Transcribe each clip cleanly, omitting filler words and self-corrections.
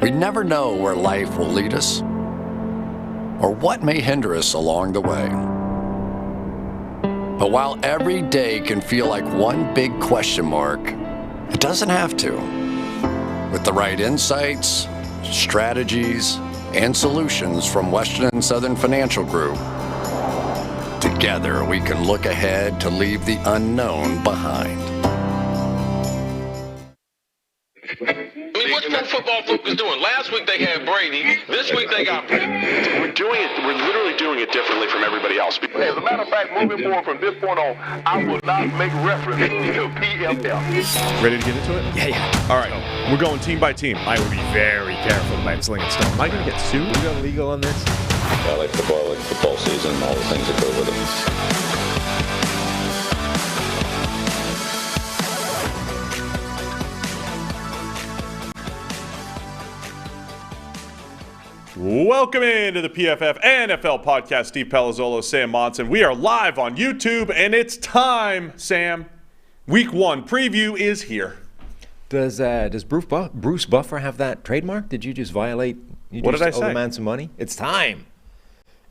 We never know where life will lead us or what may hinder us along the way. But while every day can feel like one big question mark, it doesn't have to. With the right insights, strategies, and solutions from Western and Southern Financial Group, together we can look ahead to leave the unknown behind. What's Pro Football Focus doing? Last week they had Brady. This week they got Brady. We're literally doing it differently from everybody else. As a matter of fact, moving forward from this point on, I will not make reference to PFF. Ready to get into it? Yeah. All right. We're going team by team. I would be very careful about slinging stone. Am I going to get sued? We got legal on this? I like football season, and all the things that go with it. Welcome into the PFF NFL podcast. Steve Palazzolo, Sam Monson. We are live on YouTube, and it's time, Sam. Week 1 preview is here. Does Bruce Buffer have that trademark? Did you just violate? What did I say? Owe the man some money? It's time.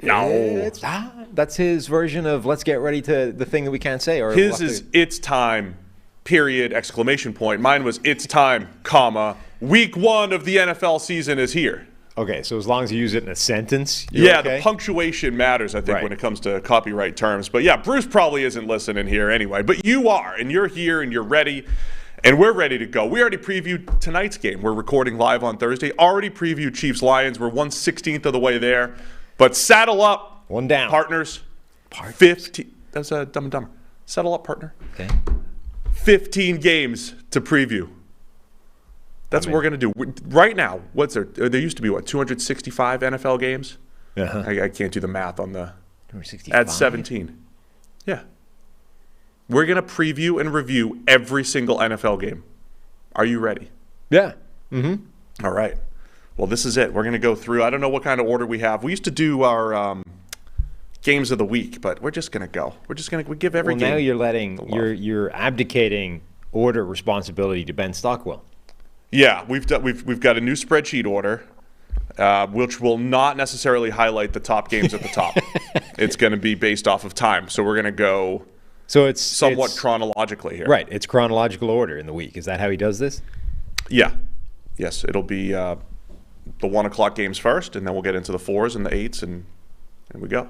No. It's time. That's his version of let's get ready to the thing that we can't say. Or his is it's time, period, exclamation point. Mine was it's time, comma. Week 1 of the NFL season is here. Okay, so as long as you use it in a sentence, you're okay? The punctuation matters, I think, right, when it comes to copyright terms. But yeah, Bruce probably isn't listening here anyway. But you are, and you're here, and you're ready, and we're ready to go. We already previewed tonight's game. We're recording live on Thursday. Already previewed Chiefs-Lions. We're 1/16 of the way there. But saddle up. One down. Partners. 15. That's Dumb and Dumber. Saddle up, partner. Okay. 15 games to preview. That's what we're going to do. Right now, what's there? There used to be, 265 NFL games? Uh-huh. I can't do the math on the... 265? Add 17. Yeah. We're going to preview and review every single NFL game. Are you ready? Yeah. Mm-hmm. All right. Well, this is it. We're going to go through. I don't know what kind of order we have. We used to do our games of the week, but we're just going to go. We're just going to give every game. Now you're abdicating order responsibility to Ben Stockwell. Yeah, we've got a new spreadsheet order, which will not necessarily highlight the top games at the top. It's going to be based off of time, so we're going to go. So it's somewhat chronologically here. Right, it's chronological order in the week. Is that how he does this? Yeah, yes, it'll be the 1 o'clock games first, and then we'll get into the 4s and the 8s, and we go.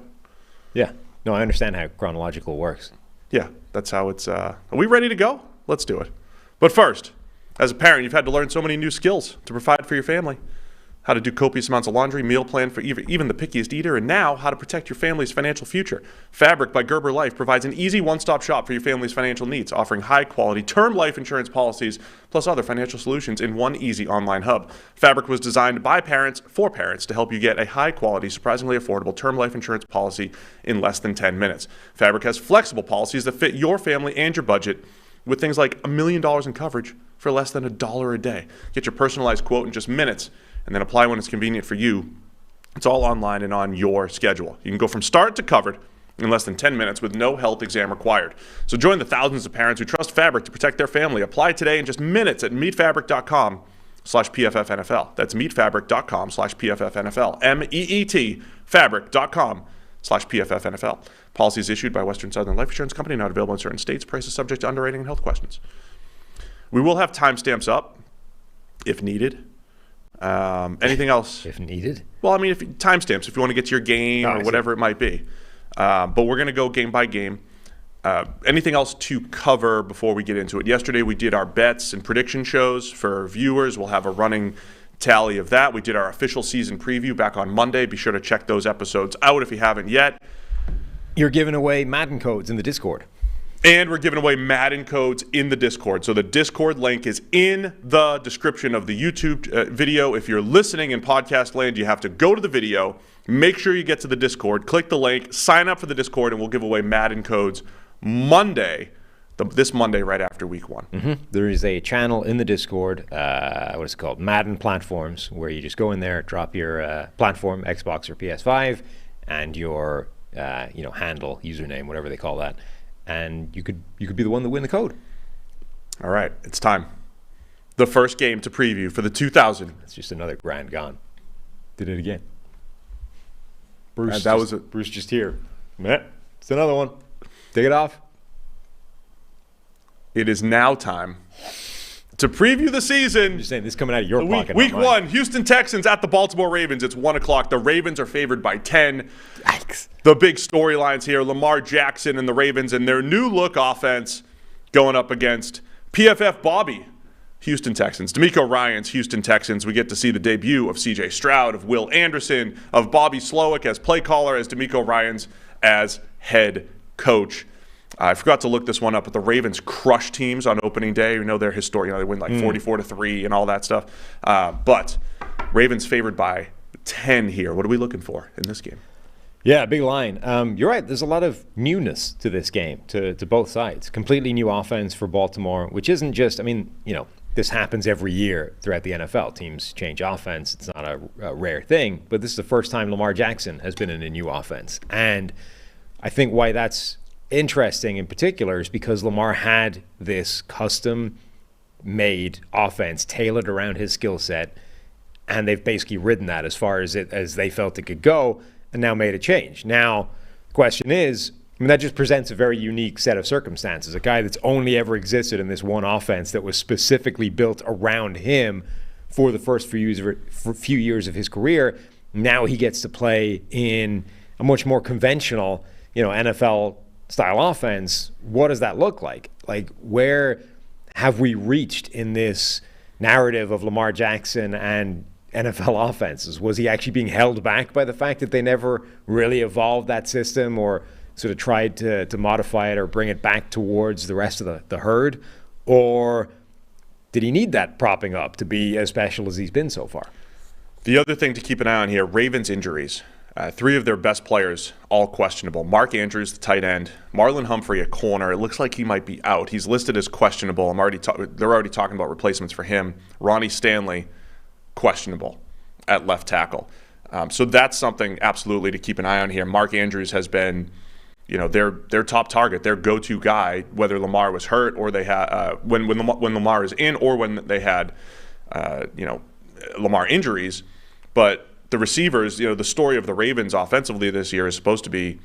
Yeah, no, I understand how chronological works. Yeah, that's how it's. Are we ready to go? Let's do it. But first. As a parent, you've had to learn so many new skills to provide for your family. How to do copious amounts of laundry, meal plan for even the pickiest eater, and now how to protect your family's financial future. Fabric by Gerber Life provides an easy one-stop shop for your family's financial needs, offering high-quality term life insurance policies plus other financial solutions in one easy online hub. Fabric was designed by parents for parents to help you get a high-quality, surprisingly affordable term life insurance policy in less than 10 minutes. Fabric has flexible policies that fit your family and your budget with things like $1 million in coverage for less than $1 a day. Get your personalized quote in just minutes and then apply when it's convenient for you. It's all online and on your schedule. You can go from start to covered in less than 10 minutes with no health exam required. So join the thousands of parents who trust Fabric to protect their family. Apply today in just minutes at meetfabric.com/PFFNFL. That's meetfabric.com/PFFNFL. MEET fabric.com/PFFNFL. Policies issued by Western Southern Life Insurance Company, not available in certain states. Prices subject to underwriting and health questions. We will have timestamps up if needed. Anything else? If needed? Well, I mean, timestamps if you want to get to your game or whatever it might be. But we're going to go game by game. Anything else to cover before we get into it? Yesterday we did our bets and prediction shows for viewers. We'll have a running tally of that. We did our official season preview back on Monday. Be sure to check those episodes out if you haven't yet. You're giving away Madden codes in the Discord. And we're giving away Madden codes in the Discord. So the Discord link is in the description of the YouTube video. If you're listening in podcast land, you have to go to the video, make sure you get to the Discord, click the link, sign up for the Discord, and we'll give away Madden codes this Monday right after week 1. Mm-hmm. There is a channel in the Discord, what is it called? Madden Platforms, where you just go in there, drop your platform, Xbox or PS5, and your handle, username, whatever they call that. And you could be the one to win the code. All right, it's time. the first game to preview for the 2000. It's just another grand gone. Did it again. Bruce, Bruce just here. It's another one. Take it off. It is now time to preview the season. You're saying this is coming out of your pocket. Week 1, Houston Texans at the Baltimore Ravens. It's 1 o'clock. The Ravens are favored by 10. Yikes. The big storylines here, Lamar Jackson and the Ravens and their new look offense going up against PFF Bobby, Houston Texans. DeMeco Ryans, Houston Texans. We get to see the debut of C.J. Stroud, of Will Anderson, of Bobby Slowick as play caller, as DeMeco Ryans as head coach. I forgot to look this one up, but the Ravens crush teams on opening day. You know their history. They win like 44-3 and all that stuff. But Ravens favored by 10 here. What are we looking for in this game? Yeah, big line. You're right. There's a lot of newness to this game, to both sides. Completely new offense for Baltimore, which isn't just, this happens every year throughout the NFL. Teams change offense. It's not a rare thing, but this is the first time Lamar Jackson has been in a new offense. And I think why that's interesting in particular is because Lamar had this custom-made offense tailored around his skill set, and they've basically ridden that as far as they felt it could go, and now made a change. Now, the question is, that just presents a very unique set of circumstances. A guy that's only ever existed in this one offense that was specifically built around him for the first few years of his career. Now he gets to play in a much more conventional, NFL-style offense. What does that look like? Like, where have we reached in this narrative of Lamar Jackson and NFL offenses? Was he actually being held back by the fact that they never really evolved that system or sort of tried to modify it or bring it back towards the rest of the herd? Or did he need that propping up to be as special as he's been so far? The other thing to keep an eye on here, Ravens injuries. 3 of their best players, all questionable. Mark Andrews, the tight end. Marlon Humphrey, a corner. It looks like he might be out. He's listed as questionable. They're already talking about replacements for him. Ronnie Stanley, questionable at left tackle. So that's something absolutely to keep an eye on here. Mark Andrews has been, their top target, their go-to guy, whether Lamar was hurt or they had when Lamar is in, or when they had Lamar injuries. But the receivers, the story of the Ravens offensively this year is supposed to be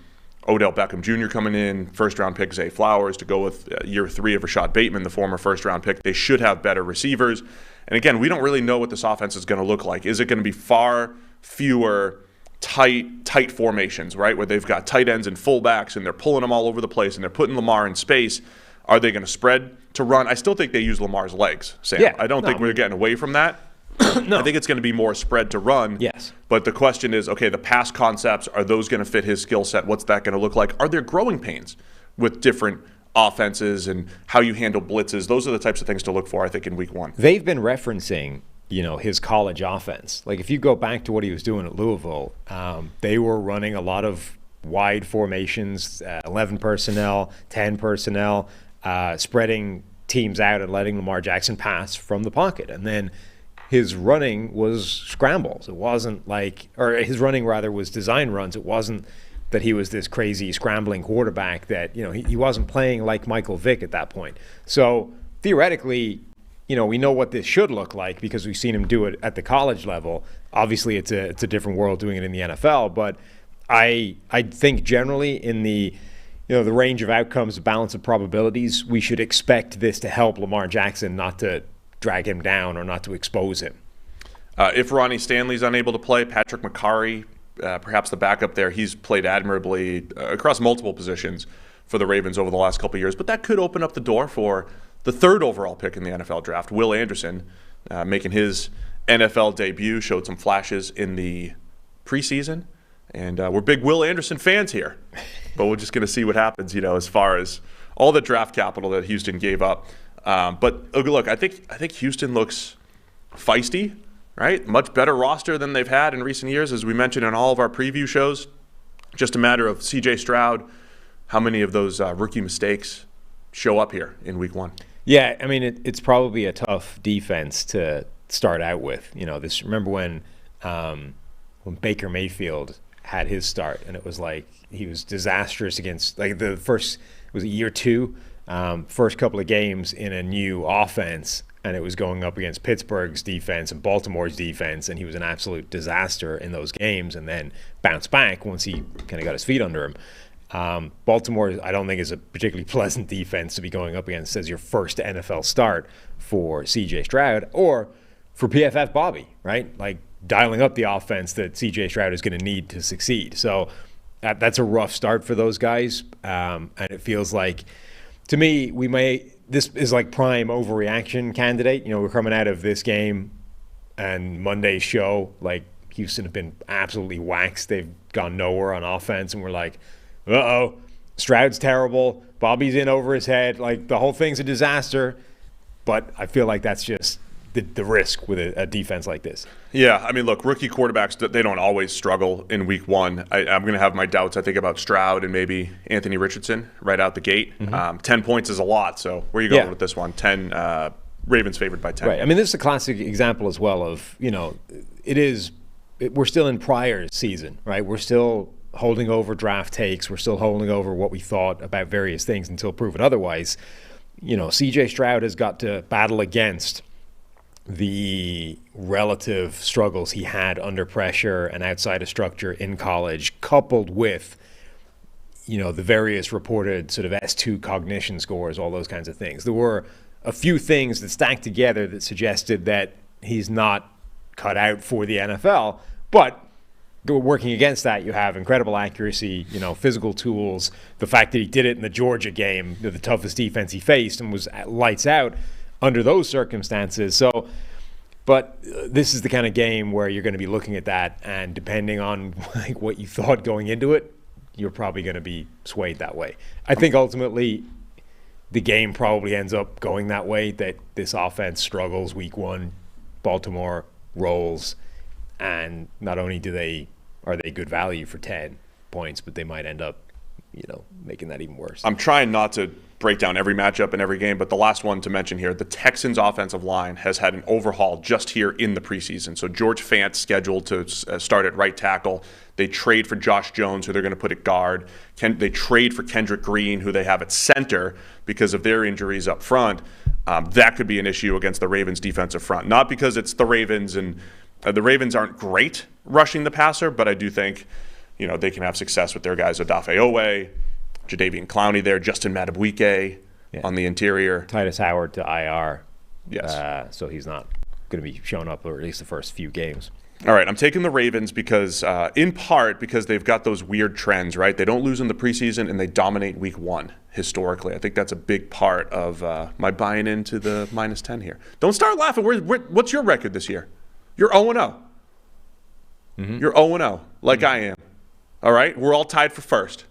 Odell Beckham Jr. coming in, first-round pick Zay Flowers to go with year 3 of Rashad Bateman, the former first-round pick. They should have better receivers. And again, we don't really know what this offense is going to look like. Is it going to be far fewer tight formations, right, where they've got tight ends and fullbacks and they're pulling them all over the place and they're putting Lamar in space? Are they going to spread to run? I still think they use Lamar's legs, Sam. Yeah, I don't think we're getting away from that. No. I think it's going to be more spread to run. Yes. But the question is, okay, the pass concepts, are those going to fit his skill set? What's that going to look like? Are there growing pains with different offenses and how you handle blitzes? Those are the types of things to look for, I think, in week 1. They've been referencing, his college offense. Like, if you go back to what he was doing at Louisville, they were running a lot of wide formations, 11 personnel, 10 personnel, spreading teams out and letting Lamar Jackson pass from the pocket. And then his running was scrambles. It wasn't like, or his running rather was design runs. It wasn't that he was this crazy scrambling quarterback that, he wasn't playing like Michael Vick at that point. So theoretically, we know what this should look like because we've seen him do it at the college level. Obviously, it's a different world doing it in the NFL, but I think generally in the the range of outcomes, the balance of probabilities, we should expect this to help Lamar Jackson, not to drag him down or not to expose him. If Ronnie Stanley's unable to play, Patrick McCarry, perhaps the backup there, he's played admirably across multiple positions for the Ravens over the last couple of years. But that could open up the door for the 3rd overall pick in the NFL draft, Will Anderson, making his NFL debut, showed some flashes in the preseason. And we're big Will Anderson fans here. But we're just going to see what happens, as far as all the draft capital that Houston gave up. But look, I think Houston looks feisty, right? Much better roster than they've had in recent years, as we mentioned in all of our preview shows. Just a matter of C.J. Stroud, how many of those rookie mistakes show up here in week 1? Yeah, it's probably a tough defense to start out with. Remember when Baker Mayfield had his start, and it was like he was disastrous against, like, the first, was it year 2? first couple of games in a new offense, and it was going up against Pittsburgh's defense and Baltimore's defense, and he was an absolute disaster in those games, and then bounced back once he kind of got his feet under him. Baltimore, I don't think, is a particularly pleasant defense to be going up against as your first NFL start for C.J. Stroud or for PFF Bobby, right? Like dialing up the offense that C.J. Stroud is going to need to succeed. So that's a rough start for those guys, and it feels like, to me, this is like prime overreaction candidate. You know, we're coming out of this game and Monday's show, like Houston have been absolutely waxed. They've gone nowhere on offense, and we're like, uh-oh, Stroud's terrible. Bobby's in over his head. Like, the whole thing's a disaster. But I feel like that's just the risk with a defense like this. Yeah, I mean, look, rookie quarterbacks, they don't always struggle in week one. I'm going to have my doubts, I think, about Stroud and maybe Anthony Richardson right out the gate. 10 points is a lot, so where are you going with this one? 10, Ravens favored by 10. Right. I mean, this is a classic example as well of, you know, we're still in prior season, right? We're still holding over draft takes. We're still holding over what we thought about various things until proven otherwise. You know, C.J. Stroud has got to battle against the relative struggles he had under pressure and outside of structure in college, coupled with, you know, the various reported sort of S2 cognition scores, all those kinds of things. There were a few things that stacked together that suggested that he's not cut out for the NFL, but working against that, you have incredible accuracy, you know, physical tools, the fact that he did it in the Georgia game, the toughest defense he faced, and was lights out under those circumstances. So, but this is the kind of game where you're going to be looking at that, and depending on like what you thought going into it, you're probably going to be swayed that way. I think ultimately the game probably ends up going that way, that this offense struggles week one, Baltimore rolls, and not only are they good value for 10 points, but they might end up, you know, making that even worse. I'm trying not to break down every matchup in every game, but the last one to mention here, the Texans offensive line has had an overhaul just here in the preseason. So George Fant scheduled to start at right tackle. They trade for Josh Jones, who they're going to put at guard. They trade for Kendrick Green, who they have at center because of their injuries up front. That could be an issue against the Ravens defensive front. Not because it's the Ravens, and the Ravens aren't great rushing the passer, but I do think, you know, they can have success with their guys, Odafe Owe, Jadeveon Clowney there, Justin Madubuike on the interior. Titus Howard to IR. Yes. So he's not going to be showing up, or at least the first few games. All right, I'm taking the Ravens because, in part, because they've got those weird trends, right? They don't lose in the preseason, and they dominate week one historically. I think that's a big part of my buying into the -10 here. Don't start laughing. What's your record this year? You're 0-0. You're 0-0, like I am. All right? We're all tied for first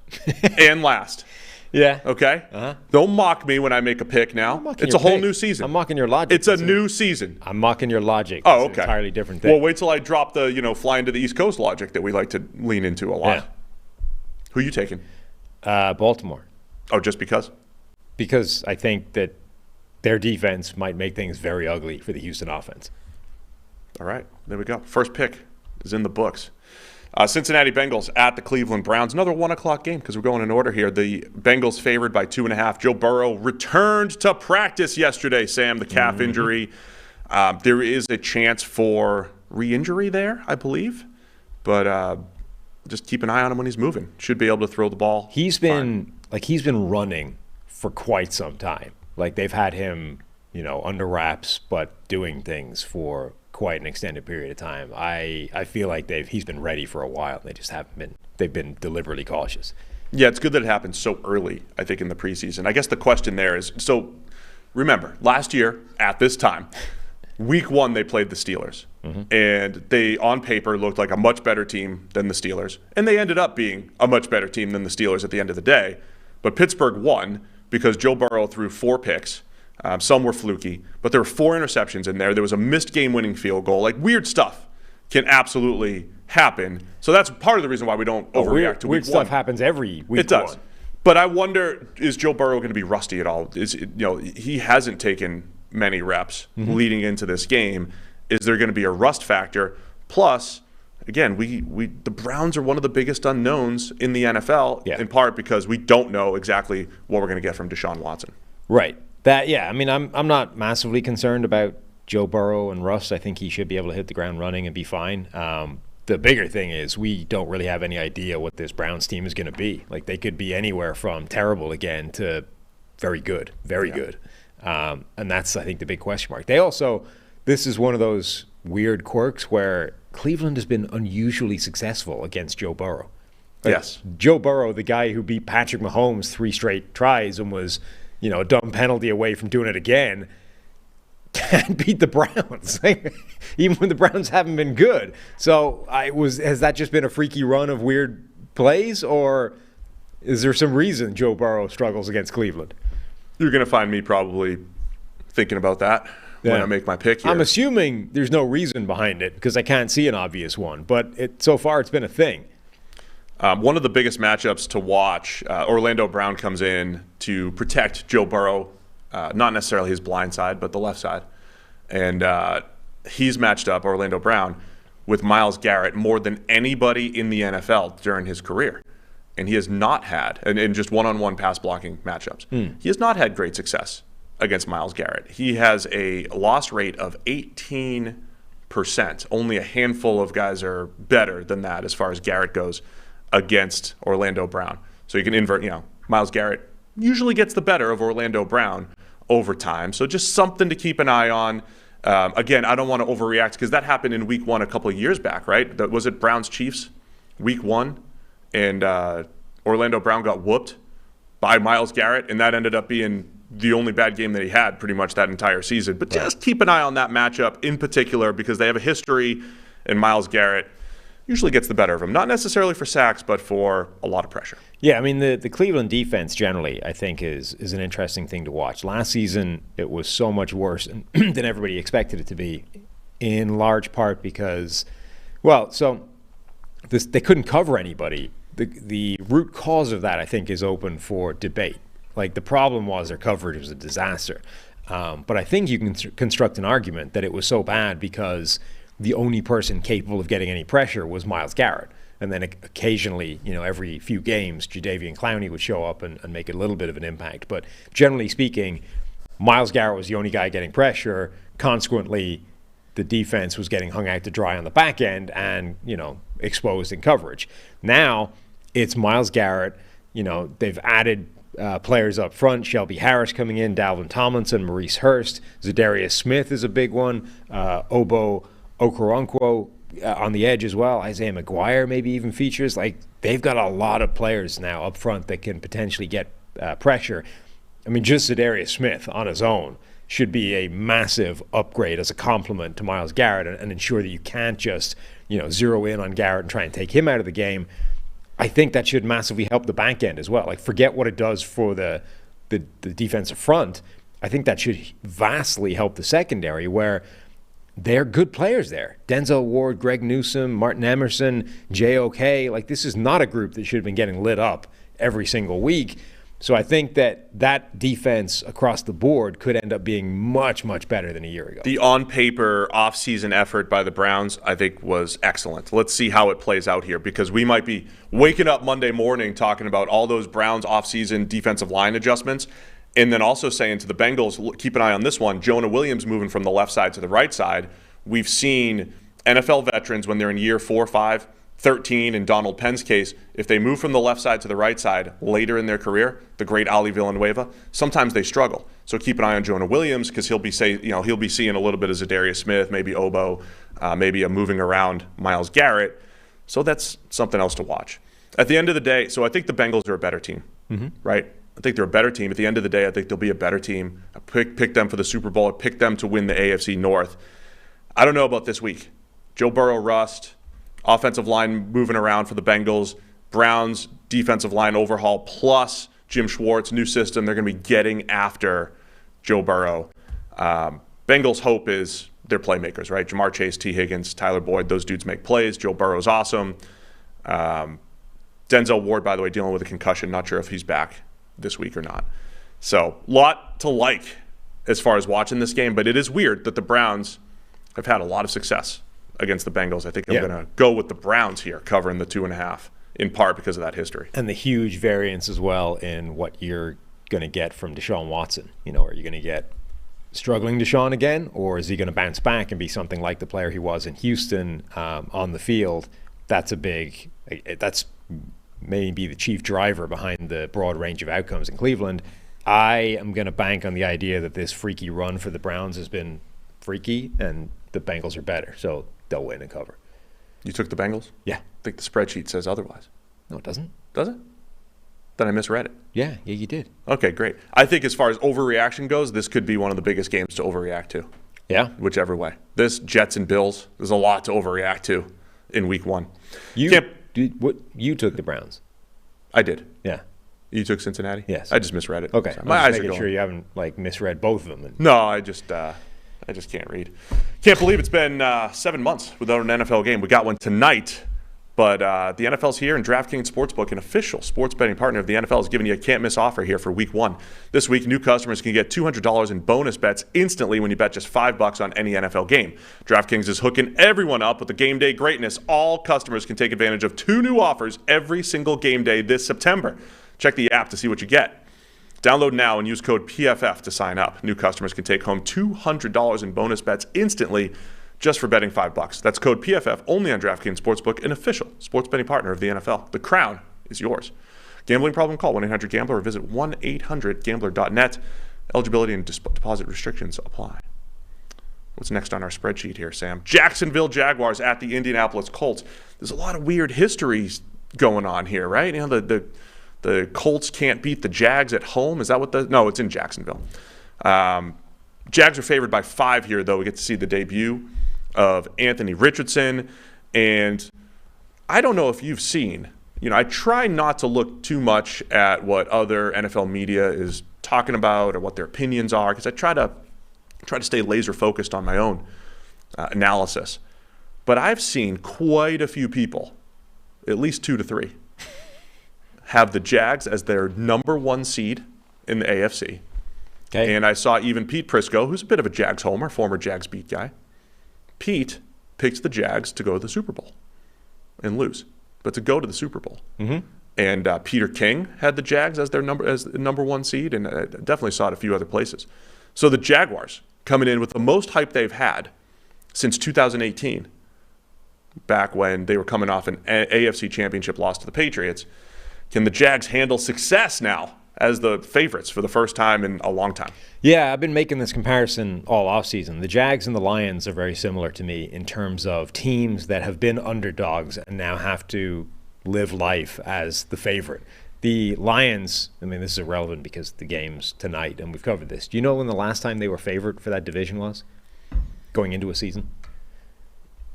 and last. Yeah. Okay? Don't mock me when I make a pick now. It's a whole new season. I'm mocking your logic. It's a new season. I'm mocking your logic. Oh, okay. It's an entirely different thing. Well, wait till I drop the, you know, flying to the East Coast logic that we like to lean into a lot. Yeah. Who are you taking? Baltimore. Oh, just because? Because I think that their defense might make things very ugly for the Houston offense. All right, there we go. First pick is in the books. Cincinnati Bengals at the Cleveland Browns. Another 1 o'clock game because we're going in order here. The Bengals favored by 2.5. Joe Burrow returned to practice yesterday, Sam, the calf injury. There is a chance for re-injury there, I believe. But just keep an eye on him when he's moving. Should be able to throw the ball. He's been running for quite some time. Like, they've had him, you know, under wraps, but doing things for quite an extended period of time. I feel like he's been ready for a while. They just haven't been. They've been deliberately cautious. Yeah, it's good that it happened so early, I think, in the preseason. I guess the question there is, so remember, last year at this time, week one they played the Steelers. And they, on paper, looked like a much better team than the Steelers. And they ended up being a much better team than the Steelers at the end of the day. But Pittsburgh won because Joe Burrow threw 4 picks. Some were fluky, but there were 4 interceptions in there. There was a missed game-winning field goal. Like, weird stuff can absolutely happen. So that's part of the reason why we don't overreact to week weird stuff happens every week. It does. But I wonder, is Joe Burrow going to be rusty at all? He hasn't taken many reps leading into this game. Is there going to be a rust factor? Plus, again, the Browns are one of the biggest unknowns in the NFL, in part because we don't know exactly what we're going to get from Deshaun Watson. Right. I mean, I'm not massively concerned about Joe Burrow and Russ. I think he should be able to hit the ground running and be fine. The bigger thing is we don't really have any idea what this Browns team is going to be. Like, they could be anywhere from terrible again to very good, very good. And that's, I think, the big question mark. This is one of those weird quirks where Cleveland has been unusually successful against Joe Burrow. Yes. Joe Burrow, the guy who beat Patrick Mahomes 3 straight tries and was, a dumb penalty away from doing it again, can't beat the Browns, even when the Browns haven't been good. So has that just been a freaky run of weird plays, or is there some reason Joe Burrow struggles against Cleveland? You're going to find me probably thinking about that when I make my pick here. I'm assuming there's no reason behind it because I can't see an obvious one, but so far it's been a thing. One of the biggest matchups to watch, Orlando Brown comes in to protect Joe Burrow, not necessarily his blind side, but the left side. And he's matched up, Orlando Brown, with Myles Garrett more than anybody in the NFL during his career. And he has not had, in just one-on-one pass blocking matchups, he has not had great success against Myles Garrett. He has a loss rate of 18%. Only a handful of guys are better than that as far as Garrett goes against Orlando Brown. So you can invert, Myles Garrett usually gets the better of Orlando Brown over time. So just something to keep an eye on. Again, I don't want to overreact because that happened in week 1 a couple of years back, right? Was it Browns-Chiefs week 1? And Orlando Brown got whooped by Myles Garrett, and that ended up being the only bad game that he had pretty much that entire season. But just keep an eye on that matchup in particular because they have a history, and Myles Garrett usually gets the better of him. Not necessarily for sacks, but for a lot of pressure. Yeah, I mean, the Cleveland defense generally, I think, is an interesting thing to watch. Last season, it was so much worse than everybody expected it to be, in large part because, they couldn't cover anybody. The root cause of that, I think, is open for debate. Like, the problem was their coverage was a disaster. But I think you can construct an argument that it was so bad because the only person capable of getting any pressure was Myles Garrett. And then occasionally, every few games, Jadeveon Clowney would show up and make a little bit of an impact. But generally speaking, Myles Garrett was the only guy getting pressure. Consequently, the defense was getting hung out to dry on the back end and, exposed in coverage. Now it's Myles Garrett. They've added players up front. Shelby Harris coming in, Dalvin Tomlinson, Maurice Hurst. Zadarius Smith is a big one. Obo Okoronkwo on the edge as well. Isaiah McGuire maybe even features. Like, they've got a lot of players now up front that can potentially get pressure. I mean, just Zadarius Smith on his own should be a massive upgrade as a complement to Myles Garrett and ensure that you can't just, zero in on Garrett and try and take him out of the game. I think that should massively help the back end as well. Like, forget what it does for the defensive front. I think that should vastly help the secondary where they're good players there. Denzel Ward, Greg Newsome, Martin Emerson, J.O.K. Like, this is not a group that should have been getting lit up every single week. So I think that defense across the board could end up being much, much better than a year ago. The on-paper off-season effort by the Browns, I think, was excellent. Let's see how it plays out here because we might be waking up Monday morning talking about all those Browns off-season defensive line adjustments and then also saying to the Bengals, keep an eye on this one, Jonah Williams moving from the left side to the right side. We've seen NFL veterans when they're in year 4, 5, 13, in Donald Penn's case, if they move from the left side to the right side later in their career, the great Ali Villanueva, sometimes they struggle. So keep an eye on Jonah Williams because he'll be seeing a little bit of Zadarius Smith, maybe Obo, maybe a moving around Myles Garrett. So that's something else to watch. At the end of the day, so I think the Bengals are a better team, right? I think they're a better team. At the end of the day, I think they'll be a better team. I pick them for the Super Bowl. I pick them to win the AFC North. I don't know about this week. Joe Burrow rust, offensive line moving around for the Bengals, Browns defensive line overhaul, plus Jim Schwartz, new system. They're going to be getting after Joe Burrow. Bengals' hope is they're playmakers, right? Jamar Chase, T. Higgins, Tyler Boyd, those dudes make plays. Joe Burrow's awesome. Denzel Ward, by the way, dealing with a concussion. Not sure if he's back this week or not. So, lot to like as far as watching this game, but it is weird that the Browns have had a lot of success against the Bengals. I think I'm going to go with the Browns here, covering the 2.5, in part because of that history. And the huge variance as well in what you're going to get from Deshaun Watson. Are you going to get struggling Deshaun again, or is he going to bounce back and be something like the player he was in Houston on the field? That's maybe the chief driver behind the broad range of outcomes in Cleveland. I am going to bank on the idea that this freaky run for the Browns has been freaky, and the Bengals are better, so they'll win and cover. You took the Bengals? Yeah. I think the spreadsheet says otherwise. No, it doesn't. Does it? Then I misread it. Yeah, you did. Okay, great. I think as far as overreaction goes, this could be one of the biggest games to overreact to. Yeah? Whichever way. This, Jets and Bills, there's a lot to overreact to in week 1. You took the Browns. I did. Yeah. You took Cincinnati? Yes. I just misread it. Okay. So my eyes are making going. sure you haven't misread both of them. No, I just can't read. Can't believe it's been 7 months without an NFL game. We got one tonight, but the NFL's here, and DraftKings Sportsbook, an official sports betting partner of the NFL, is giving you a can't-miss offer here for Week 1. This week, new customers can get $200 in bonus bets instantly when you bet just $5 on any NFL game. DraftKings is hooking everyone up with the game day greatness. All customers can take advantage of 2 new offers every single game day this September. Check the app to see what you get. Download now and use code PFF to sign up. New customers can take home $200 in bonus bets instantly just for betting $5. That's code PFF only on DraftKings Sportsbook, an official sports betting partner of the NFL. The crown is yours. Gambling problem? Call 1-800-GAMBLER or visit 1-800-GAMBLER.net. Eligibility and deposit restrictions apply. What's next on our spreadsheet here, Sam? Jacksonville Jaguars at the Indianapolis Colts. There's a lot of weird histories going on here, right? The Colts can't beat the Jags at home. Is that what no, it's in Jacksonville. Jags are favored by 5 here, though. We get to see the debut of Anthony Richardson. And I don't know if you've seen, I try not to look too much at what other NFL media is talking about or what their opinions are, because I try to stay laser focused on my own analysis. But I've seen quite a few people, at least 2 to 3, have the Jags as their number 1 seed in the AFC. Okay. And I saw even Pete Prisco, who's a bit of a Jags homer, former Jags beat guy. Pete picked the Jags to go to the Super Bowl and lose, but to go to the Super Bowl. Mm-hmm. And Peter King had the Jags as their number 1 seed, and I definitely saw it a few other places. So the Jaguars coming in with the most hype they've had since 2018, back when they were coming off an AFC Championship loss to the Patriots. Can the Jags handle success now as the favorites for the first time in a long time? Yeah, I've been making this comparison all offseason. The Jags and the Lions are very similar to me in terms of teams that have been underdogs and now have to live life as the favorite. The Lions, this is irrelevant because the game's tonight and we've covered this. Do you know when the last time they were favored for that division was going into a season?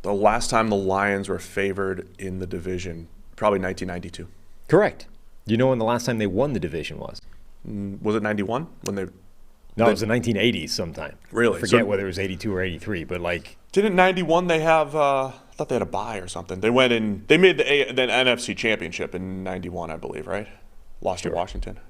The last time the Lions were favored in the division, probably 1992. Correct. Do you know when the last time they won the division was? Was it 91 when they? No, it was the 1980s sometime. Really? I forget whether it was 82 or 83, but Didn't 91 they have? I thought they had a bye or something. They went in. They made the NFC Championship in 91, I believe. Right? Lost to Washington.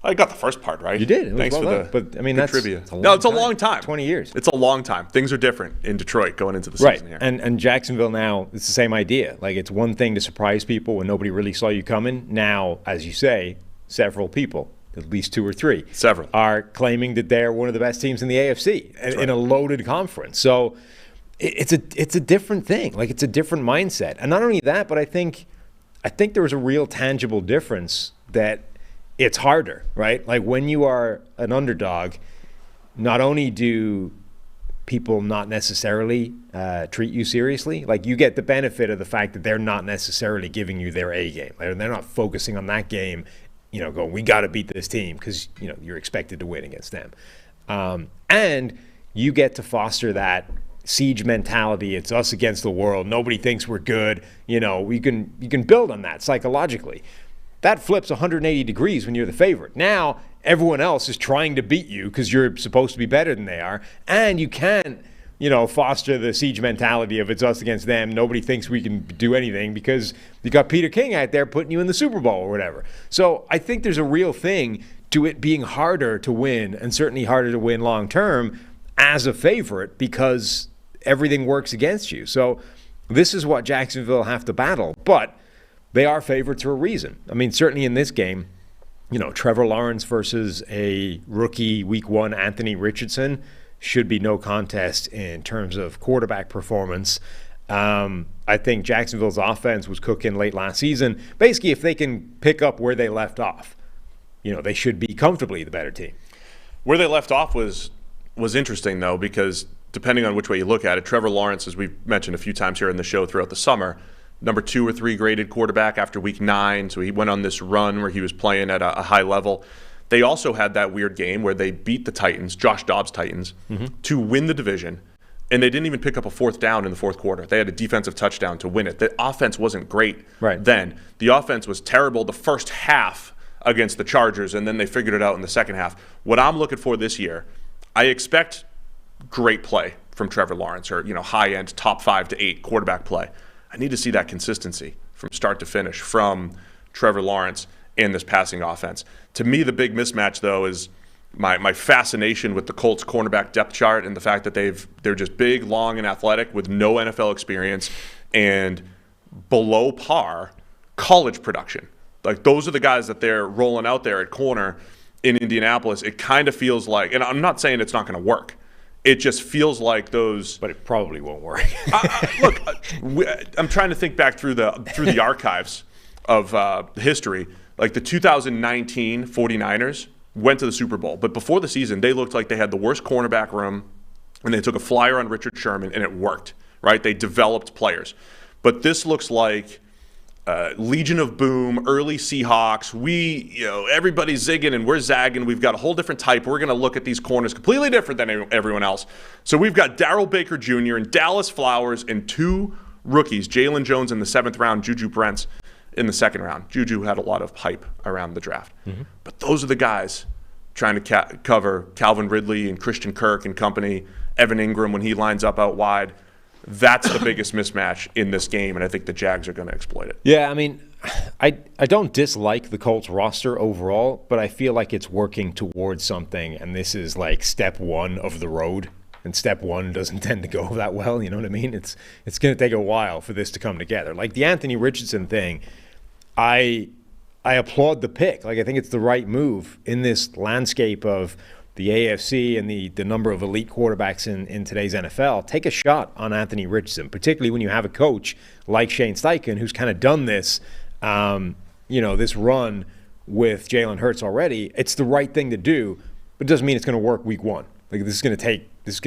I got the first part right. You did. Thanks well for done. the But that's trivia. It's a long time. 20 years. It's a long time. Things are different in Detroit going into the season here. And Jacksonville now, it's the same idea. It's one thing to surprise people when nobody really saw you coming. Now, as you say, several people, at least 2 or 3, are claiming that they're one of the best teams in the AFC in a loaded conference. So it's a different thing. It's a different mindset. And not only that, but I think there was a real tangible difference that it's harder, right? When you are an underdog, not only do people not necessarily treat you seriously, you get the benefit of the fact that they're not necessarily giving you their A game. They're not focusing on that game, going, we got to beat this team because, you're expected to win against them. And you get to foster that siege mentality. It's us against the world. Nobody thinks we're good. You can build on that psychologically. That flips 180 degrees when you're the favorite. Now, everyone else is trying to beat you because you're supposed to be better than they are. And you can, foster the siege mentality of it's us against them. Nobody thinks we can do anything because you got Peter King out there putting you in the Super Bowl or whatever. So I think there's a real thing to it being harder to win, and certainly harder to win long term as a favorite because everything works against you. So this is what Jacksonville have to battle. But they are favorites for a reason. Certainly in this game, Trevor Lawrence versus a rookie week one Anthony Richardson should be no contest in terms of quarterback performance. I think Jacksonville's offense was cooking late last season. Basically, if they can pick up where they left off, they should be comfortably the better team. Where they left off was interesting, though, because depending on which way you look at it, Trevor Lawrence, as we've mentioned a few times here in the show throughout the summer, number 2 or 3 graded quarterback after week 9. So he went on this run where he was playing at a high level. They also had that weird game where they beat the Titans, Josh Dobbs' Titans, to win the division. And they didn't even pick up a 4th down in the 4th quarter. They had a defensive touchdown to win it. The offense wasn't great then. The offense was terrible the first half against the Chargers, and then they figured it out in the second half. What I'm looking for this year, I expect great play from Trevor Lawrence, or high-end top 5 to 8 quarterback play. I need to see that consistency from start to finish from Trevor Lawrence and this passing offense. To me, the big mismatch, though, is my fascination with the Colts cornerback depth chart and the fact that they're just big, long, and athletic with no NFL experience and below par college production. Like, those are the guys that they're rolling out there at corner in Indianapolis. It kind of feels like, and I'm not saying it's not going to work, it just feels like those. But it probably won't work. Look, I'm trying to think back through the archives of history. Like, the 2019 49ers went to the Super Bowl, but before the season, they looked like they had the worst cornerback room, and they took a flyer on Richard Sherman, and it worked. Right? They developed players, but this looks like Legion of Boom, early Seahawks. Everybody's zigging and we're zagging. We've got a whole different type. We're going to look at these corners completely different than everyone else. So we've got Darrell Baker Jr. and Dallas Flowers and 2 rookies, Jalen Jones in the 7th round, Juju Brents in the 2nd round. Juju had a lot of hype around the draft. But those are the guys trying to cover Calvin Ridley and Christian Kirk and company, Evan Ingram when he lines up out wide. That's the biggest mismatch in this game, and I think the Jags are going to exploit it. Yeah, I mean, I don't dislike the Colts roster overall, but I feel like it's working towards something, and this is like step 1 of the road, and step 1 doesn't tend to go that well, you know what I mean? It's going to take a while for this to come together. Like the Anthony Richardson thing, I applaud the pick. Like, I think it's the right move in this landscape of the AFC and the number of elite quarterbacks in today's NFL. Take a shot on Anthony Richardson, particularly when you have a coach like Shane Steichen who's kind of done this, this run with Jalen Hurts already. It's the right thing to do, but it doesn't mean it's going to work week 1. Like, this is going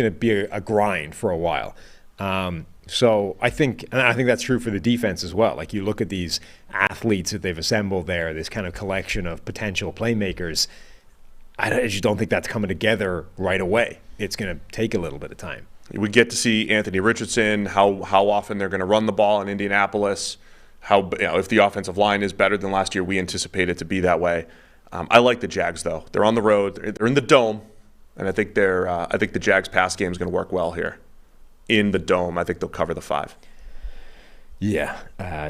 to be a grind for a while. So I think that's true for the defense as well. Like, you look at these athletes that they've assembled there, this kind of collection of potential playmakers. I just don't think that's coming together right away. It's going to take a little bit of time. We get to see Anthony Richardson, how often they're going to run the ball in Indianapolis, if the offensive line is better than last year. We anticipate it to be that way. I like the Jags, though. They're on the road. They're in the Dome, and I think the Jags pass game is going to work well here. In the Dome, I think they'll cover the 5. Yeah.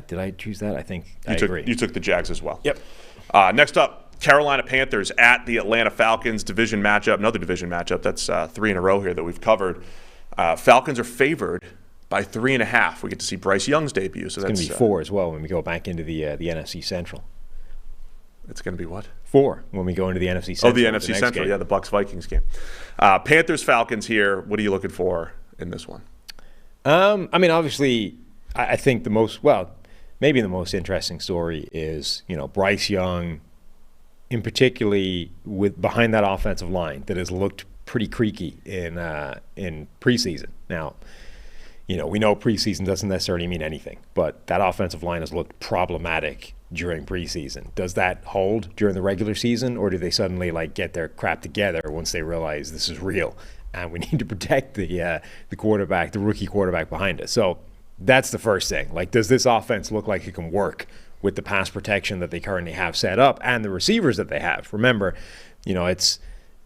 Did I choose that? I think I agree. You took the Jags as well. Yep. Next up, Carolina Panthers at the Atlanta Falcons, division matchup. Another division matchup. That's 3 in a row here that we've covered. Falcons are favored by 3.5. We get to see Bryce Young's debut. So it's going to be 4 as well when we go back into the NFC Central. It's going to be what? 4 when we go into the NFC Central. Oh, the NFC Central. Game. Yeah, the Bucs-Vikings game. Panthers Falcons here. What are you looking for in this one? I mean, obviously, I think maybe the most interesting story is Bryce Young, in particularly with behind that offensive line that has looked pretty creaky in preseason. Now, we know preseason doesn't necessarily mean anything, but that offensive line has looked problematic during preseason. Does that hold during the regular season, or do they suddenly get their crap together once they realize this is real and we need to protect the quarterback, the rookie quarterback behind us? So that's the first thing. Does this offense look like it can work with the pass protection that they currently have set up and the receivers that they have? Remember, it's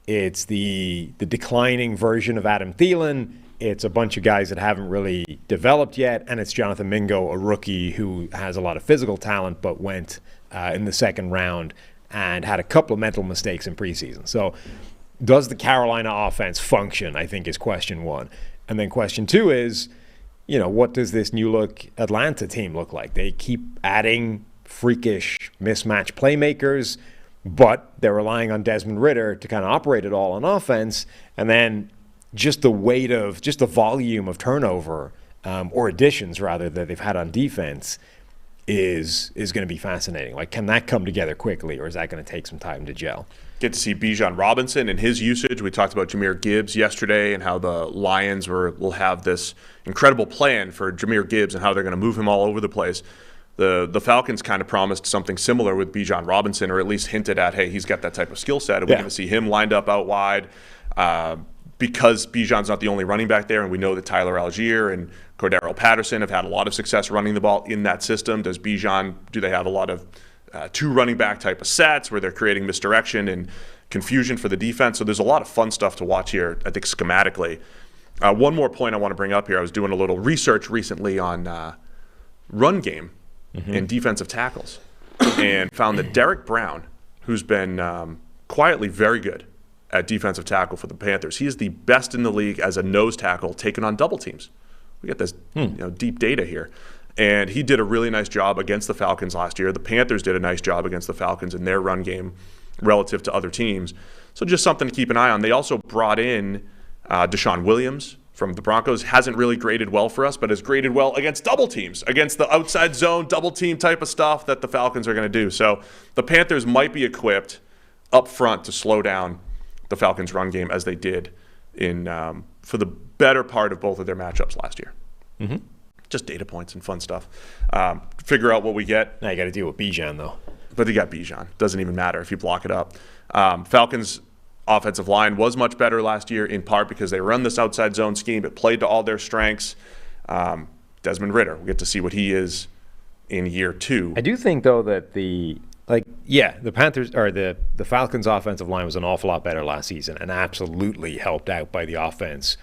the declining version of Adam Thielen. It's a bunch of guys that haven't really developed yet, and it's Jonathan Mingo, a rookie who has a lot of physical talent but went in the 2nd round and had a couple of mental mistakes in preseason. So does the Carolina offense function, I think, is question 1. And then question 2 is, what does this new look Atlanta team look like? They keep adding freakish mismatch playmakers. but they're relying on Desmond Ridder to kind of operate it all on offense. And then just the volume of turnover, or additions rather, that they've had on defense is going to be fascinating. Like, can that come together quickly, or is that going to take some time to gel? Get to see Bijan Robinson and his usage. We talked about Jahmyr Gibbs yesterday and how the Lions will have this incredible plan for Jahmyr Gibbs and how they're going to move him all over the place. The Falcons kind of promised something similar with Bijan Robinson, or at least hinted at, hey, he's got that type of skill set. And we're going to see him lined up out wide because Bijan's not the only running back there, and we know that Tyler Algier and Cordero Patterson have had a lot of success running the ball in that system. Do they have a lot of two running back type of sets where they're creating misdirection and confusion for the defense? So there's a lot of fun stuff to watch here, I think, schematically. One more point I want to bring up here. I was doing a little research recently on run game and defensive tackles and found that Derek Brown, who's been quietly very good at defensive tackle for the Panthers, he is the best in the league as a nose tackle taken on double teams. We get this deep data here. And he did a really nice job against the Falcons last year. The Panthers did a nice job against the Falcons in their run game relative to other teams. So just something to keep an eye on. They also brought in Deshaun Williams from the Broncos. Hasn't really graded well for us, but has graded well against double teams, against the outside zone double team type of stuff that the Falcons are going to do. So the Panthers might be equipped up front to slow down the Falcons' run game as they did for the better part of both of their matchups last year. Just data points and fun stuff. Figure out what we get. Now you got to deal with Bijan, though. But you got Bijan. Doesn't even matter if you block it up. Falcons' offensive line was much better last year, in part because they run this outside zone scheme. It played to all their strengths. Desmond Ridder, we get to see what he is in year 2. I do think, though, that the Panthers or the Falcons' offensive line was an awful lot better last season, and absolutely helped out by the offense.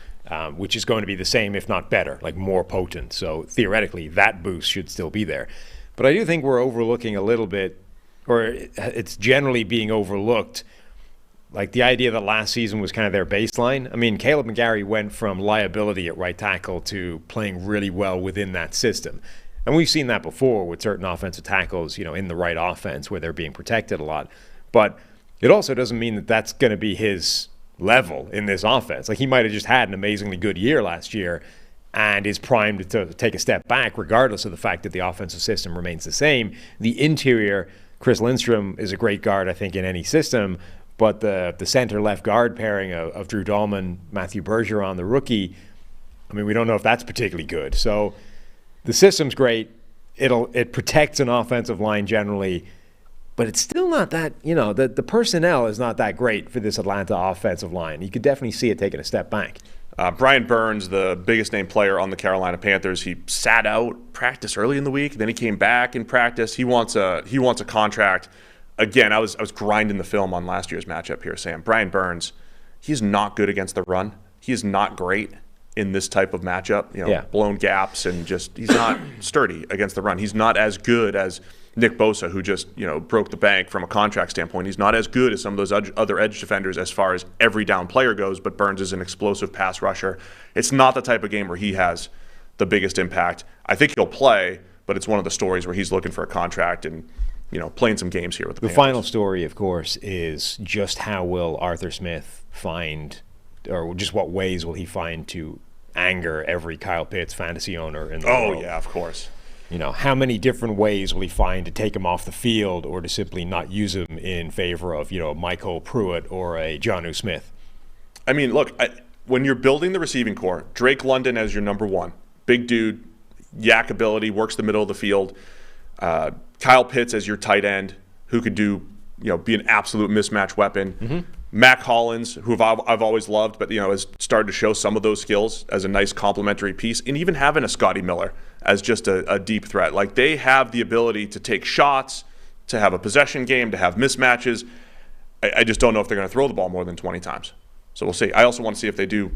Which is going to be the same, if not better, like more potent. So theoretically, that boost should still be there. But I do think we're overlooking a little bit, or it's generally being overlooked, like the idea that last season was kind of their baseline. I mean, Caleb McGarry went from liability at right tackle to playing really well within that system. And we've seen that before with certain offensive tackles, in the right offense where they're being protected a lot. But it also doesn't mean that that's going to be his level in this offense. Like, he might have just had an amazingly good year last year and is primed to take a step back regardless of the fact that the offensive system remains the same. The interior, Chris Lindstrom is a great guard, I think, in any system, but the center left guard pairing of Drew Dahlman, Matthew Bergeron, the rookie, I mean, we don't know if that's particularly good. So the system's great. It protects an offensive line generally, but it's still not that, the personnel is not that great for this Atlanta offensive line. You could definitely see it taking a step back. Brian Burns, the biggest name player on the Carolina Panthers, he sat out practice early in the week. Then he came back in practice. He wants a contract. Again, I was grinding the film on last year's matchup here, Sam. Brian Burns, he's not good against the run. He is not great in this type of matchup. Blown gaps and he's not sturdy against the run. He's not as good as Nick Bosa, who just broke the bank from a contract standpoint. He's not as good as some of those other edge defenders as far as every down player goes, but Burns is an explosive pass rusher. It's not the type of game where he has the biggest impact. I think he'll play, but it's one of the stories where he's looking for a contract and playing some games here with the Panthers. Final story, of course, is just how will Arthur Smith find, or just what ways will he find to anger every Kyle Pitts fantasy owner in the world? Oh, yeah, of course. How many different ways will he find to take him off the field or to simply not use him in favor of, Michael Pruitt or a Jonnu Smith? I mean, look, when you're building the receiving core, Drake London as your number 1. Big dude, yak ability, works the middle of the field. Kyle Pitts as your tight end, who could be an absolute mismatch weapon. Mac Hollins, who I've always loved, but has started to show some of those skills as a nice complementary piece, and even having a Scotty Miller as just a deep threat. Like, they have the ability to take shots, to have a possession game, to have mismatches. I just don't know if they're going to throw the ball more than 20 times. So we'll see. I also want to see if they do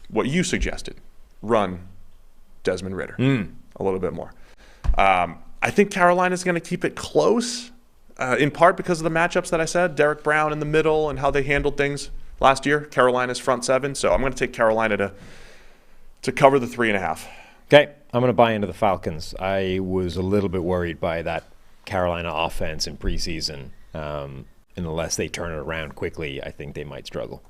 what you suggested, run Desmond Ridder a little bit more. I think Carolina's going to keep it close. In part because of the matchups that I said, Derek Brown in the middle and how they handled things last year, Carolina's front 7. So I'm going to take Carolina to cover the 3.5. Okay, I'm going to buy into the Falcons. I was a little bit worried by that Carolina offense in preseason. And unless they turn it around quickly, I think they might struggle.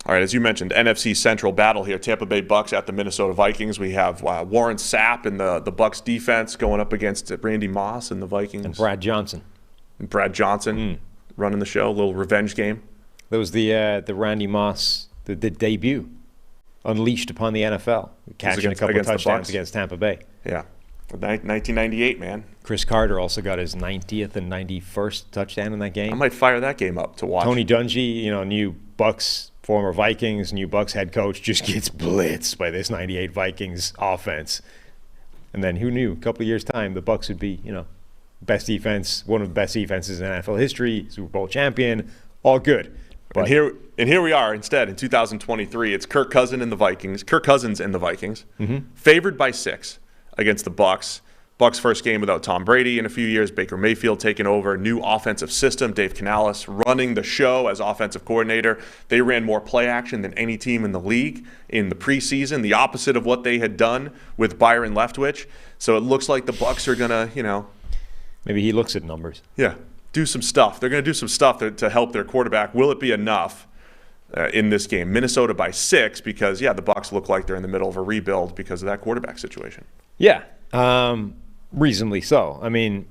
All right, as you mentioned, NFC Central battle here. Tampa Bay Bucks at the Minnesota Vikings. We have Warren Sapp and the Bucks defense going up against Randy Moss and the Vikings. And Brad Johnson. Running the show, a little revenge game. That was the Randy Moss, the debut, unleashed upon the NFL, catching a couple of touchdowns against Tampa Bay. Yeah, 1998, man. Chris Carter also got his 90th and 91st touchdown in that game. I might fire that game up to watch. Tony Dungy, new Bucks, former Vikings, new Bucks head coach, just gets blitzed by this 98 Vikings offense. And then who knew? A couple of years' time, the Bucks would be, best defense, one of the best defenses in NFL history, Super Bowl champion, all good. But here we are instead in 2023. It's Kirk Cousins and the Vikings, favored by 6 against the Bucks. Bucks' first game without Tom Brady in a few years. Baker Mayfield taking over, new offensive system. Dave Canales running the show as offensive coordinator. They ran more play action than any team in the league in the preseason, the opposite of what they had done with Byron Leftwich. So it looks like the Bucks are gonna, maybe he looks at numbers. Yeah, do some stuff. They're gonna do some stuff to help their quarterback. Will it be enough in this game? Minnesota by 6 because the Bucks look like they're in the middle of a rebuild because of that quarterback situation. Yeah. Reasonably so. I mean,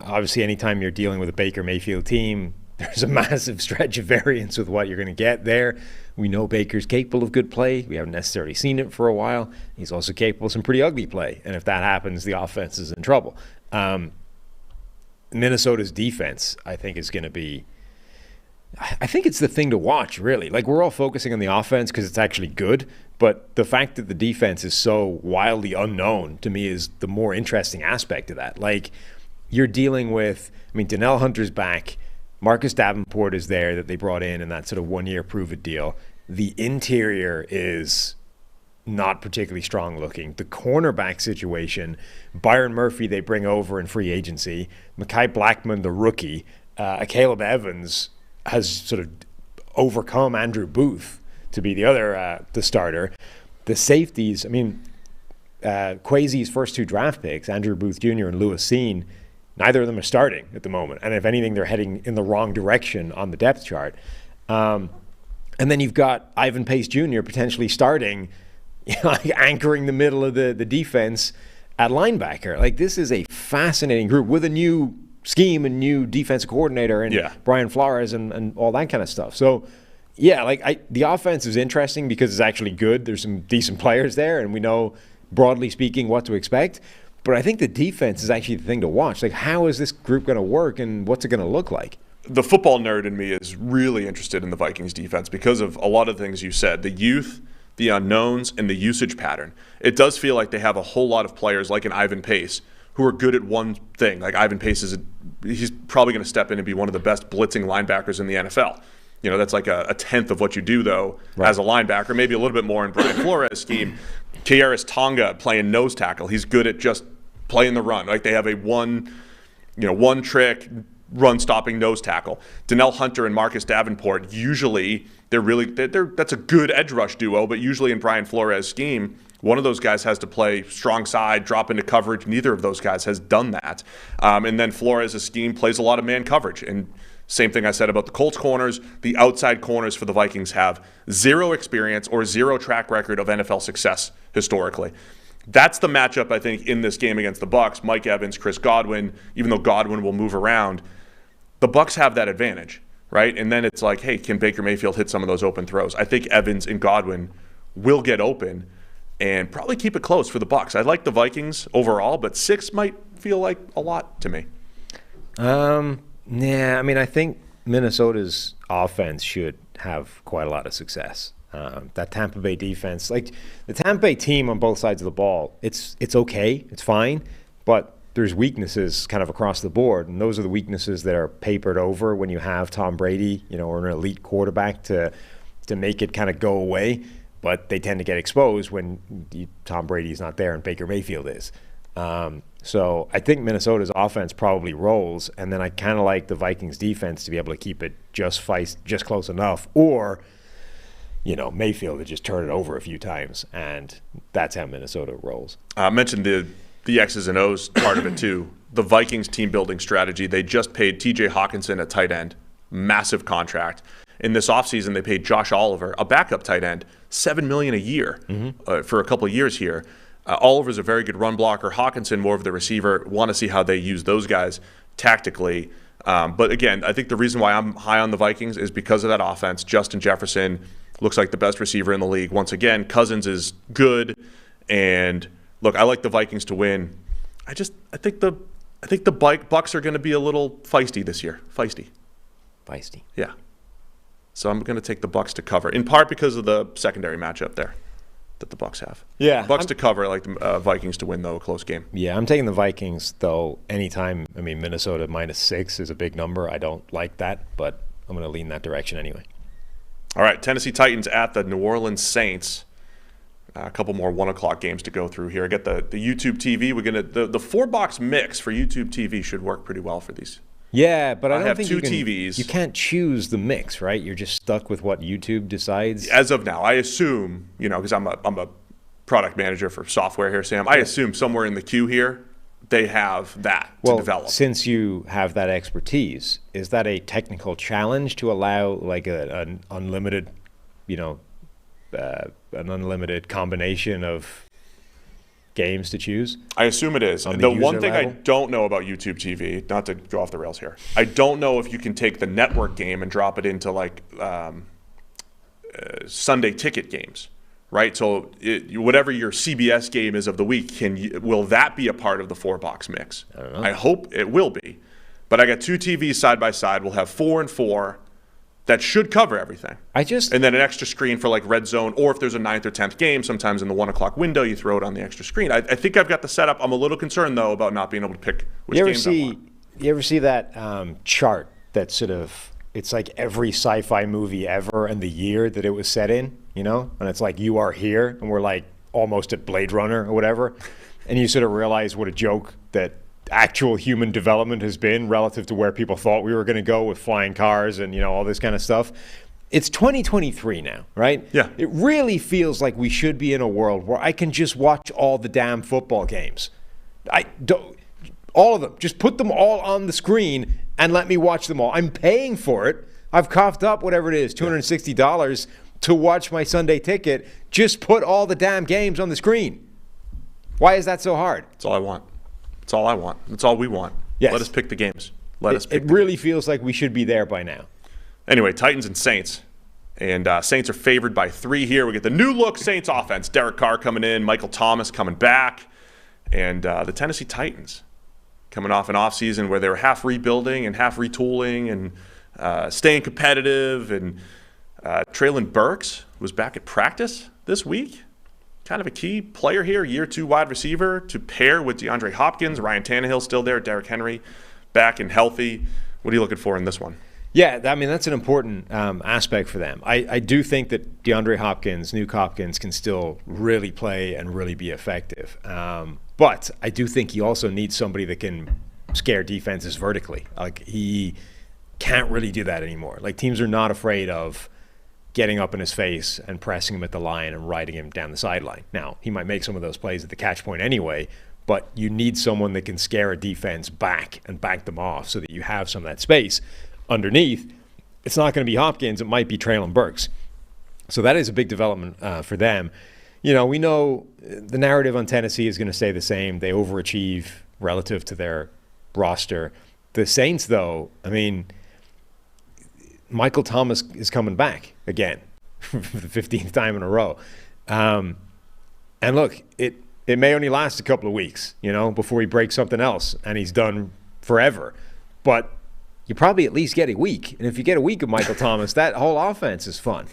obviously anytime you're dealing with a Baker Mayfield team, there's a massive stretch of variance with what you're going to get there. We know Baker's capable of good play. We haven't necessarily seen it for a while. He's also capable of some pretty ugly play. And if that happens, the offense is in trouble. Minnesota's defense, I think, is going to be I think it's the thing to watch, really. Like, we're all focusing on the offense because it's actually good, but the fact that the defense is so wildly unknown to me is the more interesting aspect of that. Like, you're dealing with, Donnell Hunter's back, Marcus Davenport is there that they brought in that sort of 1-year prove-it deal. The interior is not particularly strong looking. The cornerback situation, Byron Murphy they bring over in free agency, Mekhi Blackmon, the rookie, Caleb Evans has sort of overcome Andrew Booth to be the other the starter. The safeties, Kwesi's first 2 draft picks, Andrew Booth Jr. and Lewis Seen, neither of them are starting at the moment. And if anything, they're heading in the wrong direction on the depth chart. And then you've got Ivan Pace Jr. potentially starting, anchoring the middle of the defense at linebacker. Like, this is a fascinating group with a new scheme and new defensive coordinator and Brian Flores and all that kind of stuff. So, the offense is interesting because it's actually good. There's some decent players there, and we know, broadly speaking, what to expect. But I think the defense is actually the thing to watch. Like, how is this group going to work, and what's it going to look like? The football nerd in me is really interested in the Vikings defense because of a lot of things you said. The youth, the unknowns, and the usage pattern. It does feel like they have a whole lot of players like an Ivan Pace who are good at one thing. Like, Ivan Pace he's probably going to step in and be one of the best blitzing linebackers in the NFL. That's like a tenth of what you do, though, as a linebacker, maybe a little bit more in Brian Flores' scheme. Kearis Tonga playing nose tackle. He's good at just playing the run. Like, they have a one trick run-stopping nose tackle. Donnell Hunter and Marcus Davenport, usually that's a good edge rush duo, but usually in Brian Flores' scheme, one of those guys has to play strong side, drop into coverage. Neither of those guys has done that. And then Flores' scheme plays a lot of man coverage. And same thing I said about the Colts corners. The outside corners for the Vikings have 0 experience or 0 track record of NFL success historically. That's the matchup, I think, in this game against the Bucs. Mike Evans, Chris Godwin, even though Godwin will move around, the Bucs have that advantage, right? And then it's like, hey, can Baker Mayfield hit some of those open throws? I think Evans and Godwin will get open and probably keep it close for the Bucs. I like the Vikings overall, but 6 might feel like a lot to me. I think Minnesota's offense should have quite a lot of success. That Tampa Bay defense, like the Tampa Bay team on both sides of the ball, it's okay, it's fine, but there's weaknesses kind of across the board, and those are the weaknesses that are papered over when you have Tom Brady, or an elite quarterback to make it kind of go away. But they tend to get exposed when Tom Brady's not there and Baker Mayfield is. So I think Minnesota's offense probably rolls, and then I kind of like the Vikings defense to be able to keep it just close enough, or Mayfield to just turn it over a few times, and that's how Minnesota rolls. I mentioned the X's and O's part of it too. The Vikings team building strategy, they just paid TJ Hawkinson at tight end massive contract. In this offseason, they paid Josh Oliver, a backup tight end, $7 million a year for a couple of years here. Oliver's a very good run blocker. Hawkinson, more of the receiver. Want to see how they use those guys tactically. But again, I think the reason why I'm high on the Vikings is because of that offense. Justin Jefferson looks like the best receiver in the league. Once again, Cousins is good. And look, I like the Vikings to win. I think the Bucks are going to be a little feisty this year. Feisty. Yeah. So I'm going to take the Bucks to cover, in part because of the secondary matchup there that the Bucks have. Yeah. Bucks to cover. I like the Vikings to win, though, a close game. Yeah, I'm taking the Vikings, though, anytime. I mean, Minnesota -6 is a big number. I don't like that, but I'm going to lean that direction anyway. All right, Tennessee Titans at the New Orleans Saints. A couple more 1 o'clock games to go through here. I get the YouTube TV. We're gonna the 4-box mix for YouTube TV should work pretty well for these. Yeah, but I don't have think two you TVs. You can't choose the mix, right? You're just stuck with what YouTube decides. As of now, I assume, because I'm a product manager for software here, Sam. I assume somewhere in the queue here they have that to develop. Since you have that expertise, is that a technical challenge to allow like an unlimited, an unlimited combination of games to choose? I assume it is. The one thing I don't know about YouTube TV, not to go off the rails here, I don't know if you can take the network game and drop it into like Sunday ticket games, right? So whatever your CBS game is of the week, will that be a part of the 4-box mix? I don't know. I hope it will be. But I got 2 TVs side by side. We'll have 4 and 4. That should cover everything. And then an extra screen for like red zone, or if there's a 9th or 10th game, sometimes in the 1 o'clock window, you throw it on the extra screen. I think I've got the setup. I'm a little concerned, though, about not being able to pick which games I want. You ever see that chart that sort of, it's like every sci-fi movie ever and the year that it was set in, And it's like, you are here, and we're like almost at Blade Runner or whatever. And you sort of realize what a joke that actual human development has been relative to where people thought we were going to go with flying cars and all this kind of stuff. It's 2023 now, right? Yeah. It really feels like we should be in a world where I can just watch all the damn football games. All of them. Just put them all on the screen and let me watch them all. I'm paying for it. I've coughed up whatever it is, $260 to watch my Sunday ticket. Just put all the damn games on the screen. Why is that so hard? That's all I want. That's all I want. That's all we want. Yes. Let us pick the games. It really feels like we should be there by now. Anyway, Titans and Saints. And Saints are favored by 3 here. We get the new look Saints offense. Derek Carr coming in. Michael Thomas coming back. And the Tennessee Titans coming off an offseason where they were half rebuilding and half retooling and staying competitive. And Treylon Burks was back at practice this week. Kind of a key player here, year 2 wide receiver to pair with DeAndre Hopkins. Ryan Tannehill still there. Derrick Henry back and healthy. What are you looking for in this one? Yeah, I mean, that's an important aspect for them. I do think that DeAndre Hopkins, Nuke Hopkins, can still really play and really be effective. But I do think he also needs somebody that can scare defenses vertically. Like, he can't really do that anymore. Like, teams are not afraid of getting up in his face and pressing him at the line and riding him down the sideline. Now, he might make some of those plays at the catch point anyway, but you need someone that can scare a defense back and back them off so that you have some of that space underneath. It's not going to be Hopkins. It might be Treylon Burks. So that is a big development for them. We know the narrative on Tennessee is going to stay the same. They overachieve relative to their roster. The Saints, though, I mean, Michael Thomas is coming back again for the 15th time in a row. And look, it may only last a couple of weeks, before he breaks something else and he's done forever. But you probably at least get a week. And if you get a week of Michael Thomas, that whole offense is fun.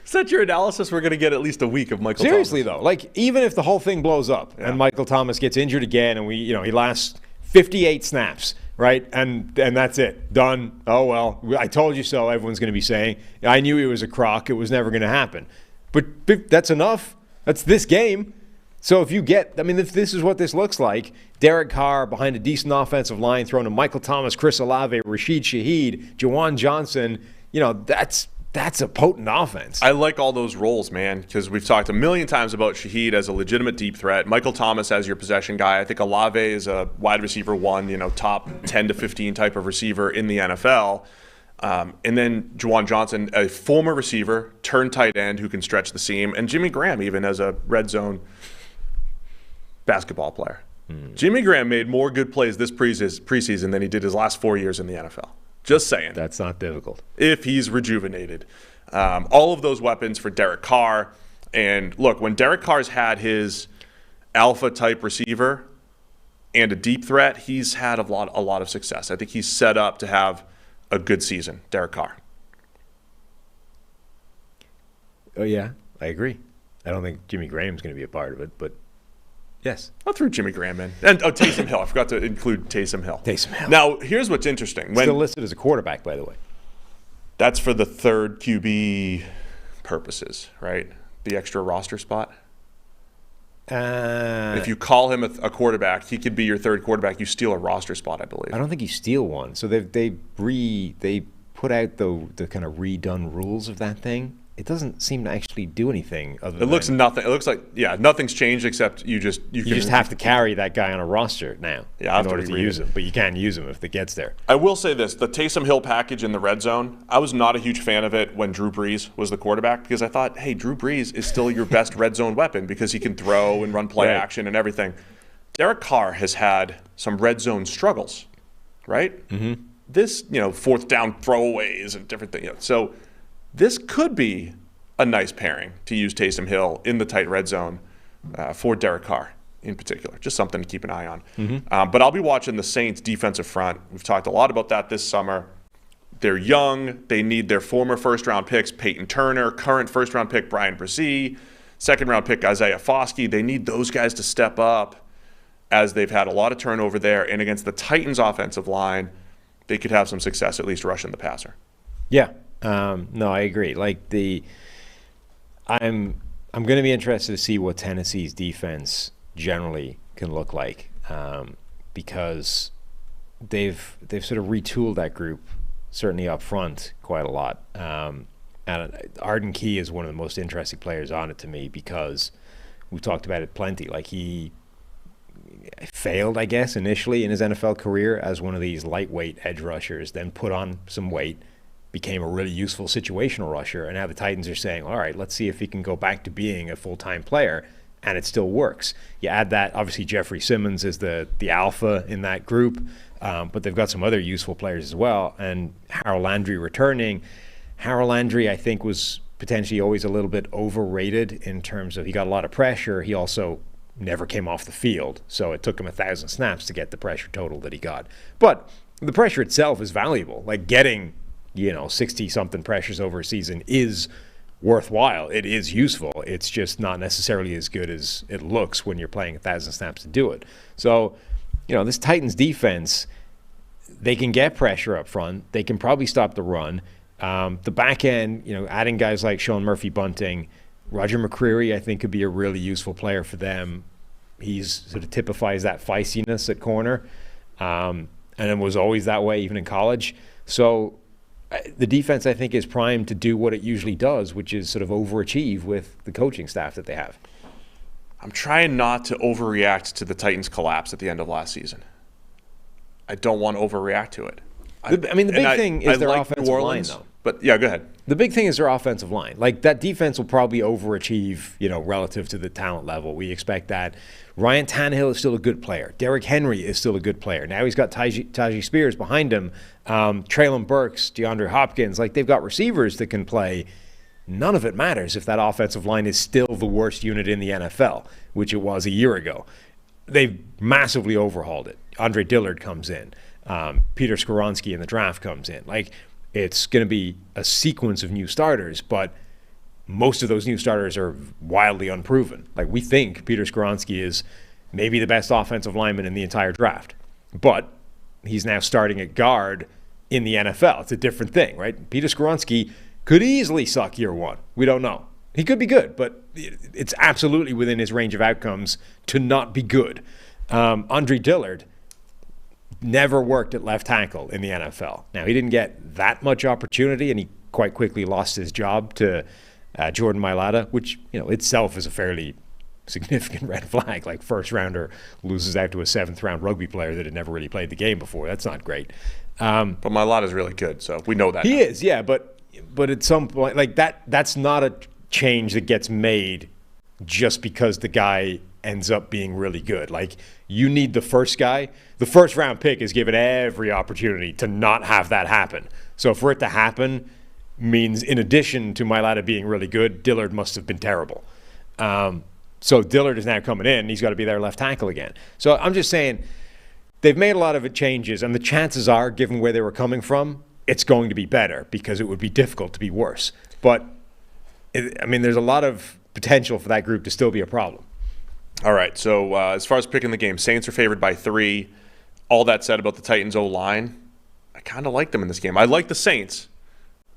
Is that your analysis? We're going to get at least a week of Michael Seriously, Thomas. though, like even if the whole thing blows up and Michael Thomas gets injured again and he lasts 58 snaps, right? And that's it. Done. Oh, well, I told you so, everyone's going to be saying. I knew he was a crock. It was never going to happen. But that's enough. That's this game. So if this is what this looks like, Derek Carr behind a decent offensive line, throwing to Michael Thomas, Chris Olave, Rashid Shaheed, Jawan Johnson, that's a potent offense. I like all those roles, man, because we've talked a million times about Shaheed as a legitimate deep threat. Michael Thomas as your possession guy. I think Olave is a wide receiver 1, top 10 to 15 type of receiver in the NFL. And then Juwan Johnson, a former receiver, turned tight end who can stretch the seam, and Jimmy Graham even as a red zone basketball player. Jimmy Graham made more good plays this preseason than he did his last 4 years in the NFL. Just saying. That's not difficult. If he's rejuvenated. All of those weapons for Derek Carr. And look, when Derek Carr's had his alpha-type receiver and a deep threat, he's had a lot of success. I think he's set up to have a good season, Derek Carr. Oh, yeah, I agree. I don't think Jimmy Graham's going to be a part of it, but yes. I'll throw Jimmy Graham in. And Taysom Hill. I forgot to include Taysom Hill. Taysom Hill. Now, here's what's interesting. Still listed as a quarterback, by the way. That's for the third QB purposes, right? The extra roster spot. If you call him a quarterback, he could be your third quarterback. You steal a roster spot, I believe. I don't think you steal one. So they put out the kind of redone rules of that thing. It doesn't seem to actually do anything other than... It looks nothing. It looks like, nothing's changed except you just have to carry that guy on a roster now in order to use him. But you can't use him if it gets there. I will say this. The Taysom Hill package in the red zone, I was not a huge fan of it when Drew Brees was the quarterback because I thought, hey, Drew Brees is still your best red zone weapon because he can throw and run play action and everything. Derek Carr has had some red zone struggles, right? Mm-hmm. This, fourth down throwaways and different things. So this could be a nice pairing to use Taysom Hill in the tight red zone for Derek Carr in particular. Just something to keep an eye on. Mm-hmm. But I'll be watching the Saints defensive front. We've talked a lot about that this summer. They're young. They need their former first-round picks, Peyton Turner, current first-round pick, Brian Brzee, second-round pick, Isaiah Foskey. They need those guys to step up as they've had a lot of turnover there. And against the Titans' offensive line, they could have some success at least rushing the passer. Yeah. No, I agree. I'm going to be interested to see what Tennessee's defense generally can look like because they've sort of retooled that group, certainly up front, quite a lot. And Arden Key is one of the most interesting players on it to me because we've talked about it plenty. He failed, I guess, initially in his NFL career as one of these lightweight edge rushers, then put on some weight, became a really useful situational rusher, and now the Titans are saying, all right, let's see if he can go back to being a full-time player, and it still works. You add that, obviously Jeffrey Simmons is the alpha in that group, but they've got some other useful players as well, and Harold Landry returning. Harold Landry, I think, was potentially always a little bit overrated in terms of he got a lot of pressure. He also never came off the field, so it took him 1,000 snaps to get the pressure total that he got. But the pressure itself is valuable. Getting 60-something pressures over a season is worthwhile. It is useful. It's just not necessarily as good as it looks when you're playing 1,000 snaps to do it. So, this Titans defense, they can get pressure up front. They can probably stop the run. The back end, adding guys like Sean Murphy-Bunting, Roger McCreary, I think, could be a really useful player for them. He's sort of typifies that feistiness at corner, and it was always that way even in college. So the defense, I think, is primed to do what it usually does, which is sort of overachieve with the coaching staff that they have. I'm trying not to overreact to the Titans' collapse at the end of last season. I don't want to overreact to it. The big thing is their offensive line, though. But, yeah, go ahead. The big thing is their offensive line. That defense will probably overachieve, relative to the talent level. We expect that. Ryan Tannehill is still a good player. Derrick Henry is still a good player. Now he's got Tajee Spears behind him. Traylon Burks, DeAndre Hopkins. They've got receivers that can play. None of it matters if that offensive line is still the worst unit in the NFL, which it was a year ago. They've massively overhauled it. Andre Dillard comes in. Peter Skoronski in the draft comes in. It's going to be a sequence of new starters, but most of those new starters are wildly unproven. We think Peter Skoronski is maybe the best offensive lineman in the entire draft, but he's now starting at guard in the NFL. It's a different thing, right? Peter Skoronski could easily suck year one. We don't know. He could be good, but it's absolutely within his range of outcomes to not be good. Andre Dillard never worked at left tackle in the NFL. Now, he didn't get that much opportunity, and he quite quickly lost his job to Jordan Mailata, which, itself is a fairly significant red flag. First rounder loses out to a 7th round rugby player that had never really played the game before. That's not great. But Mailata's really good, so we know that. He is, yeah, but at some point, like that's not a change that gets made just because the guy ends up being really good. Like, you need the first guy. The first round pick is given every opportunity to not have that happen. So for it to happen means, in addition to Mailata being really good, Dillard must have been terrible. So Dillard is now coming in. He's got to be their left tackle again. So I'm just saying, they've made a lot of changes, and the chances are, given where they were coming from, it's going to be better because it would be difficult to be worse. But, there's a lot of potential for that group to still be a problem. All right, so as far as picking the game, Saints are favored by 3. All that said about the Titans' O-line, I kind of like them in this game. I like the Saints,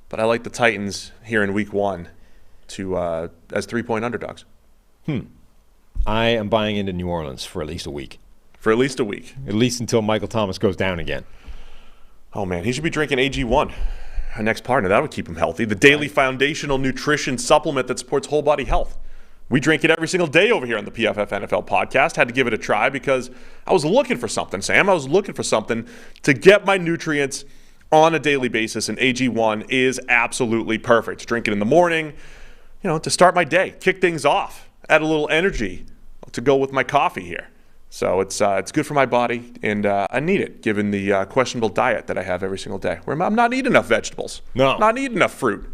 but I like the Titans here in Week 1 as 3-point underdogs. I am buying into New Orleans for at least a week. For at least a week. At least until Michael Thomas goes down again. Oh, man, he should be drinking AG1. Our next partner, that would keep him healthy. The daily foundational nutrition supplement that supports whole body health. We drink it every single day over here on the PFF NFL podcast. Had to give it a try because I was looking for something, Sam. I was looking for something to get my nutrients on a daily basis, and AG1 is absolutely perfect. Drink it in the morning, to start my day, kick things off, add a little energy to go with my coffee here. So it's good for my body, and I need it, given the questionable diet that I have every single day, where I'm not eating enough vegetables. No. Not eating enough fruit.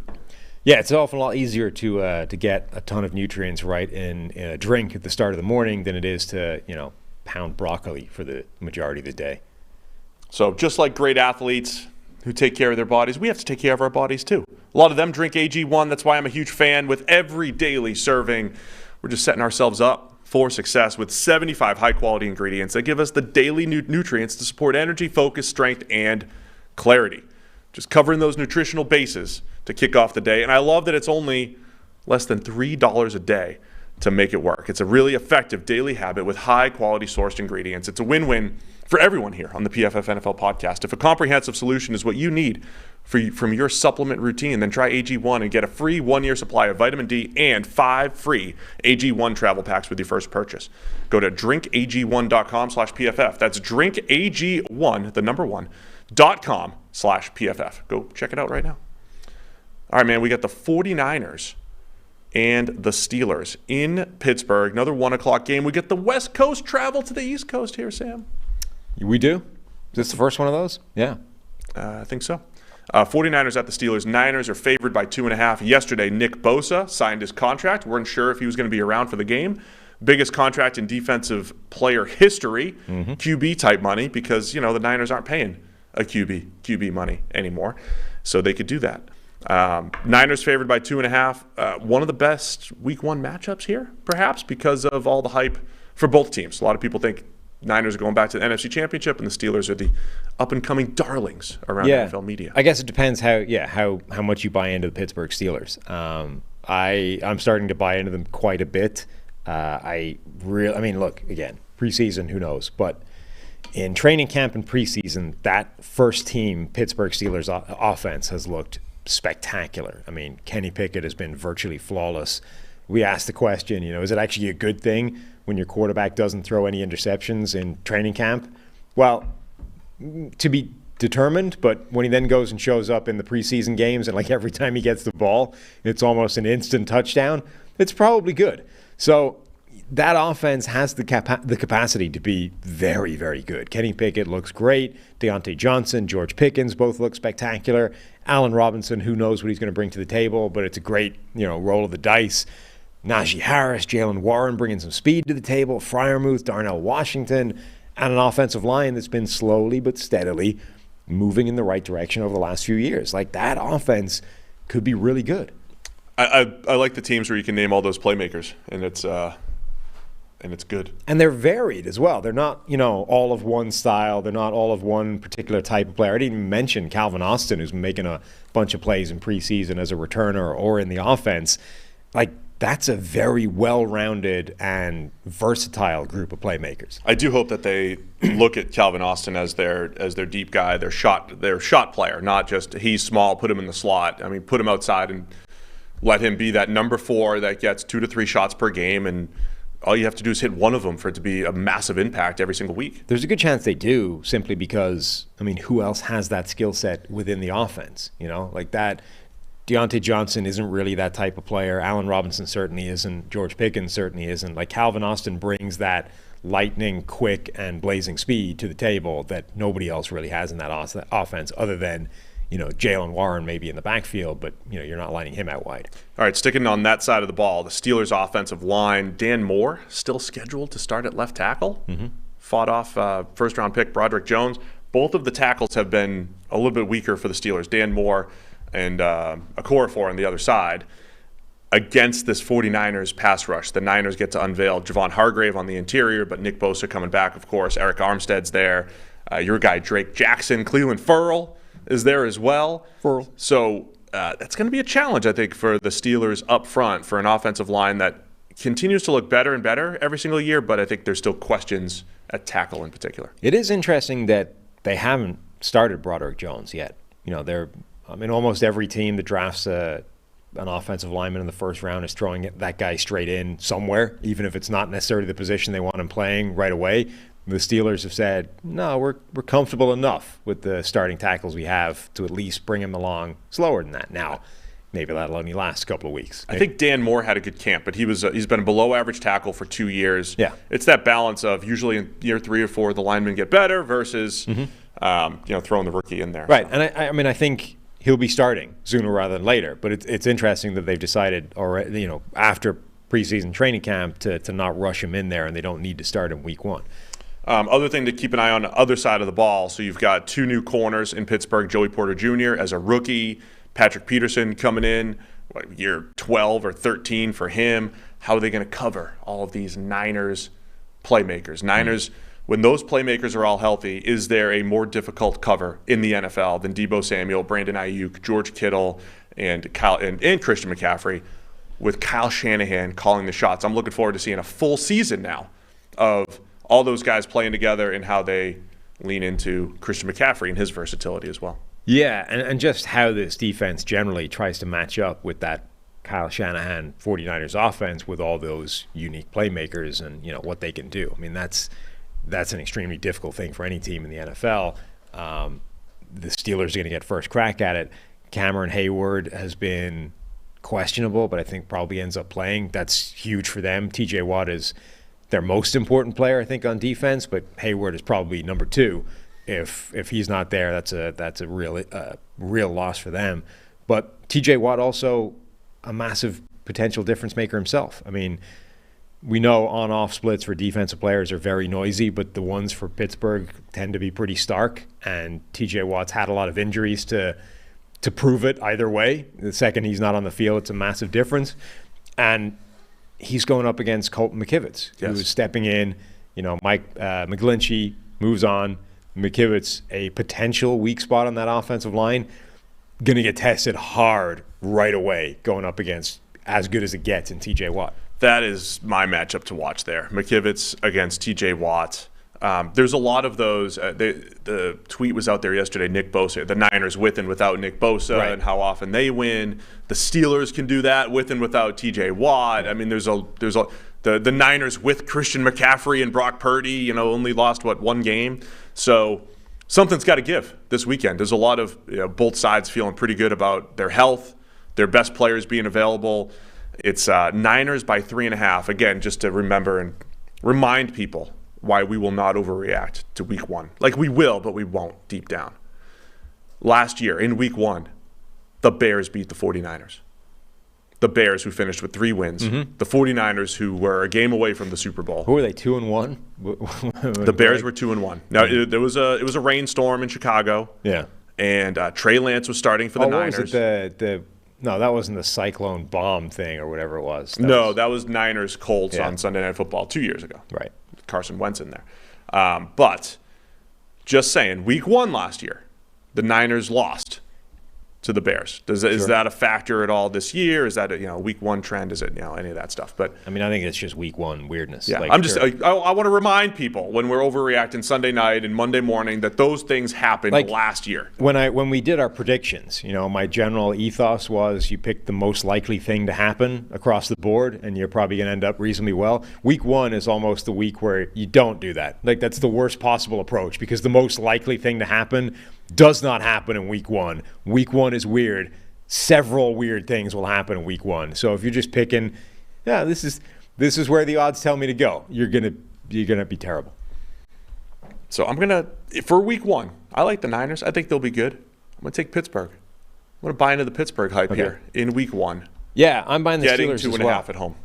Yeah, it's an awful lot easier to get a ton of nutrients right in a drink at the start of the morning than it is to, pound broccoli for the majority of the day. So just like great athletes who take care of their bodies, we have to take care of our bodies too. A lot of them drink AG1. That's why I'm a huge fan. With every daily serving, we're just setting ourselves up for success with 75 high-quality ingredients that give us the daily nutrients to support energy, focus, strength, and clarity. Just covering those nutritional bases to kick off the day. And I love that it's only less than $3 a day to make it work. It's a really effective daily habit with high-quality sourced ingredients. It's a win-win for everyone here on the PFF NFL podcast. If a comprehensive solution is what you need from your supplement routine, then try AG1 and get a free 1-year supply of vitamin D and 5 free AG1 travel packs with your first purchase. Go to drinkag1.com/PFF. That's drinkag1, the number 1, .com/PFF. Go check it out right now. All right, man, we got the 49ers and the Steelers in Pittsburgh. Another 1 o'clock game. We get the West Coast travel to the East Coast here, Sam. We do? Is this the first one of those? Yeah. I think so. 49ers at the Steelers. Niners are favored by 2.5. Yesterday, Nick Bosa signed his contract. Weren't sure if he was going to be around for the game. Biggest contract in defensive player history. QB type money, because, the Niners aren't paying a QB money anymore. So they could do that. Niners favored by 2.5. One of the best Week 1 matchups here, perhaps, because of all the hype for both teams. A lot of people think Niners are going back to the NFC Championship, and the Steelers are the up-and-coming darlings around NFL media. I guess it depends how much you buy into the Pittsburgh Steelers. I'm starting to buy into them quite a bit. Look, again, preseason, who knows? But in training camp and preseason, that first team Pittsburgh Steelers offense has looked spectacular. Kenny Pickett has been virtually flawless. We asked the question, is it actually a good thing when your quarterback doesn't throw any interceptions in training camp? Well, to be determined, but when he then goes and shows up in the preseason games and every time he gets the ball, it's almost an instant touchdown, it's probably good. So that offense has the capacity to be very, very good. Kenny Pickett looks great. Deontay Johnson, George Pickens both look spectacular. Allen Robinson, who knows what he's going to bring to the table, but it's a great, roll of the dice. Najee Harris, Jalen Warren bringing some speed to the table. Freiermuth, Darnell Washington, and an offensive line that's been slowly but steadily moving in the right direction over the last few years. That offense could be really good. I like the teams where you can name all those playmakers, and it's good. And they're varied as well. They're not, all of one style. They're not all of one particular type of player. I didn't even mention Calvin Austin, who's making a bunch of plays in preseason as a returner or in the offense. That's a very well-rounded and versatile group of playmakers. I do hope that they look at Calvin Austin as their deep guy, their shot player, not just he's small, put him in the slot. Put him outside and let him be that number 4 that gets 2 to 3 shots per game and all you have to do is hit one of them for it to be a massive impact every single week. There's a good chance they do, simply because, I mean, who else has that skill set within the offense? You know, like that. Deontay Johnson isn't really that type of player. Allen Robinson certainly isn't. George Pickens certainly isn't. Like, Calvin Austin brings that lightning, quick, and blazing speed to the table that nobody else really has in that offense, other than, you know, Jalen Warren maybe in the backfield, but, you know, you're not lining him out wide. All right, sticking on that side of the ball, the Steelers' offensive line, Dan Moore still scheduled to start at left tackle. Fought off first-round pick Broderick Jones. Both of the tackles have been a little bit weaker for the Steelers. Dan Moore and Okorafor on the other side. Against this 49ers pass rush, the Niners get to unveil Javon Hargrave on the interior, but Nick Bosa coming back, of course. Eric Armstead's there. Your guy Drake Jackson, Cleveland Ferrell is there as well. So that's going to be a challenge, I think, for the Steelers up front for an offensive line that continues to look better and better every single year, but I think there's still questions at tackle in particular. It is interesting that they haven't started Broderick Jones yet. You know, almost every team that drafts an offensive lineman in the first round is throwing that guy straight in somewhere, even if it's not necessarily the position they want him playing right away. The Steelers have said, no, we're comfortable enough with the starting tackles we have to at least bring him along slower than that. Now, maybe that'll only last a couple of weeks. I think Dan Moore had a good camp, but he's been a below-average tackle for 2 years. Yeah. It's that balance of usually in year 3 or 4 the linemen get better versus throwing the rookie in there. Right, and I think he'll be starting sooner rather than later. But it's interesting that they've decided already, you know, after preseason training camp to not rush him in there, and they don't need to start him week 1. Other thing to keep an eye on the other side of the ball. So you've got 2 new corners in Pittsburgh, Joey Porter Jr. as a rookie, Patrick Peterson coming in, year 12 or 13 for him. How are they going to cover all of these Niners playmakers? Niners, when those playmakers are all healthy, is there a more difficult cover in the NFL than Deebo Samuel, Brandon Ayuk, George Kittle, and Christian McCaffrey, with Kyle Shanahan calling the shots? I'm looking forward to seeing a full season now of all those guys playing together and how they lean into Christian McCaffrey and his versatility as well. Yeah, and just how this defense generally tries to match up with that Kyle Shanahan 49ers offense with all those unique playmakers and, you know, what they can do. I mean, that's an extremely difficult thing for any team in the NFL. The Steelers are going to get first crack at it. Cameron Hayward has been questionable, but I think probably ends up playing. That's huge for them. TJ Watt is their most important player, I think, on defense, but Hayward is probably number 2. If he's not there, that's a real loss for them. But TJ Watt also a massive potential difference maker himself. I mean, we know on-off splits for defensive players are very noisy, but the ones for Pittsburgh tend to be pretty stark. And TJ Watt's had a lot of injuries to prove it either way. The second he's not on the field, it's a massive difference. And he's going up against Colton McKivitz, who's stepping in. You know, Mike McGlinchey moves on. McKivitz, a potential weak spot on that offensive line, going to get tested hard right away going up against as good as it gets in TJ Watt. That is my matchup to watch there. McKivitz against TJ Watt. There's a lot of those. The tweet was out there yesterday, Nick Bosa, the Niners with and without Nick Bosa, and how often they win. The Steelers can do that with and without TJ Watt. I mean, the Niners with Christian McCaffrey and Brock Purdy, you know, only lost, 1 game? So something's got to give this weekend. There's a lot of both sides feeling pretty good about their health, their best players being available. It's Niners by 3.5. Again, just to remember and remind people why we will not overreact to week 1. Like, we will, but we won't deep down. Last year, in week 1, the Bears beat the 49ers. The Bears, who finished with 3 wins. The 49ers, who were a game away from the Super Bowl. Who were they, 2-1? The Bears were 2-1. Now, it was a rainstorm in Chicago. Yeah. And Trey Lance was starting for the Niners. What was it, no, that wasn't the cyclone bomb thing or whatever it was. That was Niners Colts on Sunday Night Football 2 years ago. Right. Carson Wentz in there. But just saying, week 1 last year, the Niners lost to the Bears. Is that a factor at all this year? Is that a week one trend? Is it any of that stuff? But I mean, I think it's just week one weirdness. Yeah, Like, I'm just. I want to remind people when we're overreacting Sunday night and Monday morning that those things happened last year. When we did our predictions, my general ethos was you pick the most likely thing to happen across the board, and you're probably going to end up reasonably well. Week one is almost the week where you don't do that. Like, that's the worst possible approach, because the most likely thing to happen does not happen in week one. Week one is weird. Several weird things will happen in week one. So if you're just picking, this is where the odds tell me to go, you're gonna be terrible. So for week one, I like the Niners. I think they'll be good. I'm gonna take Pittsburgh. I'm gonna buy into the Pittsburgh hype here in week one. Yeah, I'm buying the Getting Steelers 2.5 at home.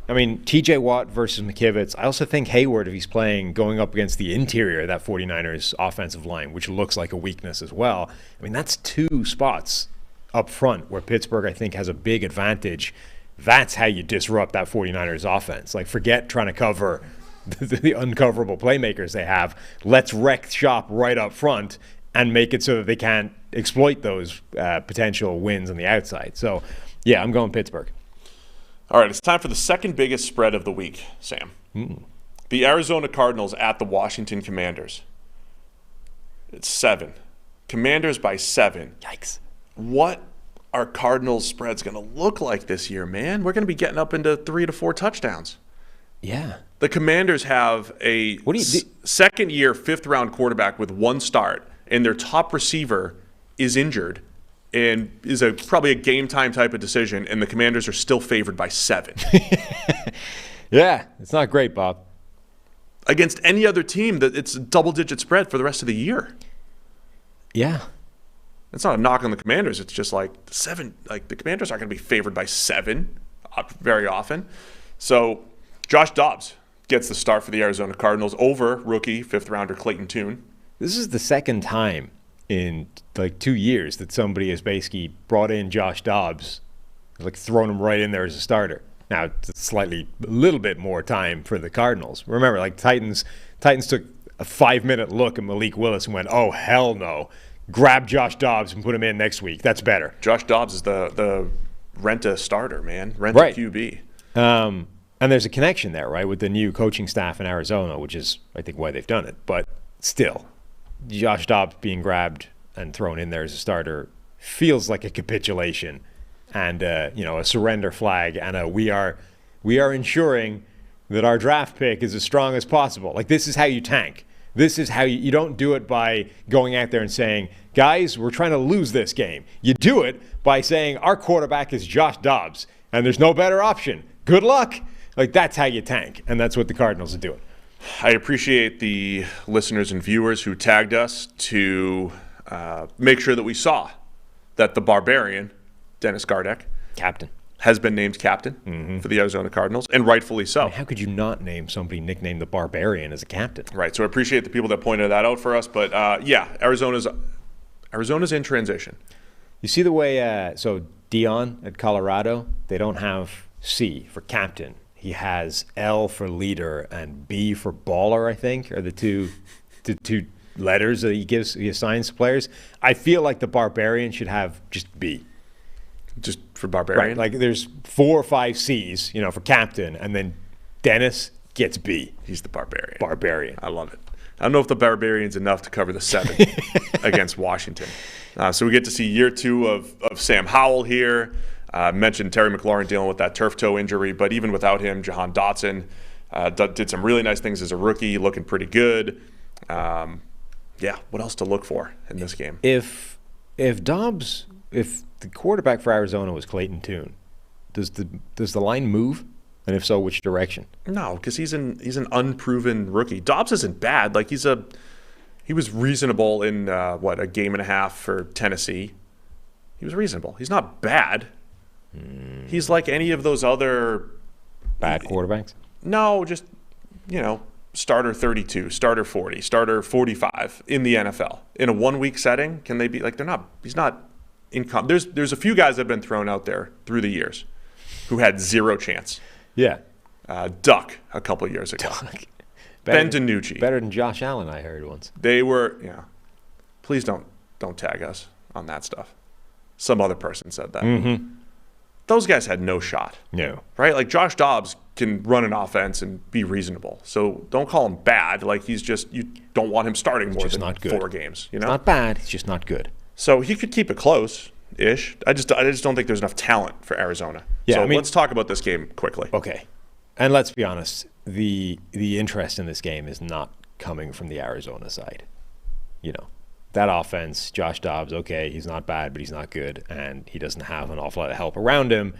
I mean, TJ Watt versus McKivitz. I also think Hayward, if he's playing, going up against the interior of that 49ers offensive line, which looks like a weakness as well. I mean, that's two spots up front where Pittsburgh, I think, has a big advantage. That's how you disrupt that 49ers offense. Like, forget trying to cover the uncoverable playmakers they have. Let's wreck shop right up front and make it so that they can't exploit those potential wins on the outside. So, yeah, I'm going Pittsburgh. All right, it's time for the second biggest spread of the week, Sam. The Arizona Cardinals at the Washington Commanders. It's 7. Commanders by 7. Yikes. What are Cardinals spreads going to look like this year, man? We're going to be getting up into 3 to 4 touchdowns. Yeah. The Commanders have a second-year, fifth-round quarterback with one start, and their top receiver is injured and is probably a game-time type of decision, and the Commanders are still favored by 7. Yeah, it's not great, Bob. Against any other team, it's a double-digit spread for the rest of the year. Yeah. It's not a knock on the Commanders. It's just like 7. Like, the Commanders aren't going to be favored by 7 very often. So Josh Dobbs gets the start for the Arizona Cardinals over rookie fifth-rounder Clayton Tune. This is the second time in 2 years that somebody has basically brought in Josh Dobbs, thrown him right in there as a starter. Now, it's a little bit more time for the Cardinals. Remember, Titans took a 5-minute look at Malik Willis and went, oh, hell no. Grab Josh Dobbs and put him in next week. That's better. Josh Dobbs is the rent-a starter, man. Rent-a QB. And there's a connection there, right, with the new coaching staff in Arizona, which is, I think, why they've done it. But still, Josh Dobbs being grabbed and thrown in there as a starter feels like a capitulation and a surrender flag and we are ensuring that our draft pick is as strong as possible. This is how you tank. This is how you don't do it by going out there and saying, guys, we're trying to lose this game. You do it by saying our quarterback is Josh Dobbs and there's no better option. Good luck. That's how you tank, and that's what the Cardinals are doing. I appreciate the listeners and viewers who tagged us to make sure that we saw that the Barbarian, Dennis Gardeck, captain, has been named captain for the Arizona Cardinals, and rightfully so. How could you not name somebody nicknamed the Barbarian as a captain? Right, so I appreciate the people that pointed that out for us, but Arizona's in transition. You see the way, so Dion at Colorado, they don't have C for captain. He has L for leader and B for baller, I think, are the two letters that he assigns to players. I feel like the Barbarian should have just B. Just for Barbarian? Right, there's 4 or 5 C's, for captain, and then Dennis gets B. He's the Barbarian. Barbarian. I love it. I don't know if the Barbarian's enough to cover the 7 against Washington. So we get to see year 2 of Sam Howell here. Mentioned Terry McLaurin dealing with that turf toe injury, but even without him, Jahan Dotson did some really nice things as a rookie, looking pretty good. What else to look for in this game? If the quarterback for Arizona was Clayton Tune, does the line move? And if so, which direction? No, because he's an unproven rookie. Dobbs isn't bad. He was reasonable in a game and a half for Tennessee. He was reasonable. He's not bad. He's like any of those other bad quarterbacks. No, just starter 32, starter 40, starter 45 in the NFL in a 1-week setting. Can they be they're not? He's not income. There's a few guys that have been thrown out there through the years who had zero chance. Yeah, Duck a couple of years ago. Ben DiNucci. Better than Josh Allen, I heard once. They were. Please don't tag us on that stuff. some other person said that. Those guys had no shot. No. Right? Like Josh Dobbs can run an offense and be reasonable. So don't call him bad. Like he's just, you don't want him starting more than not good. 4 games. You know? It's not bad. It's just not good. So he could keep it close-ish. I just don't think there's enough talent for Arizona. Yeah, so I mean, let's talk about this game quickly. Okay. And let's be honest, the interest in this game is not coming from the Arizona side. You know, that offense, Josh Dobbs, okay, he's not bad, but he's not good, and he doesn't have an awful lot of help around him.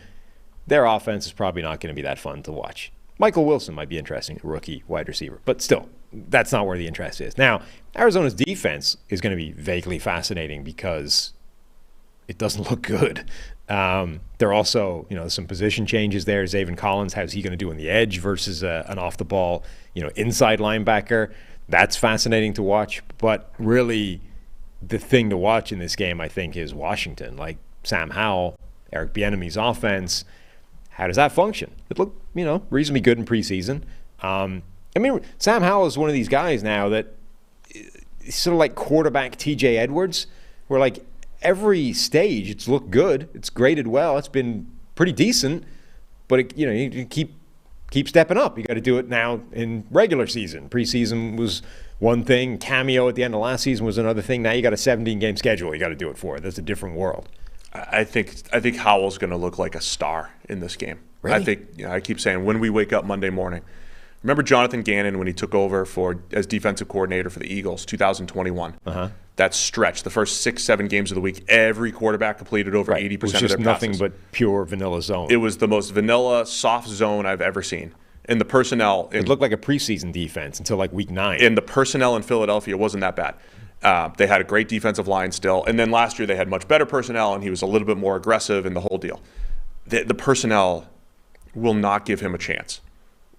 Their offense is probably not going to be that fun to watch. Michael Wilson might be interesting, a rookie wide receiver, but still, that's not where the interest is. Now, Arizona's defense is going to be vaguely fascinating because it doesn't look good. There are also, some position changes there. Zaven Collins, how's he going to do on the edge versus an off-the-ball, inside linebacker? That's fascinating to watch. But really, the thing to watch in this game, I think, is Washington. Like Sam Howell, Eric Bieniemy's offense. How does that function? It looked, reasonably good in preseason. Sam Howell is one of these guys now that is sort of like quarterback TJ Edwards, where like every stage it's looked good, it's graded well, it's been pretty decent, but you keep stepping up. You got to do it now in regular season. Preseason was one thing, cameo at the end of last season was another thing. Now you got a 17-game schedule you got to do it for. That's a different world. I think Howell's going to look like a star in this game. Really? I keep saying when we wake up Monday morning. Remember Jonathan Gannon when he took over as defensive coordinator for the Eagles, 2021? That stretch, the first 6-7 games of the week, every quarterback completed over 80% of their passes. It was just nothing but pure vanilla zone. It was the most vanilla, soft zone I've ever seen. And the personnel... It looked like a preseason defense until like week 9. And the personnel in Philadelphia wasn't that bad. They had a great defensive line still. And then last year they had much better personnel, and he was a little bit more aggressive in the whole deal. The personnel will not give him a chance.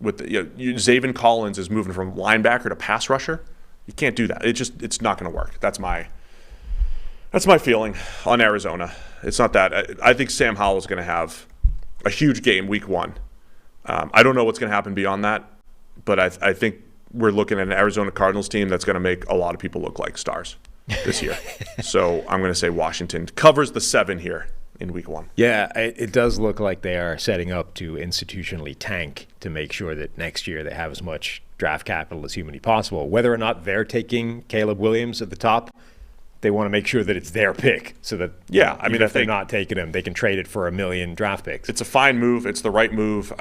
Zaven Collins is moving from linebacker to pass rusher. You can't do that. It's not going to work. That's my feeling on Arizona. It's not that. I think Sam Howell is going to have a huge game week 1. I don't know what's going to happen beyond that, but I think we're looking at an Arizona Cardinals team that's going to make a lot of people look like stars this year. So I'm going to say Washington covers the 7 here in week 1. Yeah, it does look like they are setting up to institutionally tank to make sure that next year they have as much draft capital as humanly possible. Whether or not they're taking Caleb Williams at the top, they want to make sure that it's their pick so that if they're not taking him, they can trade it for $1 million draft picks. It's a fine move. It's the right move.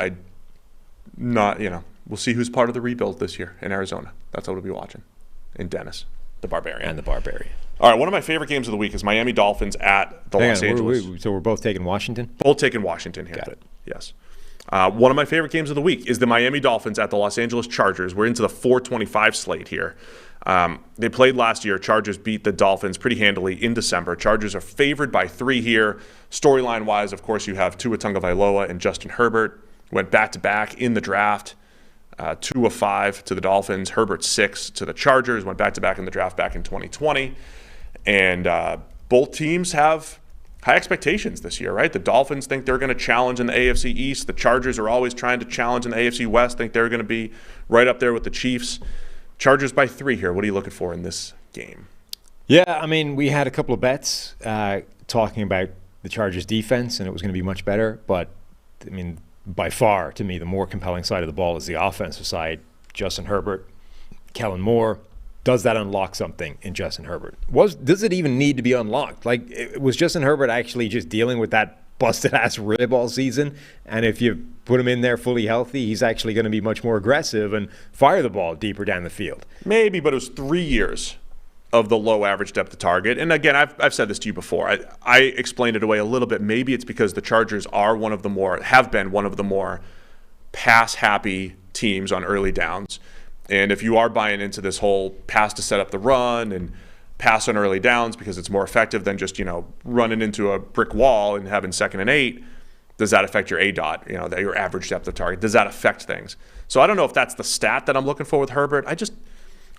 We'll see who's part of the rebuild this year in Arizona. That's what we'll be watching. In Dennis, the Barbarian. And the Barbarian. All right, one of my favorite games of the week is Miami Dolphins at the Los Angeles. So we're both taking Washington? Both taking Washington here. Got it. Yes. One of my favorite games of the week is the Miami Dolphins at the Los Angeles Chargers. We're into the 4:25 slate here. They played last year. Chargers beat the Dolphins pretty handily in December. Chargers are favored by 3 here. Storyline-wise, of course, you have Tua Tagovailoa and Justin Herbert. Went back-to-back in the draft. 2 of 5 to the Dolphins. Herbert 6 to the Chargers. Went back-to-back in the draft back in 2020. And both teams have high expectations this year, right? The Dolphins think they're going to challenge in the AFC East. The Chargers are always trying to challenge in the AFC West, think they're going to be right up there with the Chiefs. Chargers by 3 here. What are you looking for in this game? Yeah, we had a couple of bets talking about the Chargers defense, and it was going to be much better. But, by far, to me, the more compelling side of the ball is the offensive side. Justin Herbert, Kellen Moore. Does that unlock something in Justin Herbert? Does it even need to be unlocked? Was Justin Herbert actually just dealing with that busted-ass rib all season? And if you put him in there fully healthy, he's actually going to be much more aggressive and fire the ball deeper down the field. Maybe, but it was 3 years of the low average depth of target. And again, I've said this to you before. I explained it away a little bit. Maybe it's because the Chargers have been one of the more pass-happy teams on early downs. And if you are buying into this whole pass to set up the run and pass on early downs because it's more effective than just, running into a brick wall and having 2nd and 8, does that affect your ADOT, your average depth of target? Does that affect things? So I don't know if that's the stat that I'm looking for with Herbert. I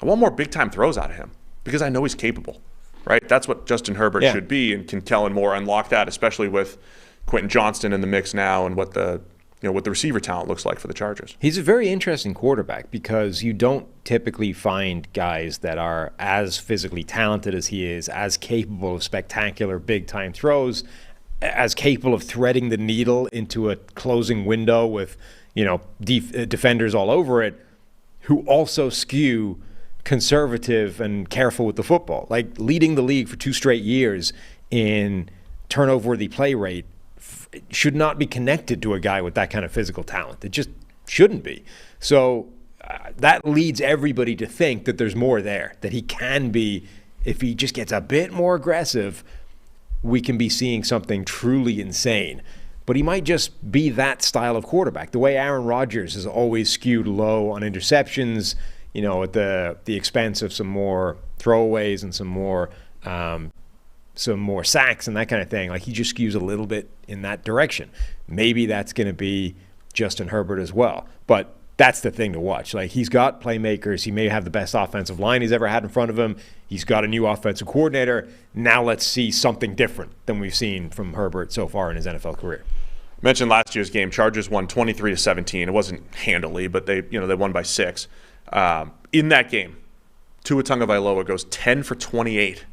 want more big-time throws out of him because I know he's capable, right? That's what Justin Herbert should be, and can Kellen Moore unlock that, especially with Quentin Johnston in the mix now and what the what the receiver talent looks like for the Chargers. He's a very interesting quarterback because you don't typically find guys that are as physically talented as he is, as capable of spectacular big-time throws, as capable of threading the needle into a closing window with, defenders all over it, who also skew conservative and careful with the football. Like leading the league for 2 straight years in turnover-worthy play rate should not be connected to a guy with that kind of physical talent. It just shouldn't be. So that leads everybody to think that there's more there, that he can be, if he just gets a bit more aggressive, we can be seeing something truly insane. But he might just be that style of quarterback. The way Aaron Rodgers has always skewed low on interceptions, at the expense of some more throwaways and some more sacks and that kind of thing. Like he just skews a little bit in that direction. Maybe that's going to be Justin Herbert as well. But that's the thing to watch. Like he's got playmakers. He may have the best offensive line he's ever had in front of him. He's got a new offensive coordinator. Now let's see something different than we've seen from Herbert so far in his NFL career. Mentioned last year's game. Chargers won 23-17. It wasn't handily, but they won by 6. In that game, Tua Tagovailoa goes 10 for 28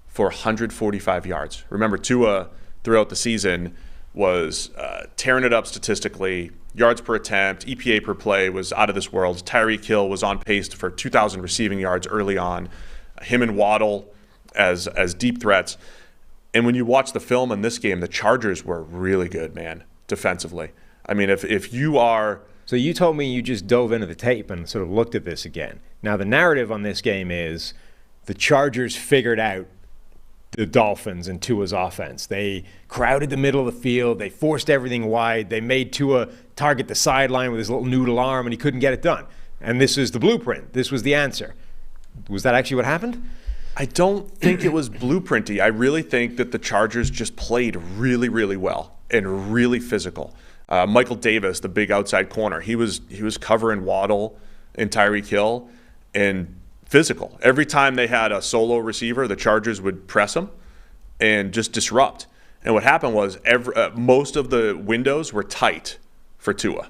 for 145 yards. Remember, Tua throughout the season was tearing it up statistically. Yards per attempt, EPA per play was out of this world. Tyreek Hill was on pace for 2,000 receiving yards early on. Him and Waddle as deep threats. And when you watch the film in this game, the Chargers were really good, man, defensively. I mean, if you are... So you told me you just dove into the tape and sort of looked at this again. Now, the narrative on this game is the Chargers figured out the Dolphins and Tua's offense. They crowded the middle of the field. They forced everything wide. They made Tua target the sideline with his little noodle arm, and he couldn't get it done. And this is the blueprint. This was the answer. Was that actually what happened? I don't think it was blueprinty. I really think that the Chargers just played really, really well and really physical. Michael Davis, the big outside corner, he was covering Waddle and Tyreek Hill and physical. Every time they had a solo receiver, the Chargers would press him and just disrupt. And what happened was most of the windows were tight for Tua.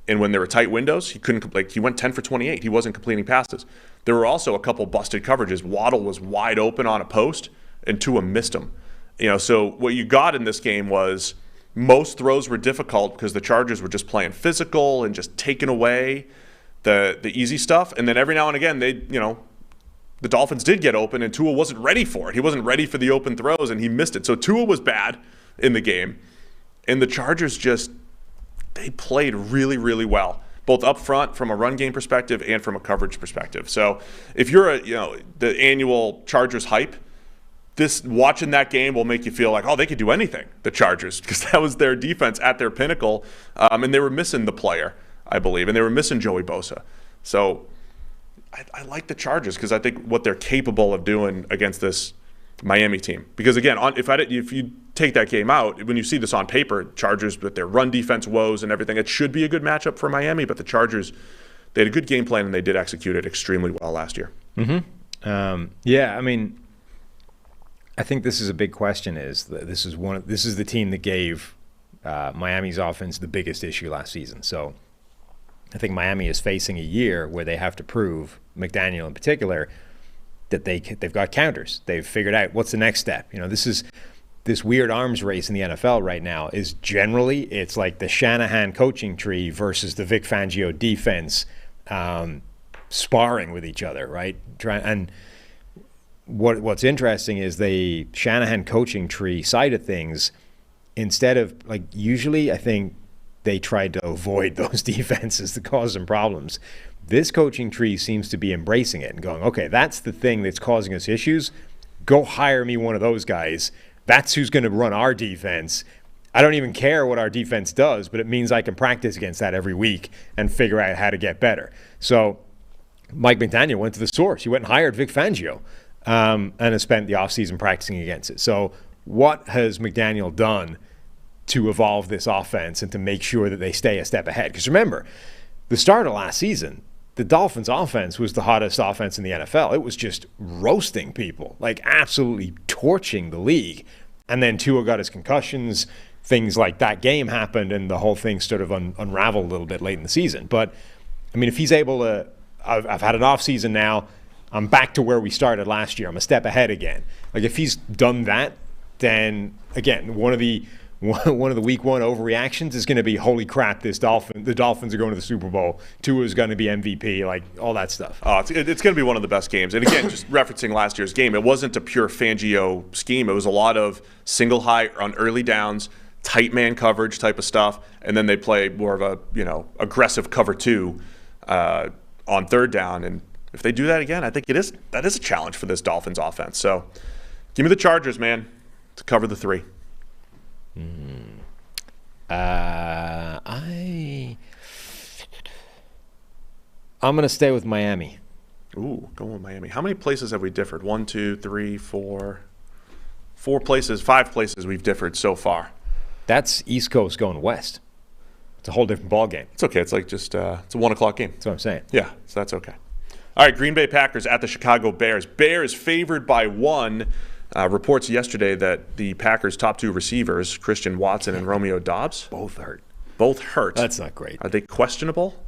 And when there were tight windows, he went 10 for 28. He wasn't completing passes. There were also a couple busted coverages. Waddle was wide open on a post, and Tua missed him. So what you got in this game was most throws were difficult because the Chargers were just playing physical and just taking away the easy stuff. And then every now and again, the Dolphins did get open, and Tua wasn't ready for it. He wasn't ready for the open throws, and he missed it. So Tua was bad in the game, and the Chargers they played really, really well, both up front from a run game perspective and from a coverage perspective. So if you're the annual Chargers hype, watching that game will make you feel like, they could do anything, the Chargers, because that was their defense at their pinnacle, and they were missing the player, I believe, and they were missing Joey Bosa. So I like the Chargers because I think what they're capable of doing against this Miami team. Because again, if you take that game out, when you see this on paper, Chargers with their run defense woes and everything, it should be a good matchup for Miami. But the Chargers, they had a good game plan and they did execute it extremely well last year. Mm-hmm. I think this is a big question. This is the team that gave Miami's offense the biggest issue last season. So I think Miami is facing a year where they have to prove, McDaniel in particular, that they've got counters. They've figured out what's the next step. This weird arms race in the NFL right now is generally, it's like the Shanahan coaching tree versus the Vic Fangio defense sparring with each other, right? And what's interesting is the Shanahan coaching tree side of things, instead of, usually I think they tried to avoid those defenses that cause them problems. This coaching tree seems to be embracing it and going, okay, that's the thing that's causing us issues. Go hire me one of those guys. That's who's going to run our defense. I don't even care what our defense does, but it means I can practice against that every week and figure out how to get better. So Mike McDaniel went to the source. He went and hired Vic Fangio and has spent the offseason practicing against it. So what has McDaniel done to evolve this offense and to make sure that they stay a step ahead? Because remember, the start of last season, the Dolphins' offense was the hottest offense in the NFL. It was just roasting people, absolutely torching the league. And then Tua got his concussions. things like that game happened and the whole thing sort of unraveled a little bit late in the season. But, I mean, if he's able to, I've had an off season now, I'm back to where we started last year. I'm a step ahead again. Like, if he's done that, then, again, one of the week one overreactions is going to be, holy crap, the Dolphins are going to the Super Bowl. Tua is going to be MVP, like all that stuff. Oh, it's going to be one of the best games. And again, just referencing last year's game, it wasn't a pure Fangio scheme. It was a lot of single high on early downs, tight man coverage type of stuff, and then they play more of a aggressive cover two on third down. And if they do that again, I think that is a challenge for this Dolphins offense. So give me the Chargers, man, to cover the 3. I'm going to stay with Miami. Ooh, going with Miami. How many places have we differed? 1, 2, 3, 4. 4 places, 5 places we've differed so far. That's East Coast going west. It's a whole different ball game. It's okay. It's like just it's a 1 o'clock game. That's what I'm saying. Yeah, so that's okay. All right, Green Bay Packers at the Chicago Bears. Bears favored by 1. Reports yesterday that the Packers' top 2 receivers, Christian Watson and Romeo Doubs, Both hurt. That's not great. Are they questionable?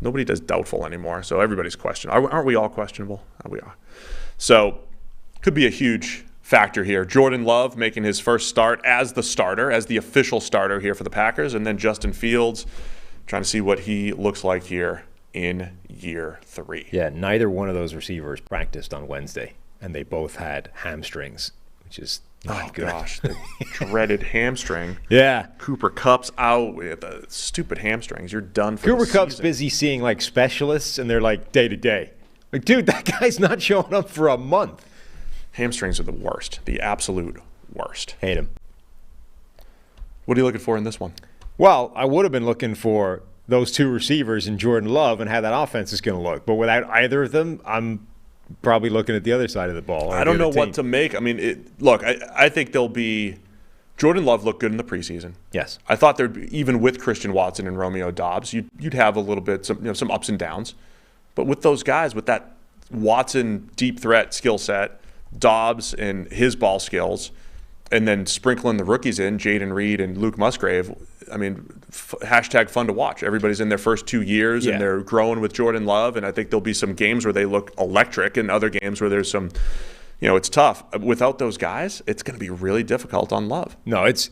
Nobody does doubtful anymore, so everybody's questionable. Aren't we all questionable? Oh, we are. So could be a huge factor here. Jordan Love making his first start as the official starter here for the Packers, and then Justin Fields trying to see what he looks like here in year 3. Yeah, neither one of those receivers practiced on Wednesday, and they both had hamstrings, which is not good. Gosh, the dreaded hamstring. Yeah. Cooper Kupp's out with the stupid hamstrings. You're done for Cooper the Kupp's season. busy seeing like specialists, and they're like day to day. Like, dude, that guy's not showing up for a month. Hamstrings are the worst, the absolute worst. Hate him. What are you looking for in this one? Well, I would have been looking for those 2 receivers and Jordan Love and how that offense is going to look. But without either of them, I'm probably looking at the other side of the ball. I don't know what to make. I mean, I think there'll be – Jordan Love looked good in the preseason. Yes. I thought there'd be, even with Christian Watson and Romeo Doubs, you'd have a little bit, some ups and downs. But with those guys, with that Watson deep threat skill set, Doubs and his ball skills, and then sprinkling the rookies in, Jaden Reed and Luke Musgrave, I mean, hashtag fun to watch. Everybody's in their first 2 years, and they're growing with Jordan Love, and I think there'll be some games where they look electric and other games where there's some, it's tough. Without those guys, it's going to be really difficult on Love. No, it's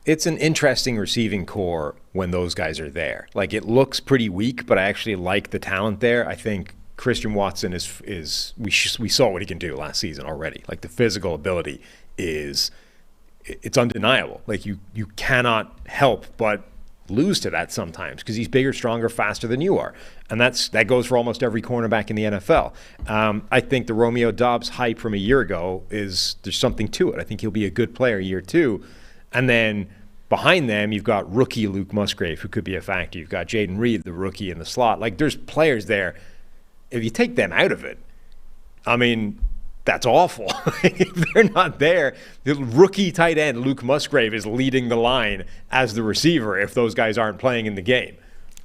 an interesting receiving core when those guys are there. Like, it looks pretty weak, but I actually like the talent there. I think Christian Watson is we saw what he can do last season already. Like, the physical ability it's undeniable. Like, you cannot help but lose to that sometimes because he's bigger, stronger, faster than you are. And that goes for almost every cornerback in the NFL. I think the Romeo Doubs hype from a year ago there's something to it. I think he'll be a good player year 2. And then behind them, you've got rookie Luke Musgrave, who could be a factor. You've got Jaden Reed, the rookie in the slot. Like, there's players there. If you take them out of it, I mean, that's awful. If they're not there, the rookie tight end Luke Musgrave is leading the line as the receiver if those guys aren't playing in the game.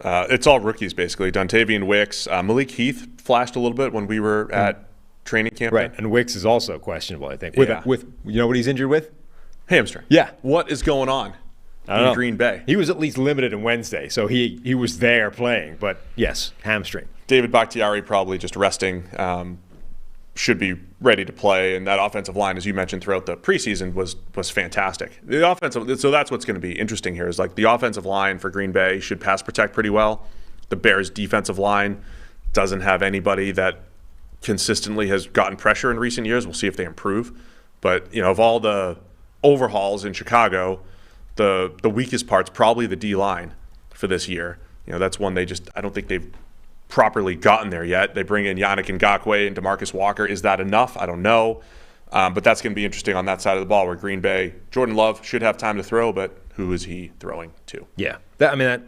It's all rookies, basically. Dontavian Wicks. Malik Heath flashed a little bit when we were at training camp. Right, and Wicks is also questionable, I think. With you know what he's injured with? Hamstring. Yeah. What is going on in Green Bay? He was at least limited on Wednesday, so he was there playing. But, yes, hamstring. David Bakhtiari probably just resting. Should be ready to play, and that offensive line, as you mentioned throughout the preseason, was fantastic. So that's what's going to be interesting here is like the offensive line for Green Bay should pass protect pretty well. The Bears' defensive line doesn't have anybody that consistently has gotten pressure in recent years. We'll see if they improve. But of all the overhauls in Chicago, the weakest part's probably the D line for this year. That's one I don't think they've properly gotten there yet. They bring in Yannick Ngakoue and DeMarcus Walker. Is that enough? I don't know. But that's going to be interesting on that side of the ball where Green Bay, Jordan Love should have time to throw, but who is he throwing to? Yeah. That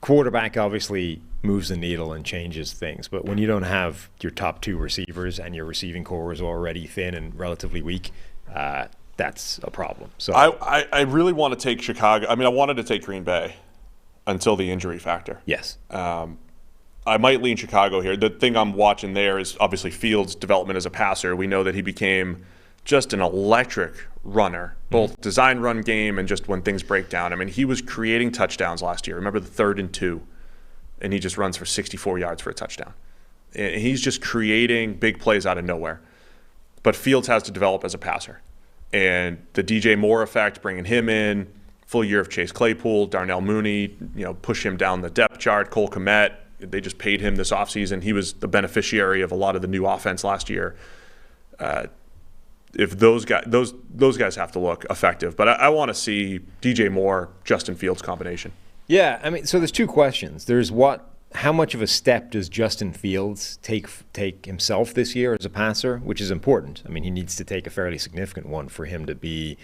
quarterback obviously moves the needle and changes things, but when you don't have your top 2 receivers and your receiving core is already thin and relatively weak, that's a problem. So I really want to take Chicago. I wanted to take Green Bay until the injury factor. Yes. I might lean Chicago here. The thing I'm watching there is obviously Fields' development as a passer. We know that he became just an electric runner, both design run game and just when things break down. I mean, he was creating touchdowns last year. Remember the 3rd and 2, and he just runs for 64 yards for a touchdown. And he's just creating big plays out of nowhere. But Fields has to develop as a passer. And the DJ Moore effect, bringing him in, full year of Chase Claypool, Darnell Mooney, push him down the depth chart, Cole Kmet. They just paid him this offseason. He was the beneficiary of a lot of the new offense last year. If those guys have to look effective. But I want to see DJ Moore, Justin Fields combination. Yeah, I mean, so there's two questions. There's how much of a step does Justin Fields take himself this year as a passer, which is important. I mean, he needs to take a fairly significant one for him to be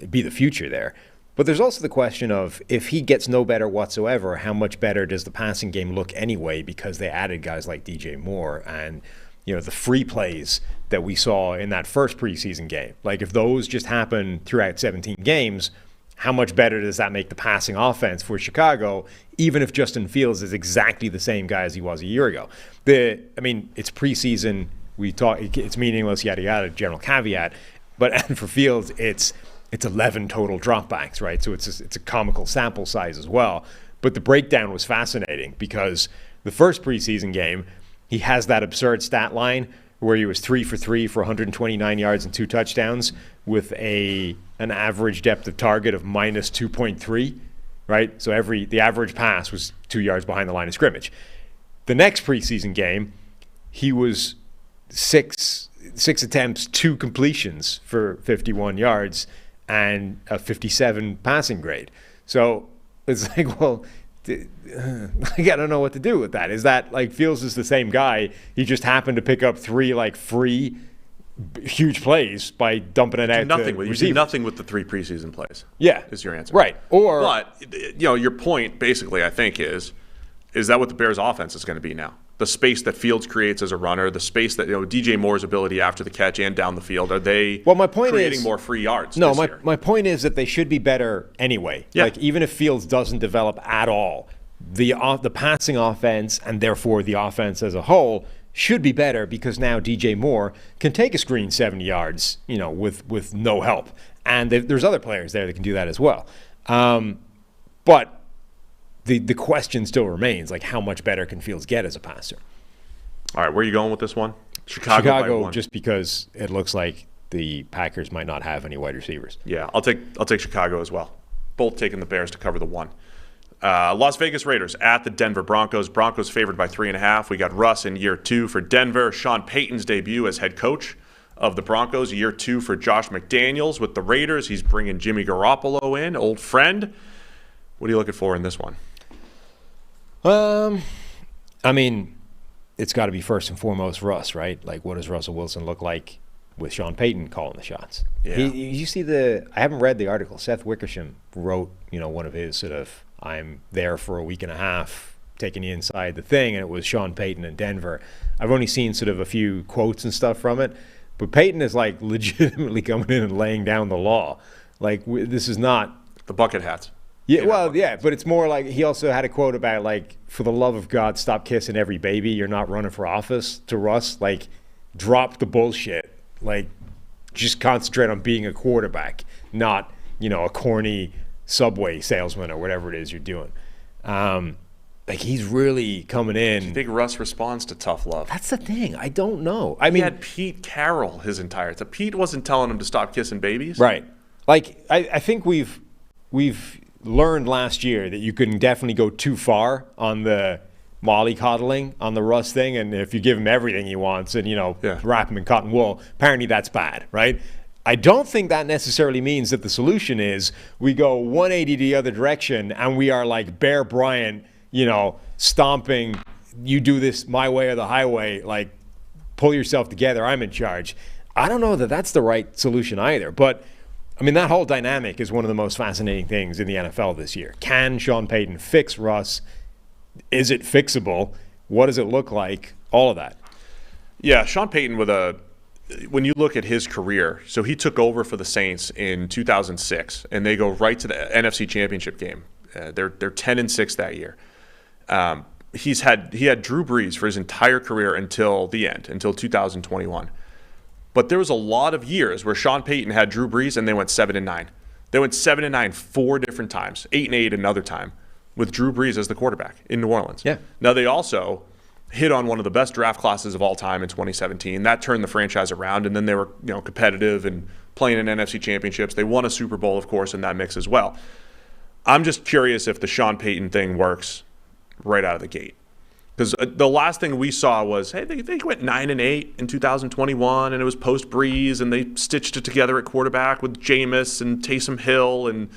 the future there. But there's also the question of if he gets no better whatsoever, how much better does the passing game look anyway because they added guys like DJ Moore and the free plays that we saw in that first preseason game. Like if those just happen throughout 17 games, how much better does that make the passing offense for Chicago, even if Justin Fields is exactly the same guy as he was a year ago? It's preseason. It's meaningless, yada, yada, general caveat. And for Fields, it's 11 total dropbacks, right? So it's a comical sample size as well. But the breakdown was fascinating because the first preseason game, he has that absurd stat line where he was 3 for 3 for 129 yards and 2 touchdowns with an average depth of target of minus 2.3, right? So the average pass was 2 yards behind the line of scrimmage. The next preseason game, he was 6 attempts, 2 completions for 51 yards and a 57 passing grade. So it's like, well, I don't know what to do with that. Is that like Fields is the same guy? He just happened to pick up 3 free huge plays by dumping it out. You do nothing with the 3 preseason plays. Yeah, is your answer right? But your point basically, I think, is that what the Bears' offense is going to be now? The space that Fields creates as a runner, the space that DJ Moore's ability after the catch and down the field, are they creating more free yards? No, my point is that they should be better anyway. Yeah. Like even if Fields doesn't develop at all, the passing offense and therefore the offense as a whole should be better because now DJ Moore can take a screen 70 yards, with no help, and there's other players there that can do that as well. But the question still remains, like how much better can Fields get as a passer? All right, where are you going with this one? Chicago by 1. Just because it looks like the Packers might not have any wide receivers. Yeah, I'll take Chicago as well. Both taking the Bears to cover the 1. Las Vegas Raiders at the Denver Broncos. Broncos favored by 3.5. We got Russ in year 2 for Denver. Sean Payton's debut as head coach of the Broncos. Year 2 for Josh McDaniels with the Raiders. He's bringing Jimmy Garoppolo in, old friend. What are you looking for in this one? It's got to be first and foremost Russ, right? Like, what does Russell Wilson look like with Sean Payton calling the shots? Yeah. You see I haven't read the article. Seth Wickersham wrote, one of his sort of, I'm there for a week and a half, taking you inside the thing, and it was Sean Payton in Denver. I've only seen sort of a few quotes and stuff from it, but Payton is like legitimately coming in and laying down the law. Like, this is not the bucket hats. Yeah, well, yeah, but it's more like he also had a quote about, like, for the love of God, stop kissing every baby. You're not running for office, to Russ. Like, drop the bullshit. Like, just concentrate on being a quarterback, not, a corny Subway salesman or whatever it is you're doing. He's really coming in. Do you think Russ responds to tough love? That's the thing. I don't know. He had Pete Carroll his entire time. Pete wasn't telling him to stop kissing babies. Right. Like, I think we've learned last year that you can definitely go too far on the mollycoddling on the Russ thing, and if you give him everything he wants and wrap him in cotton wool, apparently that's bad, right? I don't think that necessarily means that the solution is we go 180 the other direction and we are like Bear Bryant, stomping, you do this my way or the highway, like pull yourself together, I'm in charge. I don't know that that's the right solution either, but that whole dynamic is one of the most fascinating things in the NFL this year. Can Sean Payton fix Russ? Is it fixable? What does it look like? All of that. Yeah, Sean Payton when you look at his career, so he took over for the Saints in 2006, and they go right to the NFC Championship game. They're 10-6 that year. He had Drew Brees for his entire career until the end, until 2021. But there was a lot of years where Sean Payton had Drew Brees and they went 7-9. They went 7-9 4 different times, 8-8 another time, with Drew Brees as the quarterback in New Orleans. Yeah. Now they also hit on one of the best draft classes of all time in 2017. That turned the franchise around, and then they were competitive and playing in NFC championships. They won a Super Bowl, of course, in that mix as well. I'm just curious if the Sean Payton thing works right out of the gate. Because the last thing we saw was, hey, they went 9-8 in 2021, and it was post Breeze, and they stitched it together at quarterback with Jameis and Taysom Hill, and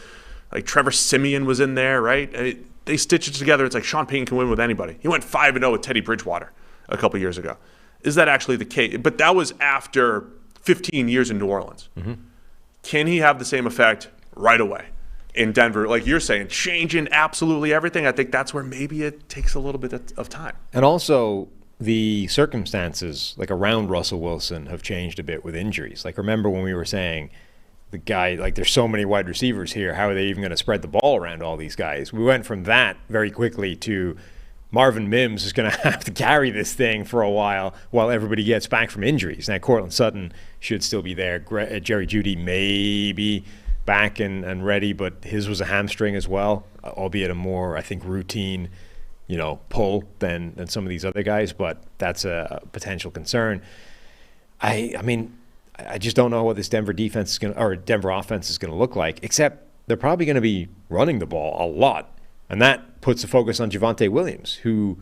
like Trevor Siemian was in there, right? They stitched it together. It's like Sean Payton can win with anybody. He went 5-0 with Teddy Bridgewater a couple years ago. Is that actually the case? But that was after 15 years in New Orleans. Mm-hmm. Can he have the same effect right away in Denver? Like you're saying, changing absolutely everything. I think that's where maybe it takes a little bit of time. And also the circumstances like around Russell Wilson have changed a bit with injuries. Like remember when we were saying the guy, like there's so many wide receivers here, how are they even going to spread the ball around all these guys? We went from that very quickly to Marvin Mims is going to have to carry this thing for a while everybody gets back from injuries. Now, Cortland Sutton should still be there. Jerry Jeudy may be back and ready, but his was a hamstring as well, albeit a more, I think, routine, pull than some of these other guys. But that's a potential concern. I mean, I just don't know what this Denver defense is Denver offense is going to look like. Except they're probably going to be running the ball a lot. And that puts the focus on Javonte Williams, who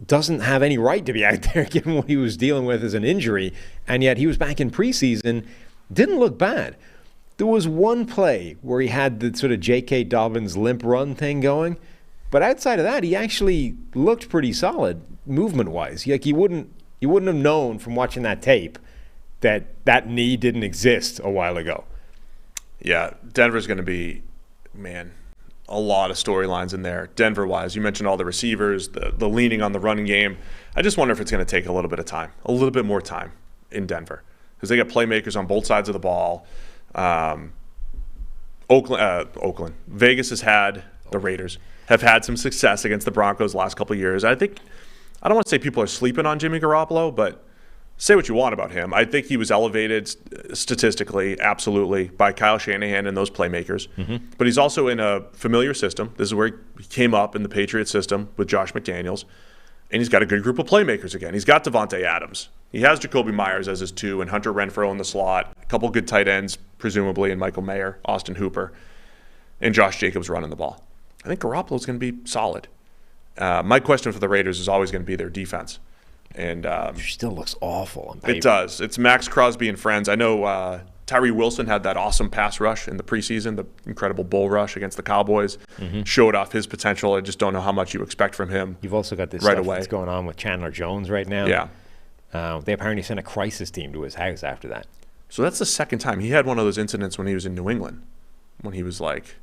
doesn't have any right to be out there given what he was dealing with as an injury. And yet he was back in preseason, didn't look bad. There was one play where he had the sort of J.K. Dobbins limp run thing going. But outside of that, he actually looked pretty solid movement-wise. Like you wouldn't have known from watching that tape that knee didn't exist a while ago. Yeah, Denver's going to be, a lot of storylines in there, Denver-wise. You mentioned all the receivers, the leaning on the running game. I just wonder if it's going to take a little bit of time, a little bit more time in Denver. Because they got playmakers on both sides of the ball. Oakland. Vegas has had, the Raiders, have had some success against the Broncos the last couple of years. I don't want to say people are sleeping on Jimmy Garoppolo, but say what you want about him. I think he was elevated statistically, absolutely, by Kyle Shanahan and those playmakers. Mm-hmm. But he's also in a familiar system. This is where he came up in the Patriots system with Josh McDaniels. And he's got a good group of playmakers again. He's got Devontae Adams. He has Jacoby Myers as his 2 and Hunter Renfrow in the slot. A couple good tight ends, presumably, and Michael Mayer, Austin Hooper, and Josh Jacobs running the ball. I think Garoppolo's going to be solid. My question for the Raiders is always going to be their defense. And it still looks awful on paper. It does. It's Max Crosby and friends. I know Tyree Wilson had that awesome pass rush in the preseason, the incredible bull rush against the Cowboys. Mm-hmm. Showed off his potential. I just don't know how much you expect from him. You've also got this right stuff away. That's going on with Chandler Jones right now. Yeah. They apparently sent a crisis team to his house after that. So that's the second time. He had one of those incidents when he was in New England, when he was like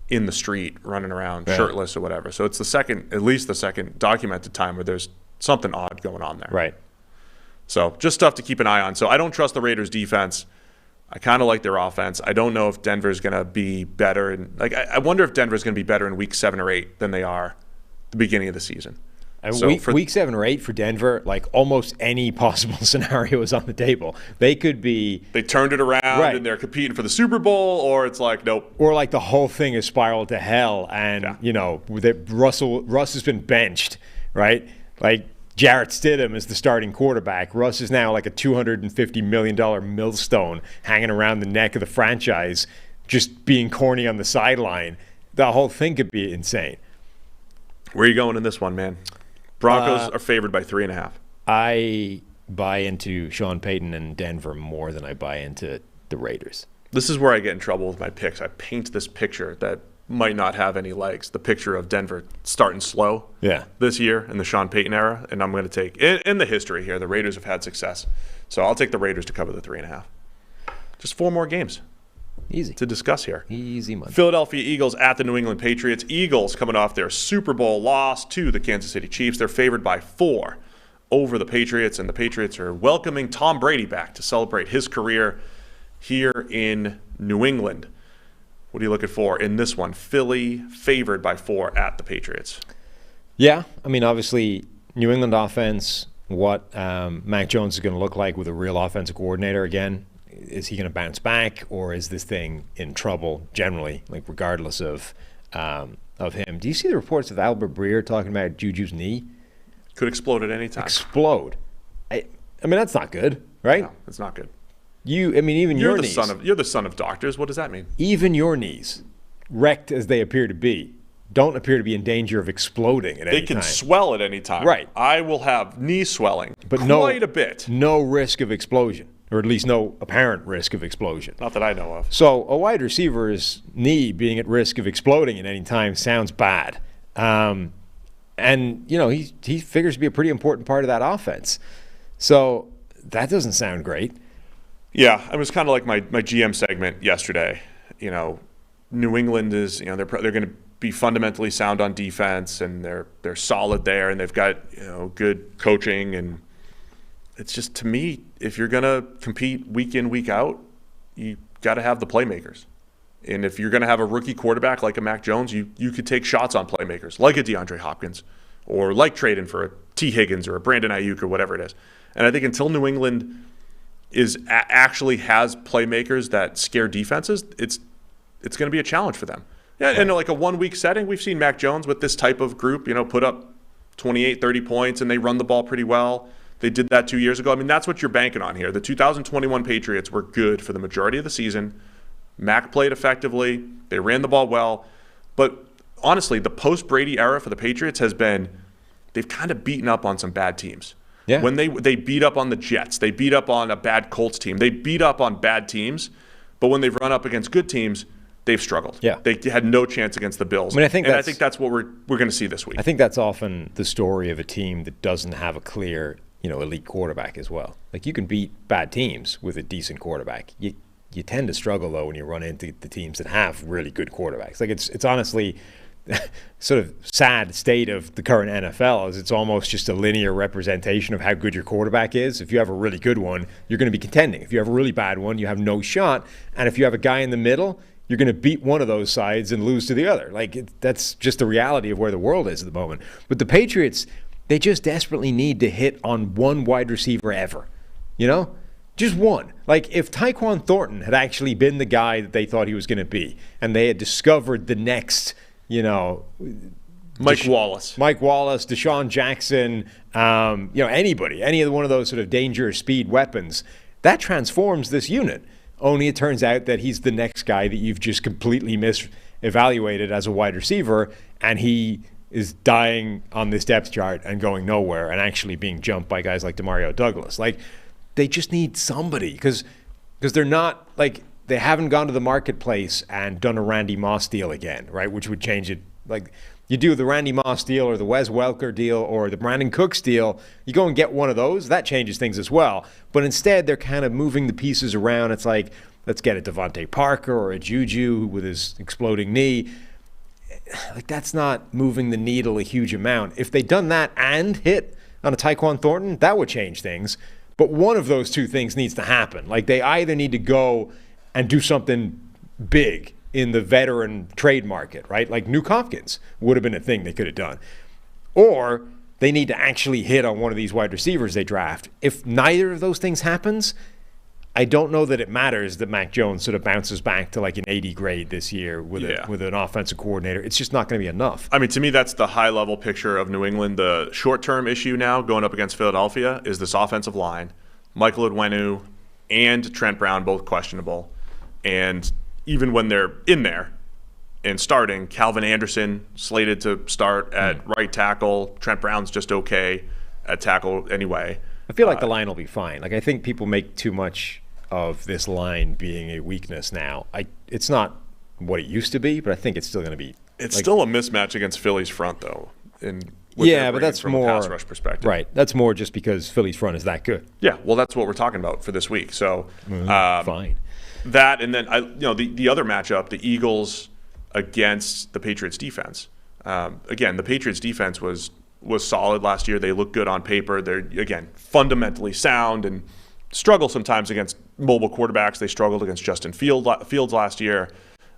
in the street running around shirtless or whatever. So it's at least the second documented time where there's something odd going on there. Right. So just stuff to keep an eye on. So I don't trust the Raiders' defense. I kind of like their offense. I don't know if Denver's going to be better. I wonder if Denver's going to be better in week 7 or 8 than they are the beginning of the season. And week 7 or 8 for Denver, like almost any possible scenario is on the table. They could be... They turned it around and they're competing for the Super Bowl, or it's like, nope. Or like the whole thing is spiraled to hell and, Russ has been benched, right? Like Jarrett Stidham is the starting quarterback. Russ is now like a $250 million millstone hanging around the neck of the franchise, just being corny on the sideline. The whole thing could be insane. Where are you going in this one, man? Broncos are favored by 3.5. I buy into Sean Payton and Denver more than I buy into the Raiders. This is where I get in trouble with my picks. I paint this picture that might not have any legs, the picture of Denver starting slow this year in the Sean Payton era, and I'm going to take, in the history here, the Raiders have had success. So I'll take the Raiders to cover the 3.5. Just 4 more games. Easy. To discuss here. Easy money. Philadelphia Eagles at the New England Patriots. Eagles coming off their Super Bowl loss to the Kansas City Chiefs. They're favored by 4 over the Patriots, and the Patriots are welcoming Tom Brady back to celebrate his career here in New England. What are you looking for in this one? Philly favored by 4 at the Patriots. Yeah, I mean, obviously, New England offense what Mac Jones is going to look like with a real offensive coordinator again. Is he going to bounce back, or is this thing in trouble generally, like regardless of him? Do you see the reports of Albert Breer talking about Juju's knee? Could explode at any time. Explode. I mean, that's not good, right? No, it's not good. Even your knees. You're the son of doctors. What does that mean? Even your knees, wrecked as they appear to be, don't appear to be in danger of exploding at any time. They can swell at any time. Right. I will have knee swelling, but quite a bit. No risk of explosion, or at least no apparent risk of explosion. Not that I know of. So a wide receiver's knee being at risk of exploding at any time sounds bad. And, he figures to be a pretty important part of that offense. So that doesn't sound great. Yeah, it was kind of like my GM segment yesterday. New England is, they're going to be fundamentally sound on defense, and they're solid there, and they've got good coaching, and it's just, to me, if you're going to compete week in, week out, you got to have the playmakers. And if you're going to have a rookie quarterback like a Mac Jones, you could take shots on playmakers like a DeAndre Hopkins, or like trading for a T. Higgins or a Brandon Ayuk or whatever it is. And I think until New England actually has playmakers that scare defenses, it's going to be a challenge for them. Yeah, in like a 1 week setting, we've seen Mac Jones with this type of group, put up 28, 30 points, and they run the ball pretty well. They did that 2 years ago. I mean, that's what you're banking on here. The 2021 Patriots were good for the majority of the season. Mac played effectively. They ran the ball well. But honestly, the post-Brady era for the Patriots has been, they've kind of beaten up on some bad teams. Yeah. When they beat up on the Jets, they beat up on a bad Colts team. They beat up on bad teams, but when they've run up against good teams, they've struggled. Yeah. They had no chance against the Bills. I think that's what we're going to see this week. I think that's often the story of a team that doesn't have a clear, elite quarterback as well. Like, you can beat bad teams with a decent quarterback. You tend to struggle, though, when you run into the teams that have really good quarterbacks. Like, it's honestly sort of sad state of the current NFL is it's almost just a linear representation of how good your quarterback is. If you have a really good one, you're going to be contending. If you have a really bad one, you have no shot. And if you have a guy in the middle, you're going to beat one of those sides and lose to the other. That's just the reality of where the world is at the moment. But the Patriots, they just desperately need to hit on one wide receiver ever. Just one. Like, if Tyquan Thornton had actually been the guy that they thought he was going to be, and they had discovered the next, Mike Wallace, Deshaun Jackson, anybody, any of one of those sort of dangerous speed weapons, that transforms this unit. Only it turns out that he's the next guy that you've just completely misevaluated as a wide receiver, and he is dying on this depth chart and going nowhere and actually being jumped by guys like Demario Douglas. Like, they just need somebody because they're not, like, they haven't gone to the marketplace and done a Randy Moss deal again, right, which would change it. Like, you do the Randy Moss deal or the Wes Welker deal or the Brandon Cooks deal, you go and get one of those, that changes things as well. But instead, they're kind of moving the pieces around. It's like, let's get a Devontae Parker or a Juju with his exploding knee. Like, that's not moving the needle a huge amount. If they'd done that and hit on a Tyquan Thornton, that would change things. But one of those two things needs to happen. Like, they either need to go and do something big in the veteran trade market, right? Like, Nuke Hopkins would have been a thing they could have done. Or they need to actually hit on one of these wide receivers they draft. If neither of those things happens, I don't know that it matters that Mac Jones sort of bounces back to like an 80 grade this year with an offensive coordinator. It's just not going to be enough. I mean, to me, that's the high-level picture of New England. The short-term issue now going up against Philadelphia is this offensive line. Michael Onwenu and Trent Brown both questionable. And even when they're in there and starting, Calvin Anderson slated to start at right tackle. Trent Brown's just okay at tackle anyway. I feel like the line will be fine. Like, I think people make too much of this line being a weakness now. It's not what it used to be, but I think it's still going to be. It's still a mismatch against Philly's front, though. But that's from more a pass rush perspective. Right. That's more just because Philly's front is that good. Yeah. Well, that's what we're talking about for this week. So fine. That, and then the other matchup, the Eagles against the Patriots defense. Again, the Patriots defense was solid last year. They look good on paper. They're, again, fundamentally sound and struggle sometimes against mobile quarterbacks. They struggled against Justin Fields last year.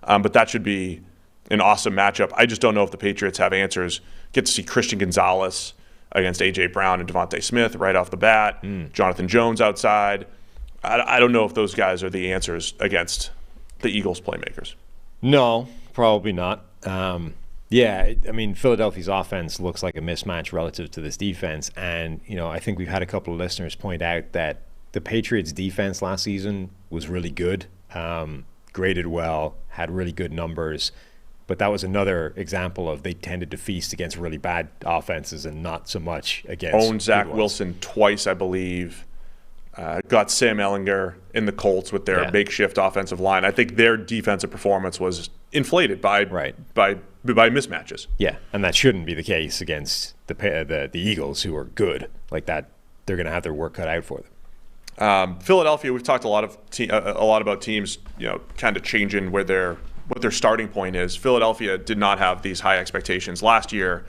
But that should be an awesome matchup. I just don't know if the Patriots have answers. Get to see Christian Gonzalez against A.J. Brown and Devontae Smith right off the bat. Jonathan Jones outside. I don't know if those guys are the answers against the Eagles' playmakers. No, probably not. Yeah, I mean, Philadelphia's offense looks like a mismatch relative to this defense. And, I think we've had a couple of listeners point out that the Patriots' defense last season was really good, graded well, had really good numbers. But that was another example of they tended to feast against really bad offenses and not so much against Owned Zach Wilson twice, I believe. Got Sam Ehlinger in the Colts with their makeshift offensive line. I think their defensive performance was inflated by mismatches. Yeah, and that shouldn't be the case against the Eagles, who are good. Like that, they're going to have their work cut out for them. Philadelphia, we've talked a lot about teams, kind of changing what their starting point is. Philadelphia did not have these high expectations last year.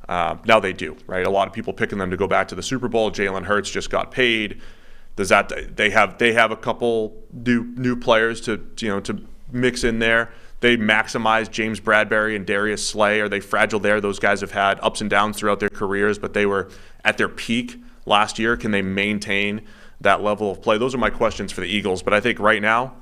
Now they do, right? A lot of people picking them to go back to the Super Bowl. Jalen Hurts just got paid. They have a couple new players to mix in there. They maximize James Bradbury and Darius Slay. Are they fragile there? Those guys have had ups and downs throughout their careers, but they were at their peak last year. Can they maintain that level of play? Those are my questions for the Eagles. But I think right now,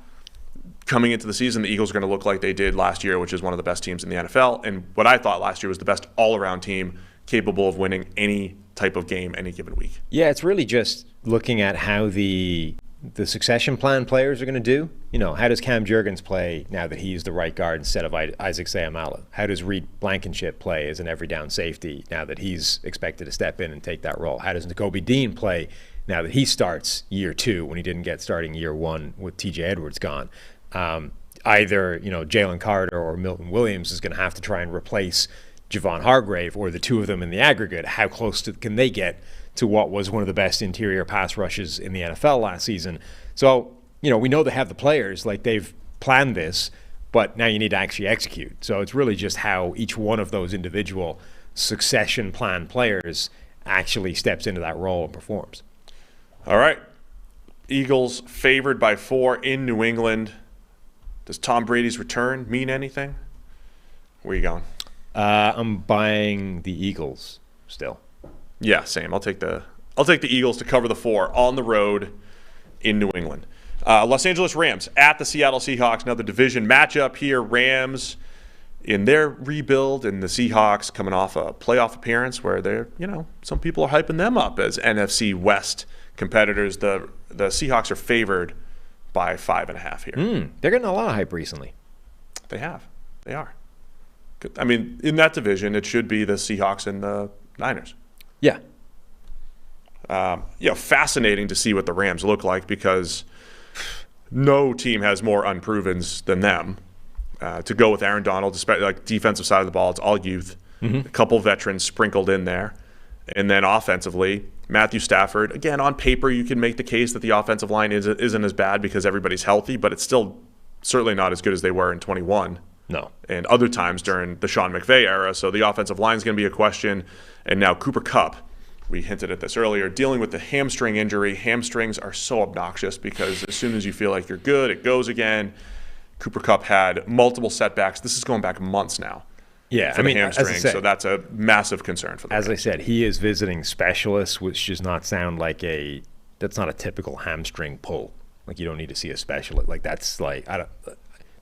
coming into the season, the Eagles are going to look like they did last year, which is one of the best teams in the NFL. And what I thought last year was the best all-around team capable of winning any type of game any given week. Yeah, it's really just looking at how the succession plan players are going to do. How does Cam Jurgens play now that he's the right guard instead of Isaac Seumalo? How does Reed Blankenship play as an every down safety now that he's expected to step in and take that role? How does Nakobe Dean play now that he starts year 2 when he didn't get starting year 1 with TJ Edwards gone? Either Jalen Carter or Milton Williams is going to have to try and replace Javon Hargrave, or the two of them in the aggregate. How close can they get to what was one of the best interior pass rushes in the NFL last season? So, we know they have the players, like they've planned this, but now you need to actually execute. So it's really just how each one of those individual succession plan players actually steps into that role and performs. All right. Eagles favored by 4 in New England. Does Tom Brady's return mean anything? Where are you going? I'm buying the Eagles still. Yeah, same. I'll take the Eagles to cover the 4 on the road in New England. Los Angeles Rams at the Seattle Seahawks. Another division matchup here. Rams in their rebuild, and the Seahawks coming off a playoff appearance where they're, some people are hyping them up as NFC West competitors. The Seahawks are favored by 5.5 here. They're getting a lot of hype recently. They have. They are. I mean, in that division, it should be the Seahawks and the Niners. Yeah. Fascinating to see what the Rams look like, because no team has more unprovens than them. To go with Aaron Donald, despite like defensive side of the ball, it's all youth. A couple veterans sprinkled in there. And then offensively, Matthew Stafford. Again, on paper, you can make the case that the offensive line isn't as bad because everybody's healthy, but it's still certainly not as good as they were in 21. No. And other times during the Sean McVay era. So the offensive line is going to be a question. And now Cooper Kupp, we hinted at this earlier, dealing with the hamstring injury. Hamstrings are so obnoxious because as soon as you feel like you're good, it goes again. Cooper Kupp had multiple setbacks. This is going back months now. Yeah, for the hamstring, so that's a massive concern for them. As I said, he is visiting specialists, which does not sound like that's not a typical hamstring pull. Like, you don't need to see a specialist. Like, that's like,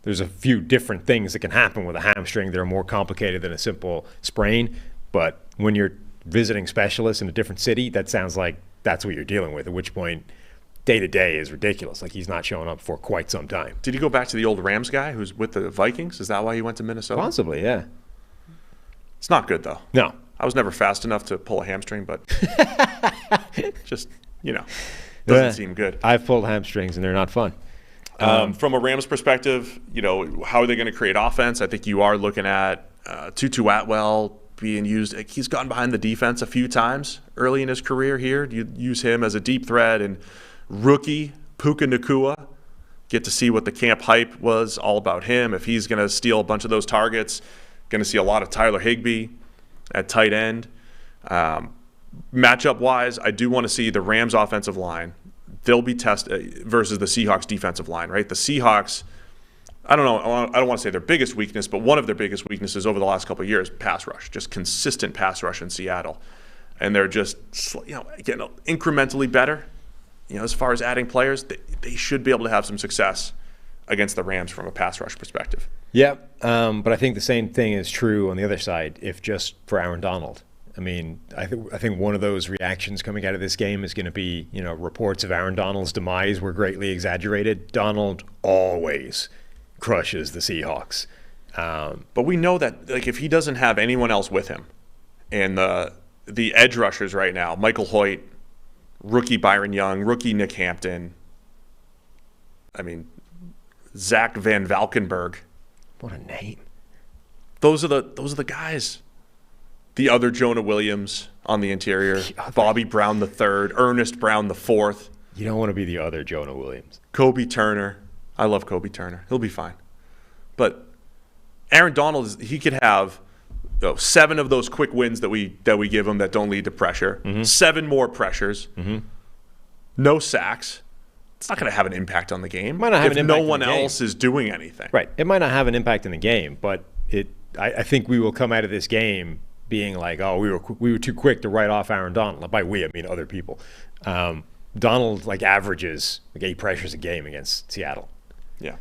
there's a few different things that can happen with a hamstring that are more complicated than a simple sprain. But when you're visiting specialists in a different city, that sounds like that's what you're dealing with, at which point day-to-day is ridiculous. Like, he's not showing up for quite some time. Did he go back to the old Rams guy who's with the Vikings? Is that why he went to Minnesota? Possibly, yeah. It's not good, though. No. I was never fast enough to pull a hamstring, but just, doesn't seem good. I've pulled hamstrings, and they're not fun. From a Rams perspective, how are they going to create offense? I think you are looking at Tutu Atwell being used. He's gone behind the defense a few times early in his career here. You use him as a deep threat, and rookie Puka Nacua, get to see what the camp hype was all about him. If he's going to steal a bunch of those targets, going to see a lot of Tyler Higbee at tight end. Matchup-wise, I do want to see the Rams' offensive line. They'll be tested versus the Seahawks' defensive line, right? The Seahawks, I don't want to say their biggest weakness, but one of their biggest weaknesses over the last couple of years, pass rush, just consistent pass rush in Seattle. and they're just getting incrementally better, as far as adding players, they should be able to have some success against the Rams from a pass rush perspective. Yeah, but I think the same thing is true on the other side, if just for Aaron Donald. I mean, I think one of those reactions coming out of this game is going to be, reports of Aaron Donald's demise were greatly exaggerated. Donald always crushes the Seahawks. But we know that, if he doesn't have anyone else with him, and the edge rushers right now, Michael Hoyt, rookie Byron Young, rookie Nick Hampton, Zach Van Valkenburg. What a name. Those are the guys. The other Jonah Williams on the interior, Bobby Brown the third, Ernest Brown the fourth. You don't want to be the other Jonah Williams. Kobe Turner. I love Kobe Turner. He'll be fine. But Aaron Donald, he could have 7 of those quick wins that we give him that don't lead to pressure, 7 more pressures, no sacks. It's not going to have an impact on the game if no one else is doing anything. Right. It might not have an impact in the game, but I think we will come out of this game being like, oh, we were too quick to write off Aaron Donald. By we, I mean other people. Donald averages 8 pressures a game against Seattle. Yeah.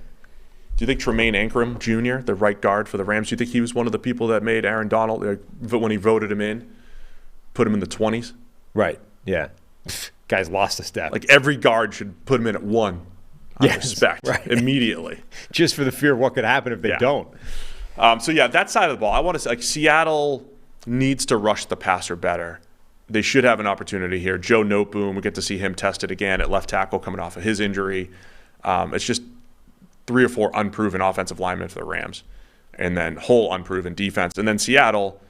Do you think Tremaine Ankrum Jr., the right guard for the Rams, do you think he was one of the people that made Aaron Donald, when he voted him in, put him in the 20s? Right. Yeah. Guy's lost a step. Every guard should put him in at 1. Respect. Right. Immediately. Just for the fear of what could happen if they don't. That side of the ball, I want to say, Seattle needs to rush the passer better. They should have an opportunity here. Joe Noteboom, we get to see him tested again at left tackle coming off of his injury. It's just 3 or 4 unproven offensive linemen for the Rams, and then whole unproven defense. And then Seattle,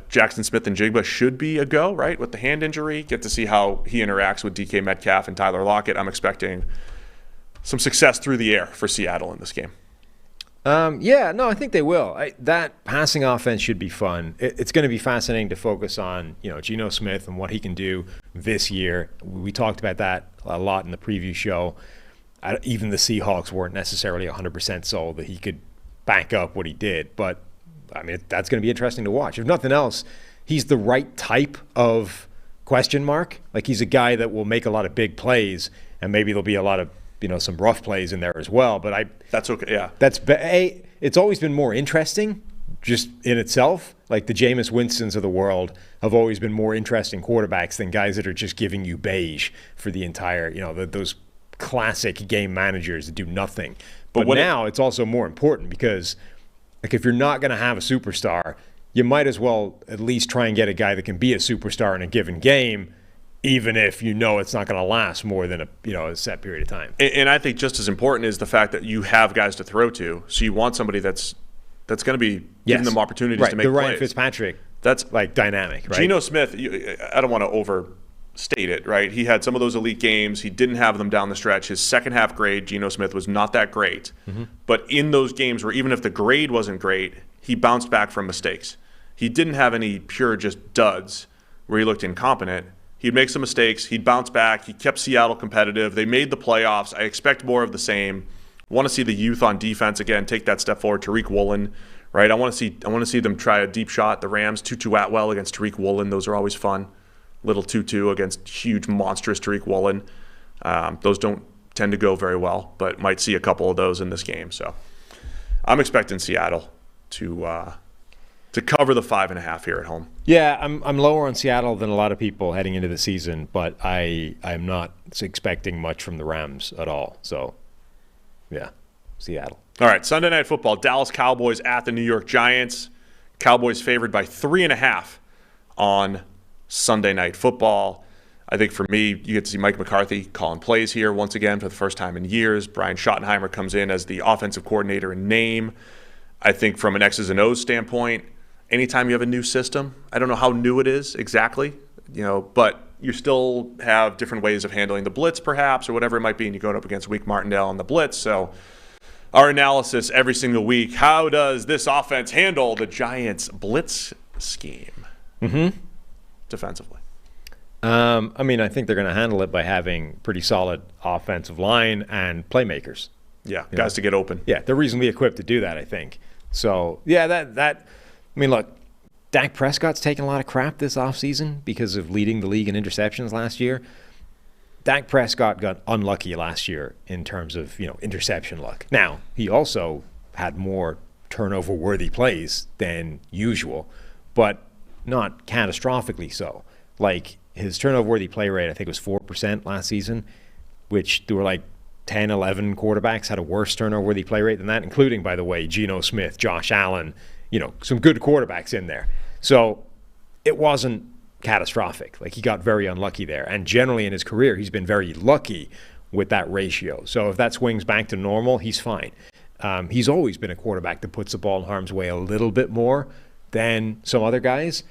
Jackson Smith and Jigba should be a go, right, with the hand injury. Get to see how he interacts with DK Metcalf and Tyler Lockett. I'm expecting some success through the air for Seattle in this game. I think they will. That passing offense should be fun. It's going to be fascinating to focus on, Geno Smith and what he can do this year. We talked about that a lot in the preview show. Even the Seahawks weren't necessarily 100% sold that he could back up what he did. But, that's going to be interesting to watch. If nothing else, he's the right type of question mark. He's a guy that will make a lot of big plays, and maybe there'll be a lot of some rough plays in there as well. But that's okay. Yeah, it's always been more interesting just in itself. The Jameis Winstons of the world have always been more interesting quarterbacks than guys that are just giving you beige for the entire, those classic game managers that do nothing. But now it's also more important because if you're not going to have a superstar, you might as well at least try and get a guy that can be a superstar in a given game, even if it's not going to last more than a set period of time. And I think just as important is the fact that you have guys to throw to. So you want somebody that's going to be giving them opportunities to make the plays. Ryan Fitzpatrick, that's dynamic, right? Geno Smith, I don't want to overstate it, right? He had some of those elite games. He didn't have them down the stretch. His second half grade, Geno Smith, was not that great. But in those games where even if the grade wasn't great, he bounced back from mistakes. He didn't have any pure just duds where he looked incompetent. He'd make some mistakes. He'd bounce back. He kept Seattle competitive. They made the playoffs. I expect more of the same. Want to see the youth on defense again take that step forward. Tariq Woolen, right? I want to see them try a deep shot. The Rams, Tutu Atwell against Tariq Woolen. Those are always fun. Little Tutu against huge, monstrous Tariq Woolen. Those don't tend to go very well, but might see a couple of those in this game. So I'm expecting Seattle to cover the 5.5 here at home. Yeah, I'm lower on Seattle than a lot of people heading into the season, but I'm not expecting much from the Rams at all. So, yeah, Seattle. All right, Sunday Night Football, Dallas Cowboys at the New York Giants. Cowboys favored by 3.5 on Sunday Night Football. I think for me, you get to see Mike McCarthy calling plays here once again for the first time in years. Brian Schottenheimer comes in as the offensive coordinator in name. I think from an X's and O's standpoint, anytime you have a new system, I don't know how new it is exactly, but you still have different ways of handling the blitz perhaps or whatever it might be, and you're going up against Wake Martindale on the blitz. So our analysis every single week, how does this offense handle the Giants' blitz scheme defensively? I think they're going to handle it by having pretty solid offensive line and playmakers. Yeah, guys to get open. Yeah, they're reasonably equipped to do that, I think. So, yeah, look, Dak Prescott's taken a lot of crap this offseason because of leading the league in interceptions last year. Dak Prescott got unlucky last year in terms of, interception luck. Now, he also had more turnover-worthy plays than usual, but not catastrophically so. Like, his turnover-worthy play rate, I think, was 4% last season, which there were like 10, 11 quarterbacks had a worse turnover-worthy play rate than that, including, by the way, Geno Smith, Josh Allen, some good quarterbacks in there. So it wasn't catastrophic. Like, he got very unlucky there. And generally in his career, he's been very lucky with that ratio. So if that swings back to normal, he's fine. He's always been a quarterback that puts the ball in harm's way a little bit more than some other guys.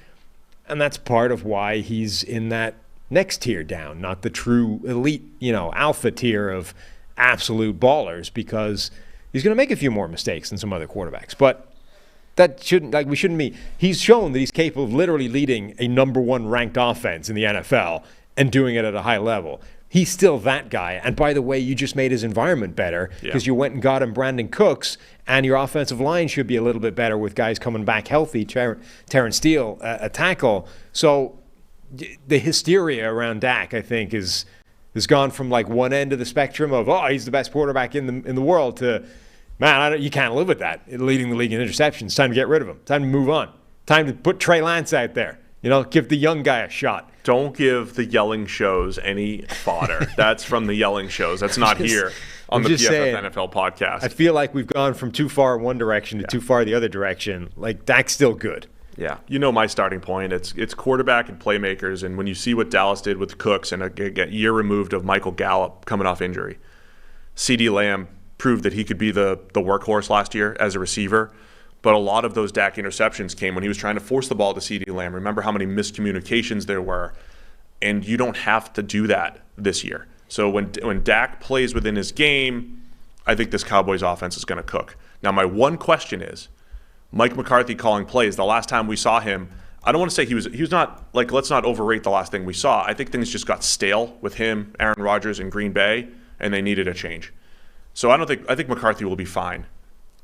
And that's part of why he's in that next tier down, not the true elite, alpha tier of absolute ballers, because he's going to make a few more mistakes than some other quarterbacks. But that shouldn't, we shouldn't be. He's shown that he's capable of literally leading a number one ranked offense in the NFL and doing it at a high level. He's still that guy. And by the way, you just made his environment better because you went and got him Brandon Cooks, and your offensive line should be a little bit better with guys coming back healthy. Terrence Steele, a tackle. So the hysteria around Dak, I think, has gone from like one end of the spectrum of, he's the best quarterback in the world to, man, you can't live with that. Leading the league in interceptions. Time to get rid of him. Time to move on. Time to put Trey Lance out there. Give the young guy a shot. Don't give the yelling shows any fodder. That's from the yelling shows. That's not here on the PFF saying, NFL podcast. I feel like we've gone from too far one direction to too far the other direction. Like, Dak's still good. Yeah. My starting point. It's quarterback and playmakers. And when you see what Dallas did with Cooks and a year removed of Michael Gallup coming off injury, CeeDee Lamb proved that he could be the workhorse last year as a receiver. But a lot of those Dak interceptions came when he was trying to force the ball to CeeDee Lamb. Remember how many miscommunications there were. And you don't have to do that this year. So when Dak plays within his game, I think this Cowboys offense is going to cook. Now, my one question is, Mike McCarthy calling plays, the last time we saw him, I don't want to say he was not, like, let's not overrate the last thing we saw. I think things just got stale with him, Aaron Rodgers, and Green Bay, and they needed a change. So I think McCarthy will be fine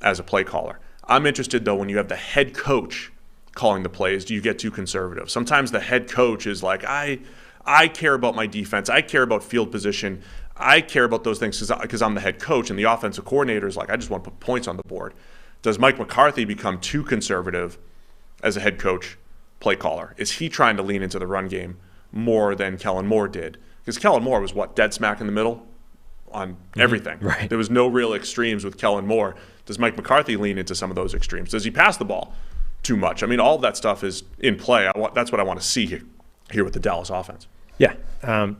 as a play caller. I'm interested, though, when you have the head coach calling the plays, do you get too conservative? Sometimes the head coach is like, I care about my defense. I care about field position. I care about those things because I'm the head coach, and the offensive coordinator is like, I just want to put points on the board. Does Mike McCarthy become too conservative as a head coach play caller? Is he trying to lean into the run game more than Kellen Moore did? Because Kellen Moore was, dead smack in the middle on everything. Right. There was no real extremes with Kellen Moore. Does Mike McCarthy lean into some of those extremes? Does he pass the ball too much? I mean, all of that stuff is in play. That's what I want to see here with the Dallas offense. Yeah.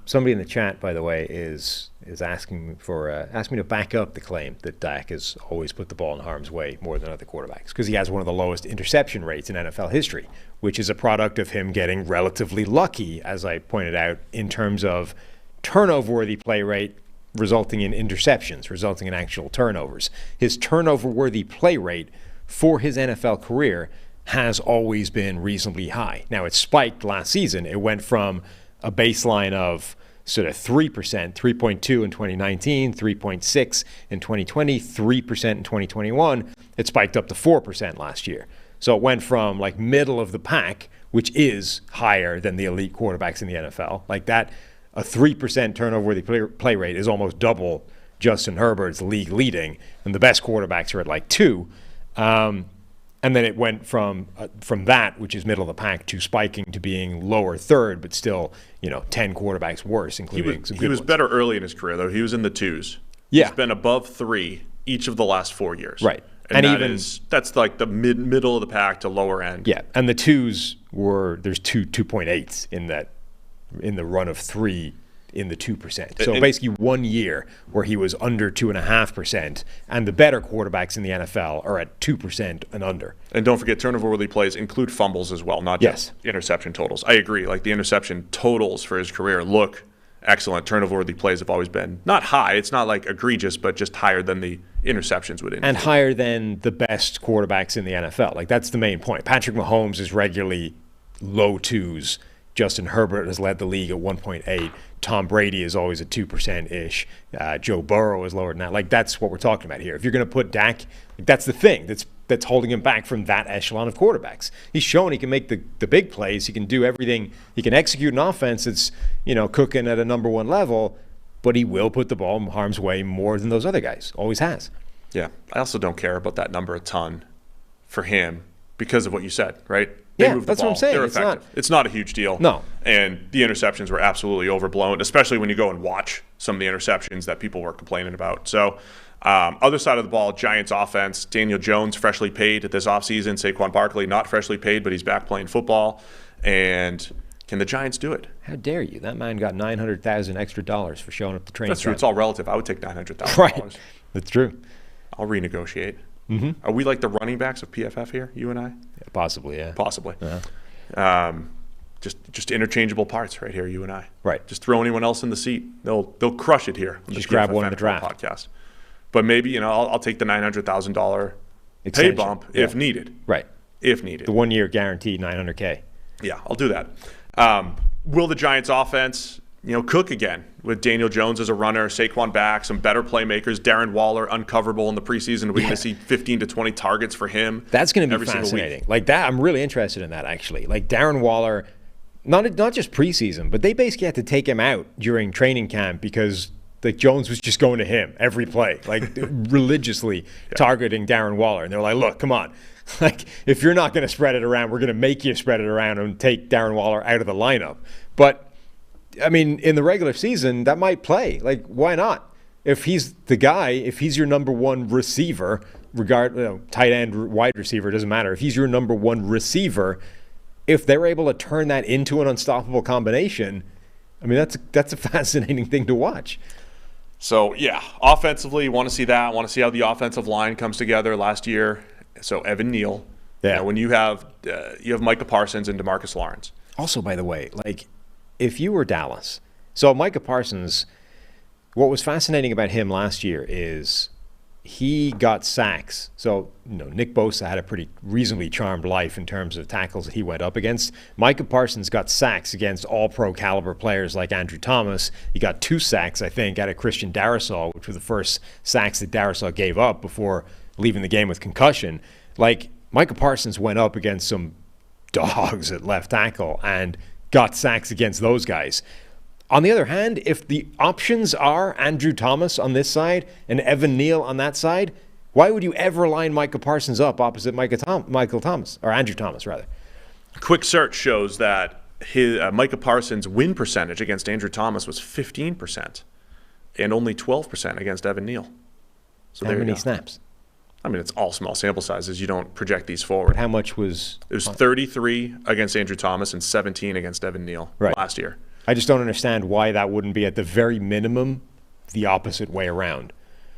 Somebody in the chat, by the way, is asking me to back up the claim that Dak has always put the ball in harm's way more than other quarterbacks, because he has one of the lowest interception rates in NFL history, which is a product of him getting relatively lucky, as I pointed out, in terms of turnover-worthy play rate resulting in interceptions, resulting in actual turnovers. His turnover-worthy play rate for his NFL career has always been reasonably high. Now, it spiked last season. It went from a baseline of sort of 3%, 3.2 in 2019, 3.6 in 2020, 3% in 2021. It spiked up to 4% last year. So it went from like middle of the pack, which is higher than the elite quarterbacks in the NFL. Like that, a 3% turnover-worthy play rate is almost double Justin Herbert's league leading, and the best quarterbacks are at like 2. And then it went from that, which is middle of the pack, to spiking to being lower third, but still, 10 quarterbacks worse, including some good He was ones. better early in his career, though. He was in the 2s. Yeah. He's been above 3 each of the last 4 years. Right. And that's like the middle of the pack to lower end. Yeah, and the 2s there's 2.8s in the run of 3 in the 2%. So basically 1 year where he was under 2.5%, and the better quarterbacks in the NFL are at 2% and under. And don't forget, turnover-worthy plays include fumbles as well, not just interception totals. I agree. Like, the interception totals for his career look excellent. Turnover-worthy plays have always been not high. It's not like egregious, but just higher than the interceptions would indicate. And higher than the best quarterbacks in the NFL. Like, that's the main point. Patrick Mahomes is regularly low 2s. Justin Herbert has led the league at 1.8. Tom Brady is always at 2%-ish. Joe Burrow is lower than that. Like, that's what we're talking about here. If you're going to put Dak, that's the thing that's that's holding him back from that echelon of quarterbacks. He's shown he can make the big plays. He can do everything. He can execute an offense that's, cooking at a number one level, but he will put the ball in harm's way more than those other guys. Always has. Yeah. I also don't care about that number a ton for him because of what you said, right? They move the that's ball. what I'm saying. They're effective. It's not a huge deal. No. And the interceptions were absolutely overblown, especially when you go and watch some of the interceptions that people were complaining about. So, other side of the ball, Giants offense, Daniel Jones freshly paid this offseason. Saquon Barkley not freshly paid, but he's back playing football. And can the Giants do it? How dare you? That man got $900,000 extra for showing up to training. That's true. camp. It's all relative. I would take $900,000. Right. That's true. I'll renegotiate. Mm-hmm. Are we like the running backs of PFF here, you and I? Yeah, possibly, yeah. Possibly. Uh-huh. Just interchangeable parts right here, you and I. Right. Just throw anyone else in the seat. They'll crush it here. On Just the grab PFF one in the draft podcast. But maybe I'll take the $900,000 pay Extension. bump Yeah. if needed. Right. If needed. The 1 year guaranteed $900K. Yeah, I'll do that. Will the Giants offense, cook again with Daniel Jones as a runner, Saquon back, some better playmakers, Darren Waller uncoverable in the preseason. We're going to see 15 to 20 targets for him. That's going to be every single fascinating. week. Like that, I'm really interested in that actually. Like Darren Waller, not just preseason, but they basically had to take him out during training camp because Jones was just going to him every play, religiously targeting Darren Waller. And they're like, look, come on. If you're not going to spread it around, we're going to make you spread it around and take Darren Waller out of the lineup. But, in the regular season, that might play. Why not? If he's the guy, if he's your number one receiver, tight end, wide receiver, doesn't matter. If he's your number one receiver, if they're able to turn that into an unstoppable combination, that's a fascinating thing to watch. So, yeah, offensively, want to see that. Want to see how the offensive line comes together last year. So, Evan Neal. Yeah. When you have Micah Parsons and DeMarcus Lawrence. Also, by the way, if you were Dallas, so Micah Parsons, what was fascinating about him last year is he got sacks. So, Nick Bosa had a pretty reasonably charmed life in terms of tackles that he went up against. Micah Parsons got sacks against all-pro caliber players like Andrew Thomas. He got 2 sacks, I think, out of Christian Darrisaw, which were the first sacks that Darrisaw gave up before leaving the game with concussion. Micah Parsons went up against some dogs at left tackle and got sacks against those guys. On the other hand, if the options are Andrew Thomas on this side and Evan Neal on that side, why would you ever line Micah Parsons up opposite Michael Thomas, or Andrew Thomas, rather? Quick search shows that Micah Parsons' win percentage against Andrew Thomas was 15% and only 12% against Evan Neal. So How many snaps? It's all small sample sizes. You don't project these forward. How much was... It was 33 against Andrew Thomas and 17 against Evan Neal last year. I just don't understand why that wouldn't be at the very minimum the opposite way around.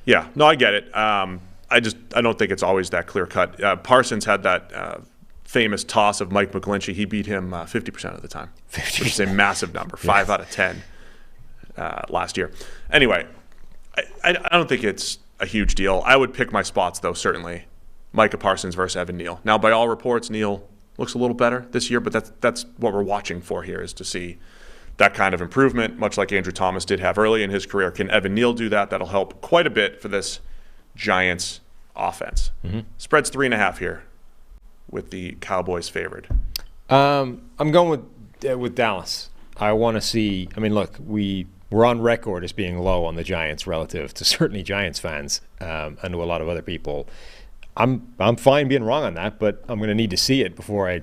Yeah, no, I get it. I don't think it's always that clear cut. Parsons had that famous toss of Mike McGlinchey. He beat him 50% of the time, 50%. Which is a massive number, 5 out of 10 last year. Anyway, I don't think it's a huge deal. I would pick my spots, though, certainly. Micah Parsons versus Evan Neal. Now, by all reports, Neal looks a little better this year, but that's what we're watching for here, is to see that kind of improvement, much like Andrew Thomas did have early in his career. Can Evan Neal do that? That'll help quite a bit for this Giants offense. Mm-hmm. Spread's 3.5 here with the Cowboys favored. I'm going with Dallas. I want to see. Look, we're on record as being low on the Giants relative to certainly Giants fans and to a lot of other people. I'm fine being wrong on that, but I'm going to need to see it before I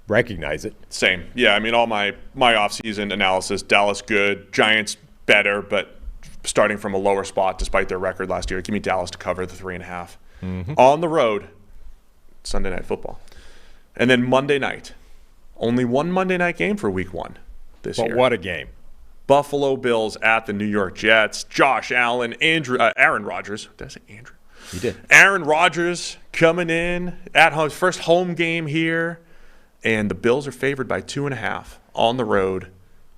recognize it. Same. Yeah, all my offseason analysis, Dallas good, Giants better, but starting from a lower spot despite their record last year. Give me Dallas to cover the 3.5. Mm-hmm. On the road, Sunday Night Football. And then Monday night. Only one Monday night game for week 1 this year. But what a game. Buffalo Bills at the New York Jets. Josh Allen, Aaron Rodgers. Did I say Andrew? You did. Aaron Rodgers coming in at home, first home game here. And the Bills are favored by 2.5 on the road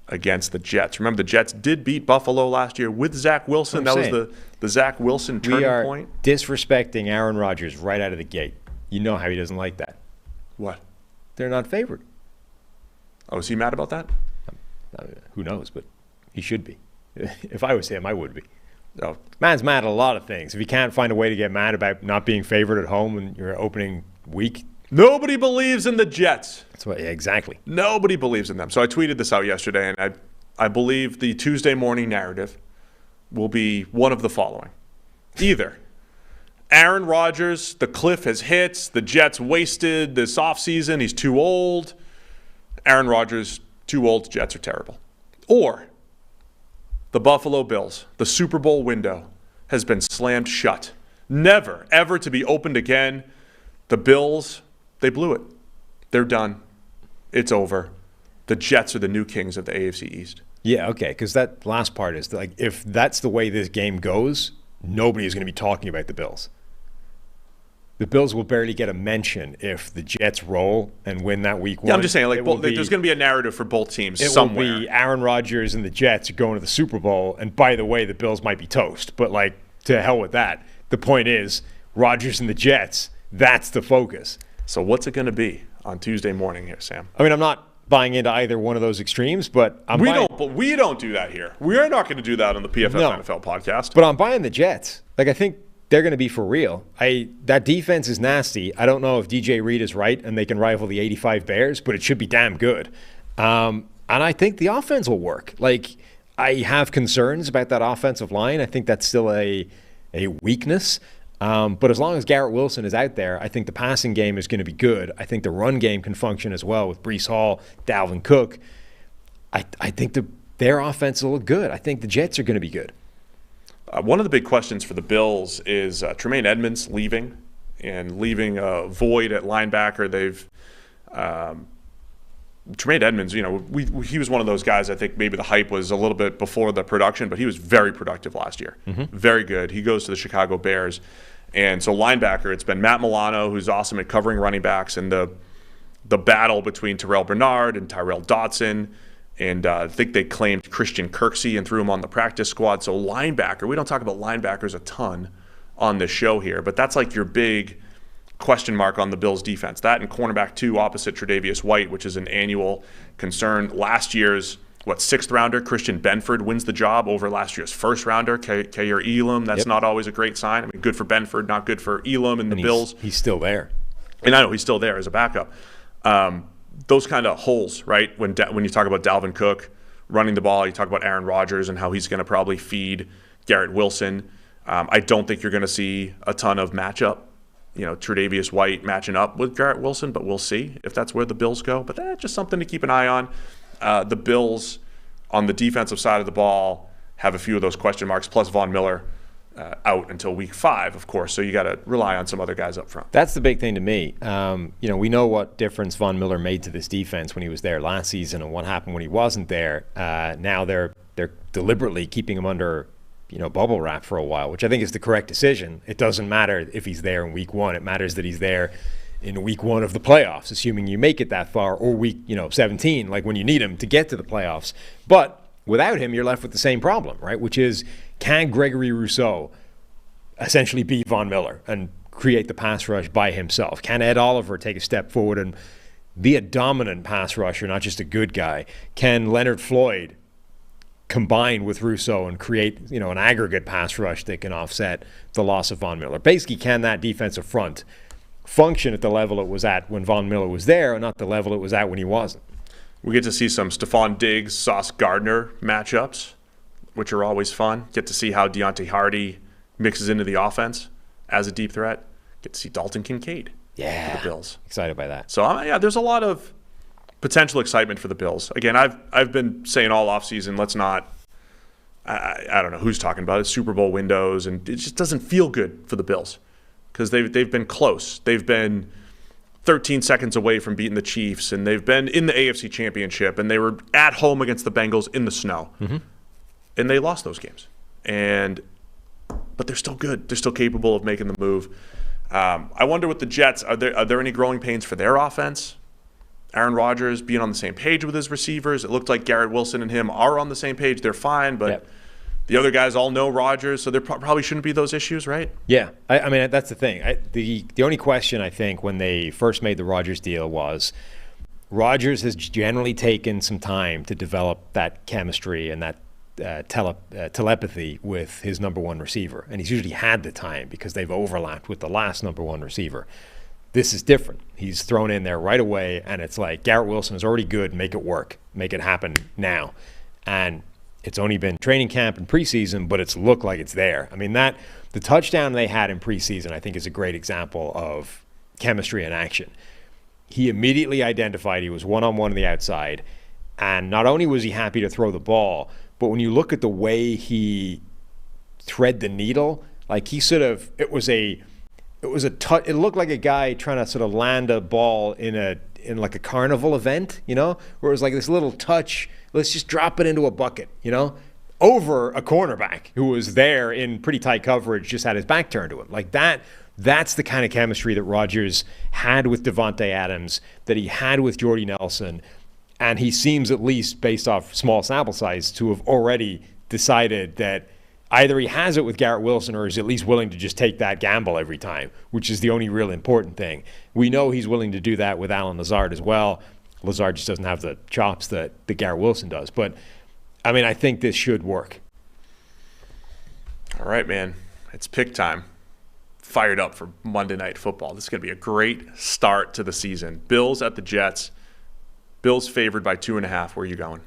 against the Jets. Remember, the Jets did beat Buffalo last year with Zach Wilson. That was the Zach Wilson turning point. We are disrespecting Aaron Rodgers right out of the gate. You know how he doesn't like that. What? They're not favored. Oh, is he mad about that? Who knows, but he should be. If I was him, I would be. Oh, Man's mad at a lot of things. If you can't find a way to get mad about not being favored at home in your opening week, nobody believes in the Jets. that's what. Yeah, exactly. Nobody believes in them. So I tweeted this out yesterday, and I believe the Tuesday morning narrative will be one of the following. Either Aaron Rodgers, the cliff has hit, the Jets wasted this offseason, he's too old. Aaron Rodgers, too old, Jets are terrible. Or the Buffalo Bills, the Super Bowl window has been slammed shut. Never, ever to be opened again. The Bills, they blew it. They're done. It's over. The Jets are the new kings of the AFC East. Yeah, okay, because that last part is like, if that's the way this game goes, nobody is going to be talking about the Bills. The Bills will barely get a mention if the Jets roll and win that week one. Yeah, I'm just saying, like, there's going to be a narrative for both teams somewhere. It will be Aaron Rodgers and the Jets are going to the Super Bowl, and by the way, the Bills might be toast. But, like, to hell with that. The point is, Rodgers and the Jets, that's the focus. So what's it going to be on Tuesday morning here, Sam? I mean, I'm not buying into either one of those extremes, but we don't do that here. We are not going to do that on the PFF NFL podcast. But I'm buying the Jets. Like, I think they're going to be for real. That defense is nasty. I don't know if DJ Reed is right and they can rival the 85 Bears, but it should be damn good. And I think the offense will work. Like, I have concerns about that offensive line. I think that's still a weakness. But as long as Garrett Wilson is out there, I think the passing game is going to be good. I think the run game can function as well with Breece Hall, Dalvin Cook. I think their offense will look good. I think the Jets are going to be good. One of the big questions for the Bills is Tremaine Edmonds leaving a void at linebacker. Tremaine Edmonds, he was one of those guys. I think maybe the hype was a little bit before the production, but he was very productive last year. Mm-hmm. Very good. He goes to the Chicago Bears. And so linebacker, it's been Matt Milano, who's awesome at covering running backs, and the battle between Terrell Bernard and Tyrell Dodson. And I think they claimed Christian Kirksey and threw him on the practice squad. So linebacker, we don't talk about linebackers a ton on this show here, but that's like your big question mark on the Bills defense. That and cornerback 2 opposite Tre'Davious White, which is an annual concern. Last year's, 6th rounder, Christian Benford wins the job over last year's 1st rounder, Kair Elam. That's not always a great sign. I mean, good for Benford, not good for Elam and the Bills. He's still there. And I know he's still there as a backup. Those kind of holes, right? When you talk about Dalvin Cook running the ball, you talk about Aaron Rodgers and how he's going to probably feed Garrett Wilson. I don't think you're going to see a ton of matchup. Tre'Davious White matching up with Garrett Wilson, but we'll see if that's where the Bills go. But that's just something to keep an eye on. The Bills on the defensive side of the ball have a few of those question marks, plus Von Miller out until week 5, of course. So you got to rely on some other guys up front. That's the big thing to me. We know what difference Von Miller made to this defense when he was there last season and what happened when he wasn't there. Now they're deliberately keeping him under bubble wrap for a while, which I think is the correct decision. It doesn't matter if he's there in week 1. It matters that he's there in week 1 of the playoffs, assuming you make it that far, or week 17, like when you need him to get to the playoffs. But without him, you're left with the same problem, right? Which is, can Gregory Rousseau essentially be Von Miller and create the pass rush by himself? Can Ed Oliver take a step forward and be a dominant pass rusher, not just a good guy? Can Leonard Floyd combine with Rousseau and create, an aggregate pass rush that can offset the loss of Von Miller? Basically, can that defensive front function at the level it was at when Von Miller was there, and not the level it was at when he wasn't? We get to see some Stephon Diggs, Sauce Gardner matchups, which are always fun. Get to see how Deontay Hardy mixes into the offense as a deep threat. Get to see Dalton Kincaid for the Bills. Excited by that. So, there's a lot of potential excitement for the Bills. Again, I've been saying all offseason, let's not – I don't know who's talking about it, Super Bowl windows, and it just doesn't feel good for the Bills because they've been close. They've been 13 seconds away from beating the Chiefs, and they've been in the AFC Championship, and they were at home against the Bengals in the snow. Mm-hmm. And they lost those games. But they're still good. They're still capable of making the move. I wonder with the Jets, are there any growing pains for their offense? Aaron Rodgers being on the same page with his receivers. It looked like Garrett Wilson and him are on the same page. They're fine, but the other guys all know Rodgers, so there probably shouldn't be those issues, right? Yeah. I mean, that's the thing. The only question, I think, when they first made the Rodgers deal was Rodgers has generally taken some time to develop that chemistry and that telepathy with his number one receiver, and he's usually had the time because they've overlapped with the last number one receiver. This is different. He's thrown in there right away, and it's like Garrett Wilson is already good. Make it work. Make it happen now. And it's only been training camp and preseason, but it's looked like it's there. I mean, the touchdown they had in preseason, I think, is a great example of chemistry in action. He immediately identified he was one-on-one on the outside, and not only was he happy to throw the ball, but when you look at the way he thread the needle, like he sort of, it looked like a guy trying to sort of land a ball in like a carnival event, where it was like this little touch, let's just drop it into a bucket, over a cornerback who was there in pretty tight coverage, just had his back turned to him. Like that's the kind of chemistry that Rodgers had with Devontae Adams, that he had with Jordy Nelson. And he seems, at least based off small sample size, to have already decided that either he has it with Garrett Wilson or is at least willing to just take that gamble every time, which is the only real important thing. We know he's willing to do that with Allen Lazard as well. Lazard just doesn't have the chops that Garrett Wilson does. But, I mean, I think this should work. All right, man. It's pick time. Fired up for Monday Night Football. This is going to be a great start to the season. Bills at the Jets. Bills favored by 2.5. Where are you going?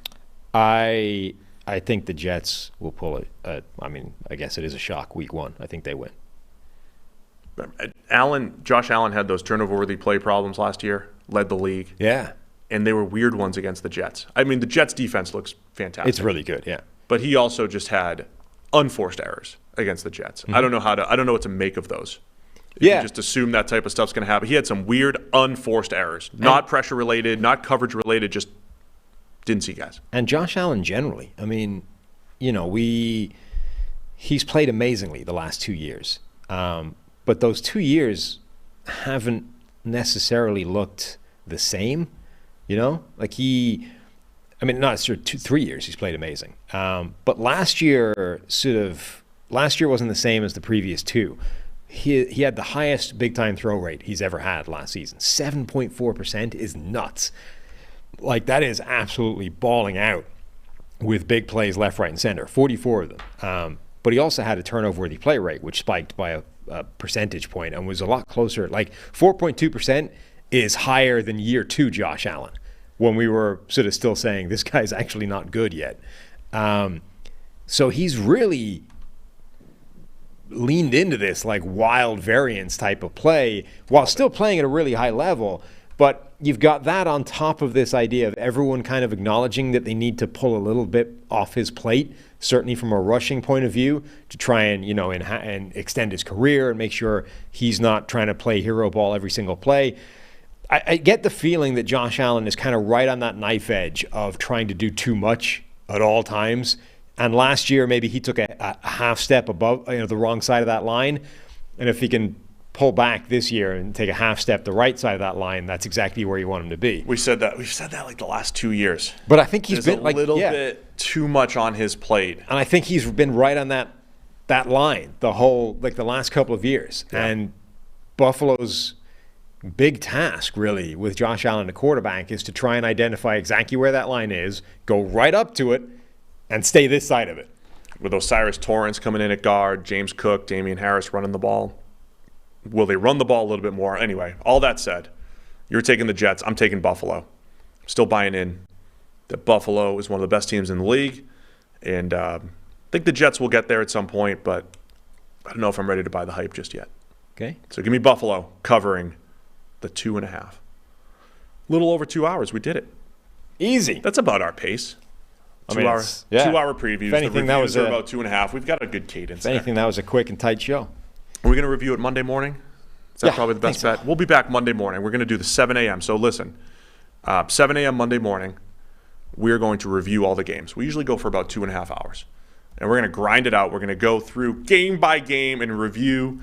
I think the Jets will pull it. I guess it is a shock week one. I think they win. Josh Allen had those turnover-worthy play problems last year, led the league. Yeah. And they were weird ones against the Jets. I mean, the Jets' defense looks fantastic. It's really good, yeah. But he also just had unforced errors against the Jets. Mm-hmm. I don't know what to make of those. You just assume that type of stuff's going to happen. He had some weird unforced errors, not pressure related, not coverage related, just didn't see guys. And Josh Allen generally, I mean, he's played amazingly the last 2 years. But those 2 years haven't necessarily looked the same, Like not 3 years he's played amazing. But last year wasn't the same as the previous two. He had the highest big-time throw rate he's ever had last season. 7.4% is nuts. Like, that is absolutely balling out with big plays left, right, and center, 44 of them. But he also had a turnover-worthy play rate, which spiked by a percentage point and was a lot closer. Like, 4.2% is higher than year two Josh Allen, when we were sort of still saying this guy's actually not good yet. So he's really leaned into this like wild variance type of play while still playing at a really high level. But you've got that on top of this idea of everyone kind of acknowledging that they need to pull a little bit off his plate, certainly from a rushing point of view, to try and, and extend his career and make sure he's not trying to play hero ball every single play. I get the feeling that Josh Allen is kind of right on that knife edge of trying to do too much at all times. And last year, maybe he took a half step above, the wrong side of that line. And if he can pull back this year and take a half step the right side of that line, that's exactly where you want him to be. We've said that like the last 2 years. But I think he's There's been a little bit too much on his plate. And I think he's been right on that line the last couple of years. Yeah. And Buffalo's big task, really, with Josh Allen, the quarterback, is to try and identify exactly where that line is, go right up to it, and stay this side of it. With Osiris Torrance coming in at guard, James Cook, Damian Harris running the ball. Will they run the ball a little bit more? Anyway, all that said, you're taking the Jets. I'm taking Buffalo. Still buying in that Buffalo is one of the best teams in the league. And I think the Jets will get there at some point, but I don't know if I'm ready to buy the hype just yet. Okay. So give me Buffalo covering the 2.5. A little over 2 hours. We did it. Easy. That's about our pace. 2 hour previews. If anything, the reviews are about 2.5. We've got a good cadence. If anything, that was a quick and tight show. Are we going to review it Monday morning? Is that probably the best bet? We'll be back Monday morning. We're going to do the 7 a.m. So listen, 7 a.m. Monday morning, we're going to review all the games. We usually go for about 2.5 hours. And we're going to grind it out. We're going to go through game by game and review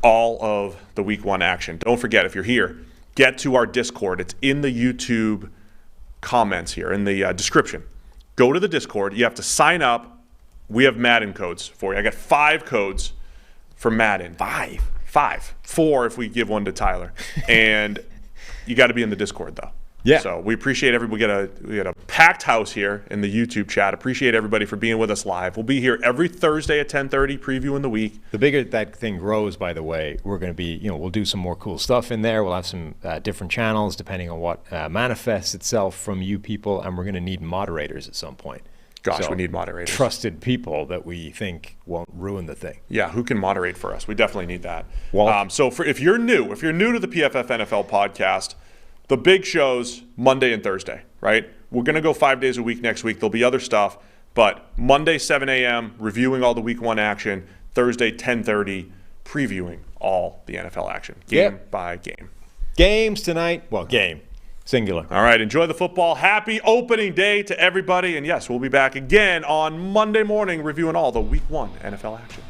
all of the week one action. Don't forget, if you're here, get to our Discord. It's in the YouTube comments here, in the description. Go to the Discord. You have to sign up. We have Madden codes for you. I got 5 codes for Madden. 5? 4 if we give one to Tyler. And you got to be in the Discord, though. Yeah. So we appreciate everybody. We got a packed house here in the YouTube chat. Appreciate everybody for being with us live. We'll be here every Thursday at 10:30, previewing the week. The bigger that thing grows, by the way, we're going to be, we'll do some more cool stuff in there. We'll have some different channels depending on what manifests itself from you people, and we're going to need moderators at some point. Gosh, So, we need moderators. Trusted people that we think won't ruin the thing. Yeah, who can moderate for us? We definitely need that. Well- So if you're new to the PFF NFL podcast, the big shows Monday and Thursday, right? We're going to go 5 days a week next week. There'll be other stuff, but Monday 7 a.m. reviewing all the Week 1 action. Thursday 10:30 previewing all the NFL action, game by game. Games tonight. Well, game. Singular. All right, enjoy the football. Happy opening day to everybody. And yes, we'll be back again on Monday morning reviewing all the Week 1 NFL action.